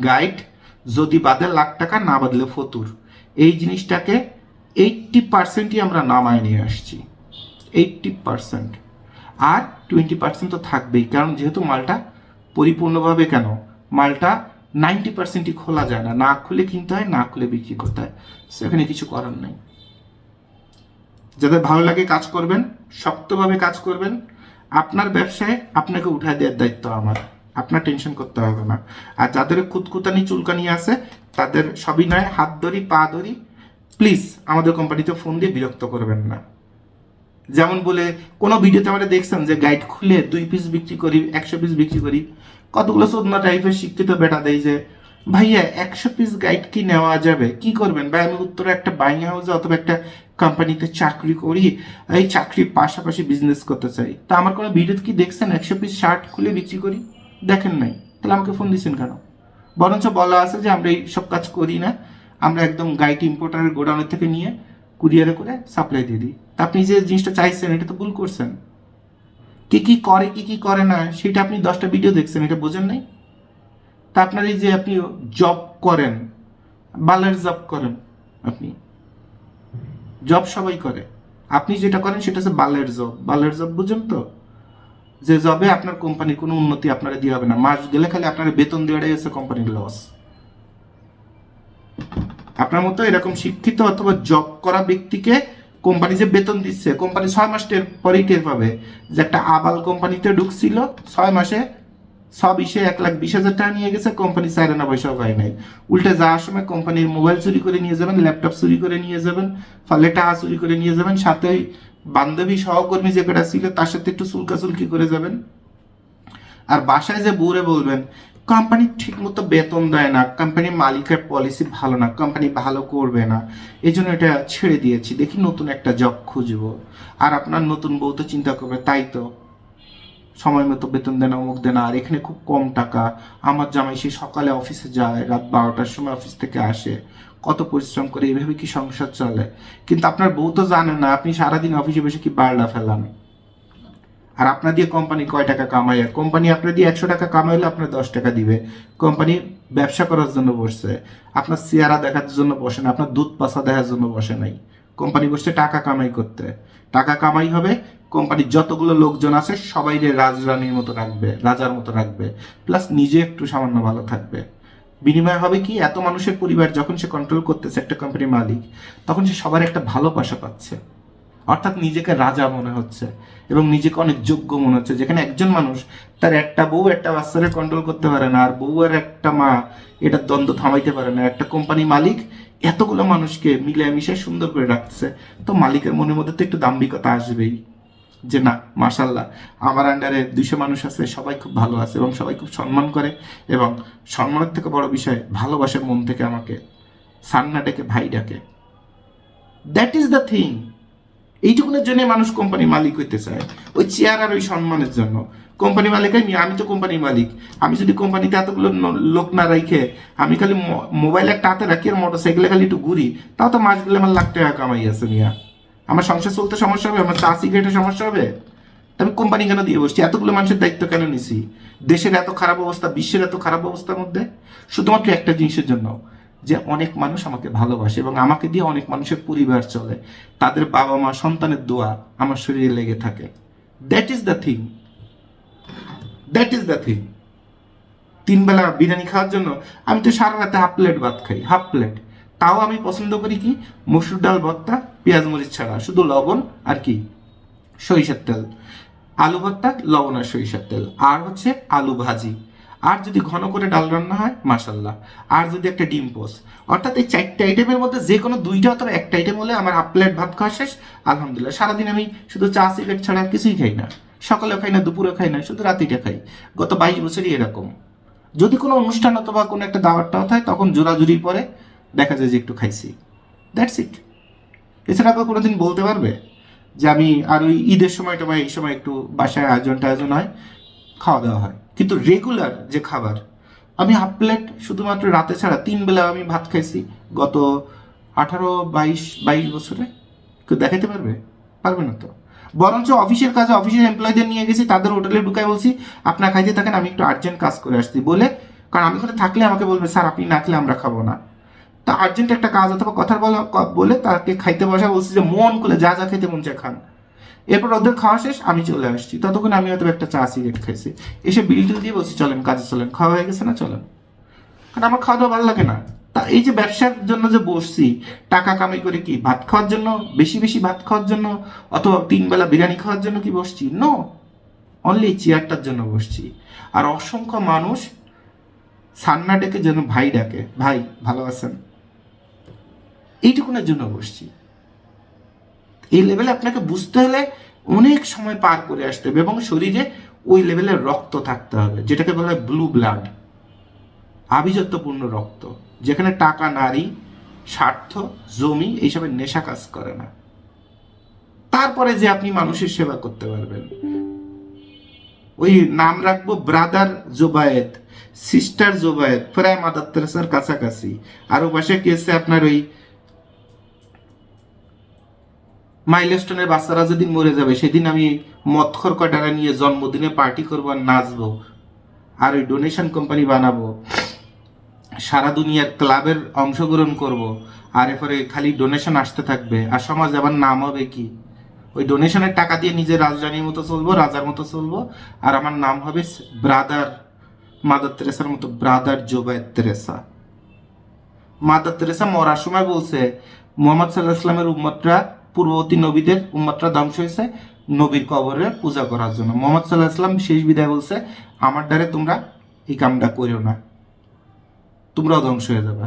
গাইড, যদি বাদে লাখ টাকা, না বাদলে ফতুর, এই জিনিসটাকে 80%ই আমরা নামায় নিয়ে আসছি, 80%। আর 20% তো থাকবেই, কারণ যেহেতু মালটা পরিপূর্ণভাবে, কেন মালটা 90%ই খোলা যায় না, না খুলে কিনতে হয়, না খুলে বিক্রি করতে হয়, সেখানে কিছু করার নেই। যাদের ভালো লাগে কাজ করবেন, শক্তভাবে কাজ করবেন, আপনার ব্যবসায় আপনাকে উঠায় দেওয়ার দায়িত্ব আমার, আপনার টেনশন করতে হবে না। আর যাদের খুঁতখুতানি চুলকানি আছে তাদের সবই নয় হাত ধরি পা ধরি, প্লিজ আমাদের কোম্পানিতে ফোন দিয়ে বিরক্ত করবেন না। যেমন বলে কোনো ভিডিওতে আমরা দেখছেন যে গাইড খুলে 2 পিস বিক্রি করি, 100 পিস বিক্রি করি, কতগুলো চোদনা টাইপের শিক্ষিত বেটা দেয় যে ভাইয়া 100 পিস গাইড কি নেওয়া যাবে, কি করবেন ভাই? আমি উত্তরে একটা বাইং হাউসে অথবা একটা কোম্পানিতে চাকরি করি, এই চাকরির পাশাপাশি বিজনেস করতে চাই। তা আমার কোনো ভিডিওতে কি দেখছেন 100 পিস শার্ট খুলে বিক্রি করি? দেখেন নাই, তাহলে আমাকে ফোন দিচ্ছেন কেন? বরঞ্চ বলা আছে যে আমরা এই সব কাজ করি না, আমরা একদম গাইড ইম্পোর্টারের গোডাউনের থেকে নিয়ে কুরিয়ারে করে সাপ্লাই দিয়ে দিই। তা আপনি যে জিনিসটা চাইছেন এটা তো ভুল করছেন। কি কি করে কি কি করে না সেটা আপনি 10টা ভিডিও দেখছেন, এটা বোঝেন নাই? তা আপনার এই যে আপনি জব করেন, বালের জব করেন, আপনি জব সবাই করে, আপনি যেটা করেন সেটা হচ্ছে বালের জব। বালের জব বুঝেন তো? যে জবে আপনার কোম্পানির কোনো উন্নতি আপনারা দিয়ে হবে না, মাস গেলে খালি আপনার বেতন দেওয়াটাই হচ্ছে কোম্পানির লস। আপনার মতো এরকম শিক্ষিত অথবা জব করা ব্যক্তিকে কোম্পানি যে বেতন দিচ্ছে, কোম্পানি 6 মাস পরেই টের পাবে যে একটা আবাল কোম্পানিতে ঢুকছিল, 6 মাসে সব ইসে 1,20,000 টাকা নিয়ে গেছে, কোম্পানি 4 আনা পয়সাও পায় নাই। উল্টে যাওয়ার সময় কোম্পানির মোবাইল চুরি করে নিয়ে যাবেন, ল্যাপটপ চুরি করে নিয়ে যাবেন, ফলে টাকা চুরি করে নিয়ে যাবেন, সাথে ওই বান্ধবী সহকর্মী যে কটা ছিল তার সাথে একটু চুলকাচুলকি করে যাবেন। আর বাসায় যে বউরে বলবেন কোম্পানি ঠিক মতো বেতন দেয় না, কোম্পানির মালিকের পলিসি ভালো না, কোম্পানি ভালো করবে না, এই জন্য এটা ছেড়ে দিয়েছি, দেখি নতুন একটা জব খুঁজবো। আর আপনার নতুন বউ তো চিন্তা করবে তাই তো সময় মতো বেতন দেনা, অমুক দেনা, আর এখানে খুব কম টাকা, আমার জামাই সে সকালে অফিসে যায়, রাত 12টার সময় অফিস থেকে আসে, কত পরিশ্রম করে, এইভাবে কি সংসার চলে? কিন্তু আপনার বউ তো জানেন না আপনি সারাদিন অফিসে বসে কি বারলা ফেলান। আর আপনার দিয়ে কোম্পানি কয় টাকা কামায়? কোম্পানি আপনার দিয়ে 100 টাকা কামাইলে আপনার 10 টাকা দিবে। কোম্পানি ব্যবসা করার জন্য বসছে, আপনার চেহারা দেখার জন্য বসে না, আপনার দুধ পাশা দেখার জন্য বসে নাই। কোম্পানি বসছে টাকা কামাই করতে। টাকা কামাই হবে, কোম্পানির যতগুলো লোকজন আছে সবাই রাজরানীর মতো রাখবে, রাজার মতো রাখবে, প্লাস নিজে একটু সামান্য ভালো থাকবে। বিনিময় হবে কি, এত মানুষের পরিবার যখন সে কন্ট্রোল করতেছে একটা কোম্পানির মালিক, তখন সে সবার একটা ভালোবাসা পাচ্ছে, অর্থাৎ নিজেকে রাজা মনে হচ্ছে এবং নিজেকে অনেক যোগ্য মনে হচ্ছে। যেখানে একজন মানুষ তার একটা বউ একটা বাচ্চারে কন্ট্রোল করতে পারে না, আর বউ আর একটা মা এটা দ্বন্দ্ব থামাইতে পারে না, একটা কোম্পানি মালিক এতগুলো মানুষকে মিলেমিশে সুন্দর করে রাখছে, তো মালিকের মনের মধ্যে তো একটু দাম্ভিকতা আসবেই যে না মাশাল্লাহ আমার আন্ডারে 200 মানুষ আছে, সবাই খুব ভালো আছে এবং সবাই খুব সম্মান করে, এবং সম্মানের থেকে বড় বিষয় ভালোবাসার মন থেকে আমাকে সান্না ডেকে ভাই ডাকে। That is the thing. এইটুকুনের জন্য মানুষ কোম্পানি মালিক হইতে চায়, ওই চেয়ার আর ওই সম্মানের জন্য। কোম্পানি মালিক আমি তো কোম্পানির মালিক, আমি যদি কোম্পানিতে এতগুলো লোক না রাখে আমি খালি মোবাইল একটা হাতে রাখি আর মোটরসাইকেলে খালি একটু ঘুরি, তাও তো মাস গেলে আমার লাখ টাকা কামাই আছে মিয়া। আমার সংসার চলতে সমস্যা হবে, আমার চা সিগারেটের সমস্যা হবে, তবে কোম্পানি কেন দিয়ে বসছি? এতগুলো মানুষের দায়িত্ব কেন নিছি? দেশের এত খারাপ অবস্থা, বিশ্বের এত খারাপ অবস্থার মধ্যে শুধুমাত্র একটা জিনিসের জন্য, যে অনেক মানুষ আমাকে ভালোবাসে এবং আমাকে দিয়ে অনেক মানুষের পরিবার চলে, তাদের বাবা মা সন্তানের দোয়া আমার শরীরে লেগে থাকে। That is the thing, that is the thing. 3 বেলা বিরিয়ানি খাওয়ার জন্য আমি তো সারা রাতে হাফ প্লেট ভাত খাই, হাফ প্লেট। তাও আমি পছন্দ করি কি মসুর ডাল ভর্তা, পেঁয়াজ মরিচ ছাড়া, শুধু লবণ আর কি সরিষার তেল, আলু ভর্তা, লবণ আর সরিষার তেল, আর হচ্ছে আলু ভাজি। আর যদি ঘন করে ডাল রান্না হয় মাশাল্লাহ, আর যদি একটা ডিম পোস্ট, অর্থাৎ এই 4টে আইটেমের মধ্যে যে কোনো 2টা অথবা একটা আইটেম হলে আমার হাফ প্লেট ভাত খাওয়া শেষ। আলহামদুলিল্লাহ। সারাদিন আমি শুধু চা সিগারেট ছাড়া আর কিছুই খাই না, সকালেও খাই না, দুপুরেও খাই না, শুধু রাতিটা খাই। গত 22 বছরই এরকম। যদি কোনো অনুষ্ঠান অথবা কোনো একটা দাওয়াতটাও হয় তখন জোরাজুরির পরে দেখা যায় যে একটু খাইছি, দ্যাটস ইট। এছাড়া কেউ কোনোদিন বলতে পারবে যে আমি আর ওই ঈদের সময় টময় এই সময় একটু বাসায় আয়োজন টায়োজন হয়, খাওয়া দাওয়া হয়, কিন্তু রেগুলার যে খাবার, আমি হাফ প্লেট শুধুমাত্র রাতে ছাড়া 3 বেলা আমি ভাত খাইছি গত 18-22 বছরে। কেউ দেখাতে পারবে? পারবে না তো। বরঞ্চ অফিসের কাজে অফিসের এমপ্লয়ীদের নিয়ে গেছি, তাদের হোটেলে ঢুকাই বলছি আপনারা খাইতে থাকেন, আমি একটু আর্জেন্ট কাজ করে আসছি বলে, কারণ আমি ওখানে থাকলে আমাকে বলবে স্যার আপনি না খেলে আমরা খাবো না। তা আর্জেন্ট একটা কাজ অথবা কথা বলে তাকে খাইতে বসা বলছি যে মন খুলে যা যা খেতে মন চায় খান। এরপর ওদের খাওয়া শেষ, আমি চলে আসছি, ততক্ষণ আমি হয়তো একটা চা সিগারেট খাইছি, এসে বিল টিল দিয়ে বলছি চলেন কাজে চলেন, খাওয়া হয়ে গেছে না চলেন, কারণ আমার খাওয়া দাওয়া ভালো লাগে না। তা এই যে ব্যবসার জন্য যে বসছি, টাকা কামাই করে কি ভাত খাওয়ার জন্য, বেশি বেশি ভাত খাওয়ার জন্য, অথবা 3 বেলা বিরিয়ানি খাওয়ার জন্য কি বসছি? নো, অনলি এই চেয়ারটার জন্য বসছি। আর অসংখ্য মানুষ সান্না ডেকে যেন ভাই ডাকে, ভাই ভালো আছেন, এইটুকুনের জন্য বসছি। এই লেভেলে আপনাকে বুঝতে হলে অনেক সময় পার করে আসতে হবে এবং শরীরে ওই লেভেলের রক্ত থাকতে হবে, যেটাকে বলা হয় ব্লু ব্লাড, আভিজাত্যপূর্ণ রক্ত, যেখানে টাকা, নারী, স্বার্থ, জমি এইসবের নেশা কাজ করে না। তারপরে যে আপনি মানুষের সেবা করতে পারবেন। ওই নাম রাখবো ব্রাদার জোবায়েদ, সিস্টার জোবায়েদ, প্রায় মাদার তেরেসার কাছাকাছি। আর ও পাশে কেসে আপনার ওই মাইলস্টোনের বাচ্চারা যেদিন মরে যাবে সেদিন আমি মৎখর কটারা নিয়ে জন্মদিনে পার্টি করবো আর নাচবো, আর ওই ডোনেশন কোম্পানি বানাবো, সারা দুনিয়ার ক্লাবের অংশগ্রহণ করব, আর এরপরে খালি ডোনেশন আসতে থাকবে, আর সমাজ আবার নাম হবে কি, ওই ডোনেশনের টাকা দিয়ে নিজের রাজধানীর মতো চলবো, রাজার মতো চলবো, আর আমার নাম হবে ব্রাদার মাদার তেরেসার মতো, brother Zobayed Teresa. Mother Teresa মরার সময় বলছে মুহাম্মদ সাল্লাল্লাহু আলাইহি ওয়াসাল্লামের উম্মতরা, পূর্ববর্তী নবীদের উম্মতরা ধ্বংস হয়েছে নবীর কবরে পূজা করার জন্য। মুহাম্মদ সাল্লাল্লাহু আলাইহি ওয়াসাল্লাম শেষ বিদায় বলছে আমার দ্বারে তোমরা এই কামটা করিও না, তোমরাও ধ্বংস হয়ে যাবে।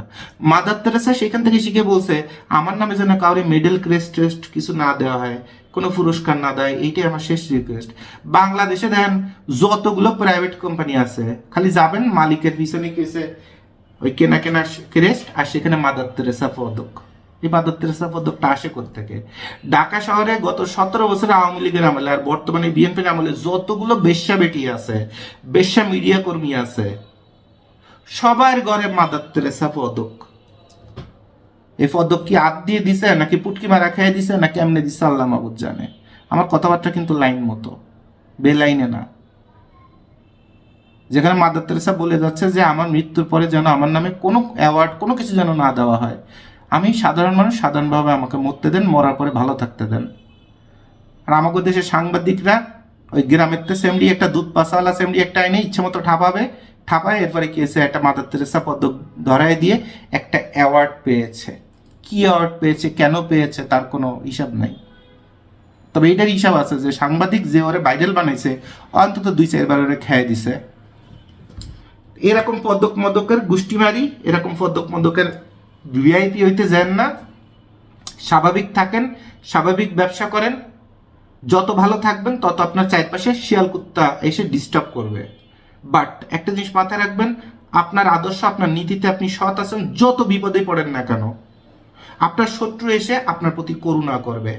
মাদার তেরেসা সেখান থেকে শিখে বলছে আমার নামে যেন কাউরে মেডেল ক্রেস্ট টেস্ট কিছু না দেওয়া হয়, কোনো পুরস্কার না দেয়, এইটাই আমার শেষ রিকোয়েস্ট। বাংলাদেশে দেখেন যতগুলো প্রাইভেট কোম্পানি আছে, খালি যাবেন মালিকের পিছনে কেসে ওই কেনা কেনা ক্রেস্ট, আর সেখানে মাদার তেরেসা পদক। এই মাদার তেরেসা পদকটা আসে কোত্থেকে? ঢাকা শহরে গত 17 বছরে আওয়ামী লীগের আমলে আর বর্তমানে বিএনপির আমলে যতগুলো বেশ্যা বেটি আছে, বেশ্যা মিডিয়া কর্মী আছে, সবার ঘরে মাদার তেরেসা পদক। এই পদক কি হাত দিয়ে দিছে নাকি পুটকি মারা খেয়ে দিছে নাকি এমনি দিছে আল্লাহ মাহবুদ জানে। আমার কথাবার্তা কিন্তু লাইন মতো, বেলাইনে না। যেখানে মাদার তেরেসা বলে যাচ্ছে যে আমার মৃত্যুর পরে যেন আমার নামে কোনো অ্যাওয়ার্ড কোনো কিছু যেন না দেওয়া হয়, আমি সাধারণ মানুষ, সাধারণভাবে আমাকে মরতে দেন, মরার পরে ভালো থাকতে দেন। আর আমাদের দেশের সাংবাদিকরা ওই গ্রামের তো সেমডি একটা দুধ পাশাওয়ালা সেমডি একটা আইনে ইচ্ছে মতো ঠাপায় এরপরে কি হয়েছে, একটা মাদার তেরেসা পদক ধরায় দিয়ে একটা অ্যাওয়ার্ড পেয়েছে। কি অ্যাওয়ার্ড পেয়েছে, কেন পেয়েছে, তার কোনো হিসাব নাই। তবে এইটার হিসাব আছে যে সাংবাদিক যে ওরে ভাইরাল বানাইছে অন্তত 2-4 বার ওরে খেয়ে দিছে। এরকম পদক মদকের গোষ্ঠী মারি, এরকম পদক মদকের ভিআইপি হইতে যান না, স্বাভাবিক থাকেন, স্বাভাবিক ব্যবসা করেন, যত ভালো থাকবেন তত আপনার চারপাশে শিয়াল কুত্তা এসে ডিস্টার্ব করবে। বাট একটা জিনিস মাথায় রাখবেন, আপনার আদর্শ, আপনার নীতিতে আপনি সৎ আছেন, যত বিপদে পড়েন না কেন আপনার শত্রু এসে আপনার প্রতি করুণা করবে,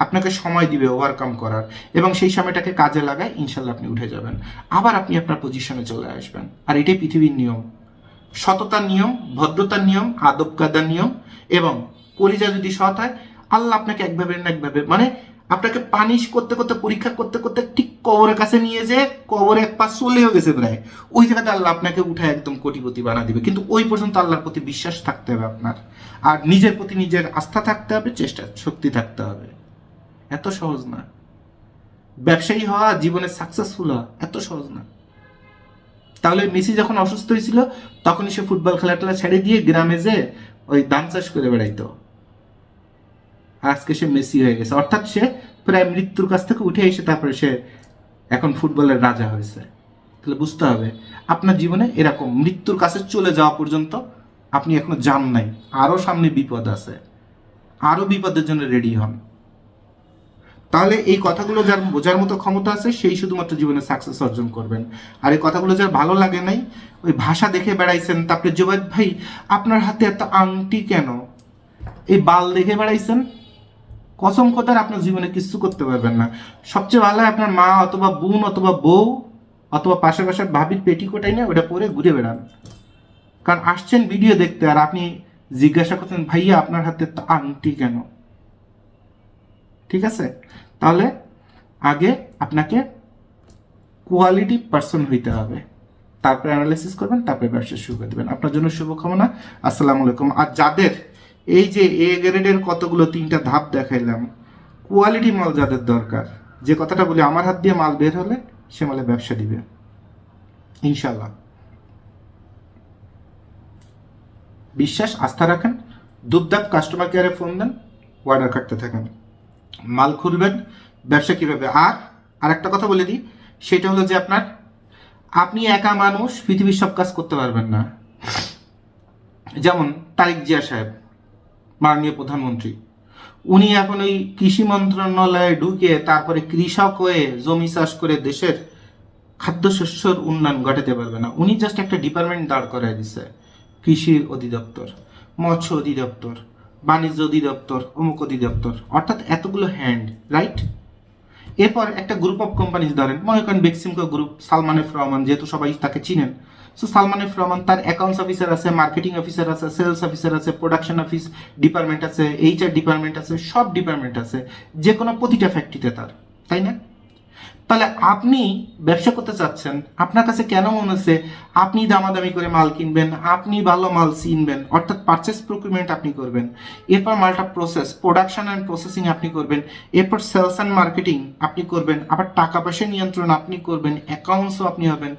আপনাকে সময় দিবে ওভারকাম করার, এবং সেই সময়টাকে কাজে লাগায় ইনশাল্লাহ আপনি উঠে যাবেন, আবার আপনি আপনার পজিশনে চলে আসবেন। আর এটাই পৃথিবীর নিয়ম, সততার নিয়ম, ভদ্রতার নিয়ম, আদব কায়দার নিয়ম। এবং কলিজা যদি সৎ হয় আল্লাহ আপনাকে একভাবে না একভাবে, মানে আপনাকে পানিশ করতে করতে, পরীক্ষা করতে করতে ঠিক কবরের কাছে নিয়ে যে কবরে এক পা চলেও গেছে প্রায়, ওই জায়গাতে আল্লাহ আপনাকে উঠায় একদম কোটিপতি বানা দিবে। কিন্তু ওই পর্যন্ত আল্লাহর প্রতি বিশ্বাস থাকতে হবে আপনার, আর নিজের প্রতি নিজের আস্থা থাকতে হবে, চেষ্টা শক্তি থাকতে হবে। এত সহজ না ব্যবসায়ী হওয়া, জীবনে সাকসেসফুল হওয়া এত সহজ না। তাহলে মেসি যখন অসুস্থ হয়েছিল তখনই সে ফুটবল খেলাটা ছেড়ে দিয়ে গ্রামে যে ওই ধান চাষ করে বেড়াইতো, আজকে সে মেসি হয়ে গেছে। অর্থাৎ সে প্রায় মৃত্যুর কাছ থেকে উঠে এসে তারপরে সে এখন ফুটবলের রাজা হয়েছে। তাহলে বুঝতে হবে আপনার জীবনে এরকম মৃত্যুর কাছে চলে যাওয়া পর্যন্ত আপনি এখনো যান নাই, আরও সামনে বিপদ আছে, আরও বিপদের জন্য রেডি হন। তাহলে এই কথাগুলো যার বোঝার মতো ক্ষমতা আছে সেই শুধুমাত্র জীবনে সাকসেস অর্জন করবেন। আর এই কথাগুলো যার ভালো লাগে নাই, ওই ভাষা দেখে বেড়াইছেন, তারপরে জুবাইদ ভাই আপনার হাতে এত আংটি কেন, এই বাল দেখে বেড়াইছেন, কসম খোদার আপনার জীবনে কিছু করতে পারবেন না। সবচেয়ে ভালো হয় আপনার মা অথবা বোন অথবা বউ অথবা পাশে পাশের ভাবির পেটিকোটাই না ওটা পরে ঘুরে বেড়ান। কারণ আসছেন ভিডিও দেখতে আর আপনি জিজ্ঞাসা করছেন ভাইয়া আপনার হাতে আংটি কেন। ঠিক আছে, তাহলে আগে আপনাকে কোয়ালিটি পার্সন হইতে হবে, তারপরে অ্যানালাইসিস করবেন, তারপরে ব্যবসা শুরু করে দেবেন। আপনার জন্য শুভকামনা। আসসালামু আলাইকুম। আর যাদের এই যে এ গ্রেডের কতগুলো 3টা ধাপ দেখাইলাম, কোয়ালিটি মাল যাদের দরকার, যে কথাটা বলি আমার হাত দিয়ে মাল বের হলে সে মালে ব্যবসা দিবে ইনশাল্লাহ। বিশ্বাস আস্থা রাখেন, দুধদাপ কাস্টমার কেয়ারে ফোন দেন, অর্ডার কাটতে থাকেন, মাল খুলবেন, ব্যবসা কীভাবে। আর একটা কথা বলে দিই, সেটা হলো যে আপনি একা মানুষ পৃথিবীর সব কাজ করতে পারবেন না। যেমন তারেক জিয়া সাহেব, মাননীয় প্রধানমন্ত্রী, উনি এখন ওই কৃষি মন্ত্রণালয়ে ঢুকে তারপরে কৃষক হয়ে জমি চাষ করে দেশের খাদ্যশস্যর উন্নয়ন ঘটাতে পারবে না। উনি জাস্ট একটা ডিপার্টমেন্ট দাঁড় করায় দিচ্ছে, কৃষি অধিদপ্তর, মৎস্য অধিদপ্তর, বাণিজ্য অধিদপ্তর, অমুক অধিদপ্তর, অর্থাৎ এতগুলো হ্যান্ড, রাইট। এরপর একটা গ্রুপ অফ কোম্পানিজ ধরেন, মনে করেন বেক্সিমকো গ্রুপ, সালমান এফ রহমান, যেহেতু সবাই তাকে চিনেন, সো সালমান এফ রহমান, তার অ্যাকাউন্টস অফিসার আছে, মার্কেটিং অফিসার আছে, সেলস অফিসার আছে, প্রোডাকশন অফিস ডিপার্টমেন্ট আছে, এইচআর ডিপার্টমেন্ট আছে, সব ডিপার্টমেন্ট আছে যে কোনো প্রতিটা ফ্যাক্টরিতে তার, তাই না? তাহলে আপনি ব্যবসা করতে চাচ্ছেন, আপনার কাছে কেন মনে হচ্ছে আপনি দামাদামি করে মাল কিনবেন, আপনি ভালো মাল চিনবেন, অর্থাৎ পারচেস প্রকিউরমেন্ট আপনি করবেন, এরপর মালটা প্রসেস, প্রোডাকশন অ্যান্ড প্রসেসিং আপনি করবেন, এরপর সেলস অ্যান্ড মার্কেটিং আপনি করবেন, আবার টাকা পয়সা নিয়ন্ত্রণ আপনি করবেন, অ্যাকাউন্টসও আপনি হবেন।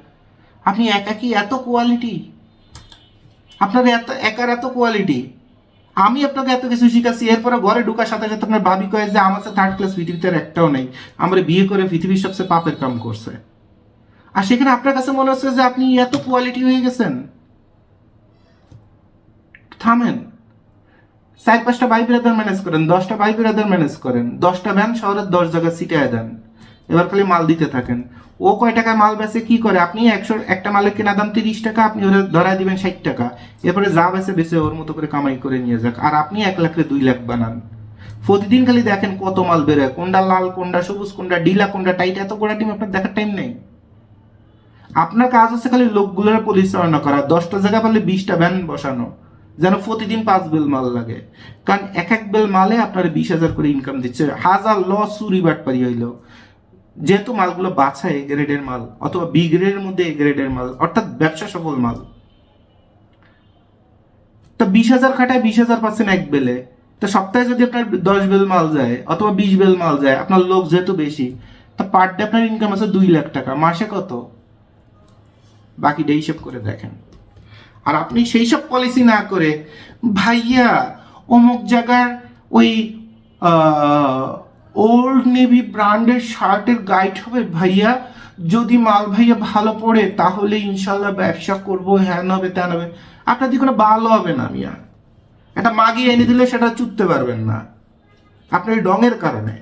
আপনি একাকি এত কোয়ালিটি, আপনার এত কোয়ালিটি, আমি আপনাকে এত কিছু শিখাচ্ছি, এরপরে ঘরে ঢুকার সাথে সাথে আপনার ভাবি কয়ে যে আমার সাথে 3rd ক্লাস পৃথিবীতে একটাও নেই, আমরা বিয়ে করে পৃথিবীর সবচেয়ে পাপের কাম করছে। আর সেখানে আপনার কাছে মনে হচ্ছে যে আপনি এত কোয়ালিটি হয়ে গেছেন। থামেন, 4-5টা ভাই ব্রাদার ম্যানেজ করেন, 10টা ভাই ব্রাদার ম্যানেজ করেন, 10টা ভ্যান শহরের 10 জায়গায় ছিটায় দেন, এবার খালি মাল দিতে থাকেন। ও কয় টাকায় মাল বেচে কি করে, আপনি একটা মালের কেনা দাম 30 টাকা, আপনি ওরা ধরায় দিবেন 60 টাকা, এরপরে যা বেচে ওর মতো করে কামাই করে নিয়ে যাক, আর আপনি 1 লাখে 2 লাখ বানান। প্রতিদিন খালি দেখেন কত মাল বেরোয়, কোনটা লাল, কোনটা সবুজ, কোনটা ডিলা, কোনটা টাইট, এত গোড়া টিম আপনার দেখার টাইম নেই। আপনার কাজ হচ্ছে খালি লোকগুলোর পরিচালনা করা, 10টা জায়গা পারলে 20টা ভ্যান বসানো, যেন প্রতিদিন 5 বেল মাল লাগে। কারণ এক বেল মালে আপনার 20,000 করে ইনকাম দিচ্ছে, হাজার লস চুরি বাটপারি হইলো। যেহেতু মালগুলো বাছায় এ গ্রেডের মাল অথবা বি গ্রেডের মধ্যে এ গ্রেডের মাল, অর্থাৎ ব্যবসা সফল মাল, তো 20,000 খাটায় 20,000 পাচ্ছেন এক বেলে। তো সপ্তাহে যদি আপনার 10 বেল মাল যায় অথবা 20 বেল মাল যায়, আপনার লোক যেহেতু বেশি, তা পার ডে আপনার ইনকাম আছে 2 লাখ টাকা, মাসে কত, বাকিটা হিসেব করে দেখেন। আর আপনি সেই সব পলিসি না করে ভাইয়া অমুক জায়গার ওই ওল্ড নেভি ব্র্যান্ডের শার্টের গাইড হবে ভাইয়া, যদি মাল ভাইয়া ভালো পড়ে তাহলে ইনশাল্লাহ ব্যবসা করবো, হ্যান হবে ত্যান হবে, আপনার দিকে কোনো ভালো হবে না মিয়া। একটা মাগি এনে দিলে সেটা চুটতে পারবেন না আপনার এই ডঙের কারণে,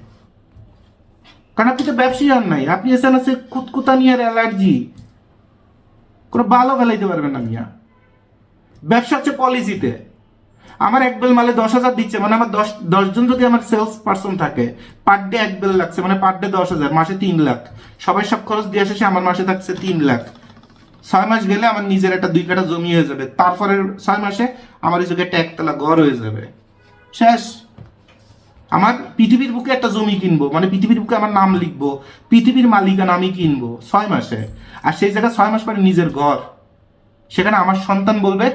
কারণ আপনি তো ব্যবসায়ী আর নাই, আপনি এসে আছে কুতকুতানি আর অ্যালার্জি, কোনো ভালো ফেলাইতে পারবেন না মিয়া। ব্যবসা হচ্ছে পলিসিতে। আমার এক বেল মালে 10,000 দিচ্ছে, মানে আমার 10 জন যদি আমার সেলস পার্সন থাকে, পার ডে 1 বেল লাগছে, মানে পার ডে 10,000, মাসে 3 লাখ, সবাই সব খরচ দিয়ে শেষে আমার মাসে থাকছে 3 লাখ। 6 মাস গেলে আমার নিজের একটা 2 কাঠা জমি হয়ে যাবে, তারপরের 6 মাসে আমার এই জায়গায় একতলা ঘর হয়ে যাবে, শেষ। আমার পৃথিবীর বুকে একটা জমি কিনবো, মানে পৃথিবীর বুকে আমার নাম লিখবো, পৃথিবীর মালিকানা আমি কিনবো 6 মাসে, আর সেই জায়গায় 6 মাস পরে নিজের ঘর, সেখানে আমার সন্তান বলবে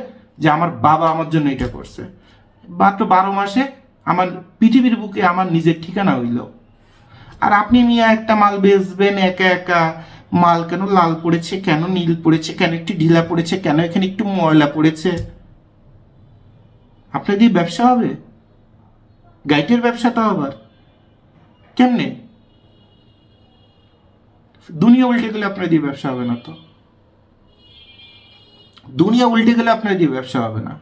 যে আমার বাবা আমার জন্য এটা করছে। মাত্র 12 মাসে আমার পৃথিবীর বুকে আমার নিজের ঠিকানা হইল। আর আপনি মিয়া একটা মাল বেচবেন একা একা, মাল কেন লাল পড়েছে, কেন নীল পড়েছে, কেন একটু ঢিলা পড়েছে, কেন এখানে একটু ময়লা পড়েছে, আপনার দিয়ে ব্যবসা হবে? গাইটের ব্যবসাটা আবার কেমনে? দুনিয়া উল্টে গেলে আপনার দিয়ে ব্যবসা হবে না তো। দুনিয়া উল্টে গেলে আপনার দিয়ে ব্যবসা হবে না।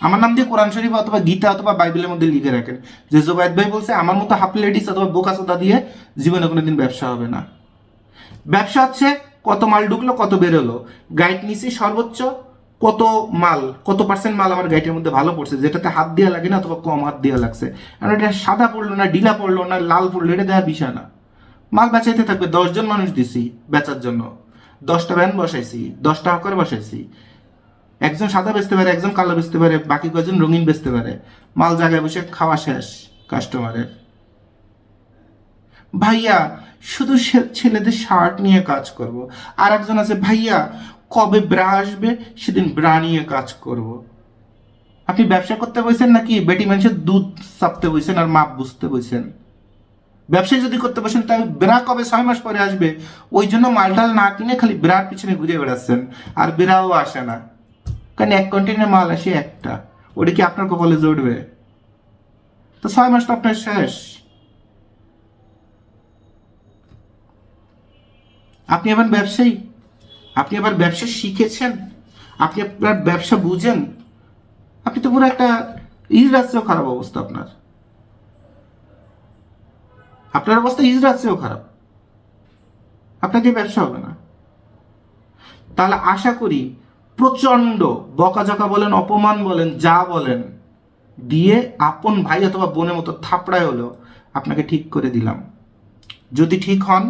আমার নাম দিয়ে কোরআন শরীফ অথবা গীতা অথবা বাইবেলের মধ্যে লিখে রাখেন যে জুবায়েদ ভাই বলছে আমার মতো হাফ লেডিস অথবা বোকাচোদা দিয়ে জীবনে কোনোদিন ব্যবসা হবে না। ব্যবসা হচ্ছে কত মাল ঢুকলো, কত বেরোলো, গাইড নিছি সর্বোচ্চ কত মাল, কত পার্সেন্ট মাল আমার গাইডের মধ্যে ভালো পড়ছে, যেটাতে হাত দেওয়া লাগে না অথবা কম হাত দেওয়া লাগছে। কারণ এটা সাদা পড়লো না, ঢিলা পড়লো না, লাল পড়লো, এটা দেওয়ার বিষয় না। মাল বেচাইতে থাকবে। 10 জন মানুষ দিছি বেচার জন্য, 10টা ভ্যান বসাইছি, 10টা হকার বসাইছি। একজন সাদা বেচতে পারে, একজন কালো বেচতে পারে, বাকি কয়েকজন রঙিন বেচতে পারে। মাল জায়গায় বসে খাওয়া শেষ কাস্টমারের। ভাইয়া শুধু ছেলেদের শার্ট নিয়ে কাজ করব। আর একজন আছে ভাইয়া কবে ব্রা আসবে সেদিন ব্রা নিয়ে কাজ করব। আপনি ব্যবসা করতে বসেন নাকি বেটি মানুষের দুধ চাপতে বসেন আর মাপ বুঝতে বসেন? ব্যবসায় যদি করতে বসেন তাই ব্রা কবে 6 মাস পরে আসবে ওই জন্য মালটাল না কিনে খালি ব্রার পিছনে ঘুরে বেড়াচ্ছেন, আর ব্রাও আসে না। কারণ এক কন্টেনার মাল আসে একটা, ওটা কি আপনার কপালে জড়বে? তো 6 মাস তো আপনার শেষ। আপনি আবার ব্যবসায়ী, আপনি আবার ব্যবসা শিখেছেন, আপনি আপনার ব্যবসা বুঝেন, আপনি তো পুরো একটা ইজরাতেও খারাপ অবস্থা আপনার। আপনার অবস্থা ইজরাতেও খারাপ, আপনার দিয়ে ব্যবসা হবে না। তাহলে আশা করি প্রচন্ড বকাঝকা বলেন, অপমান বলেন, যা বলেন দিয়ে আপন ভাই অথবা বোনের মতো থাপড়ায় হলো আপনাকে ঠিক করে দিলাম। যদি ঠিক হন,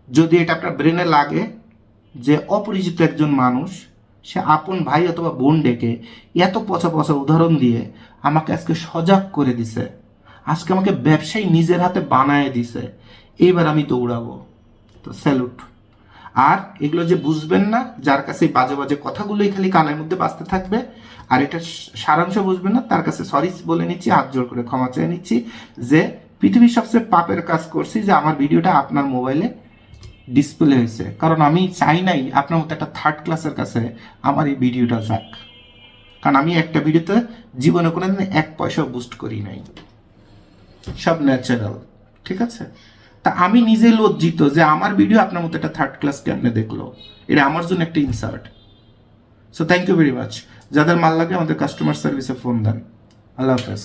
যদি এটা আপনার ব্রেনে লাগে যে অপরিচিত একজন মানুষ সে আপন ভাই অথবা বোন ডেকে এত পচা পচা উদাহরণ দিয়ে আমাকে আজকে সজাগ করে দিছে, আজকে আমাকে ব্যবসায়ী নিজের হাতে বানায় দিছে, এইবার আমি দৌড়াবো, তো স্যালুট। আর এগুলো যে বুঝবেন না, যার কাছে বাজে বাজে কথাগুলোই খালি কানের মধ্যে বাজতে থাকবে আর এটা সারাংশ বুঝবেন না, তার কাছে সরি বলে নিচ্ছি, হাত জোর করে ক্ষমা চেয়ে নিচ্ছি যে পৃথিবীর সবচেয়ে পাপের কাজ করছি যে আমার ভিডিওটা আপনার মোবাইলে ডিসপ্লে হয়েছে। কারণ আমি চাই নাই আপনার মতো একটা থার্ড ক্লাসের কাছে আমার এই ভিডিওটা যাক। কারণ আমি একটা ভিডিওতে জীবনে কোনোদিন 1 পয়সাও বুস্ট করি নাই, সব ন্যাচারাল। ঠিক আছে? তা আমি নিজে লজ্জিত যে আমার ভিডিও আপনার মতো একটা থার্ড ক্লাস কেমনে দেখলো, এটা আমার জন্য একটা insert. So thank you very much. যাদের মাল লাগে আমাদের কাস্টমার সার্ভিসে ফোন দেন। আল্লাহ হাফেজ।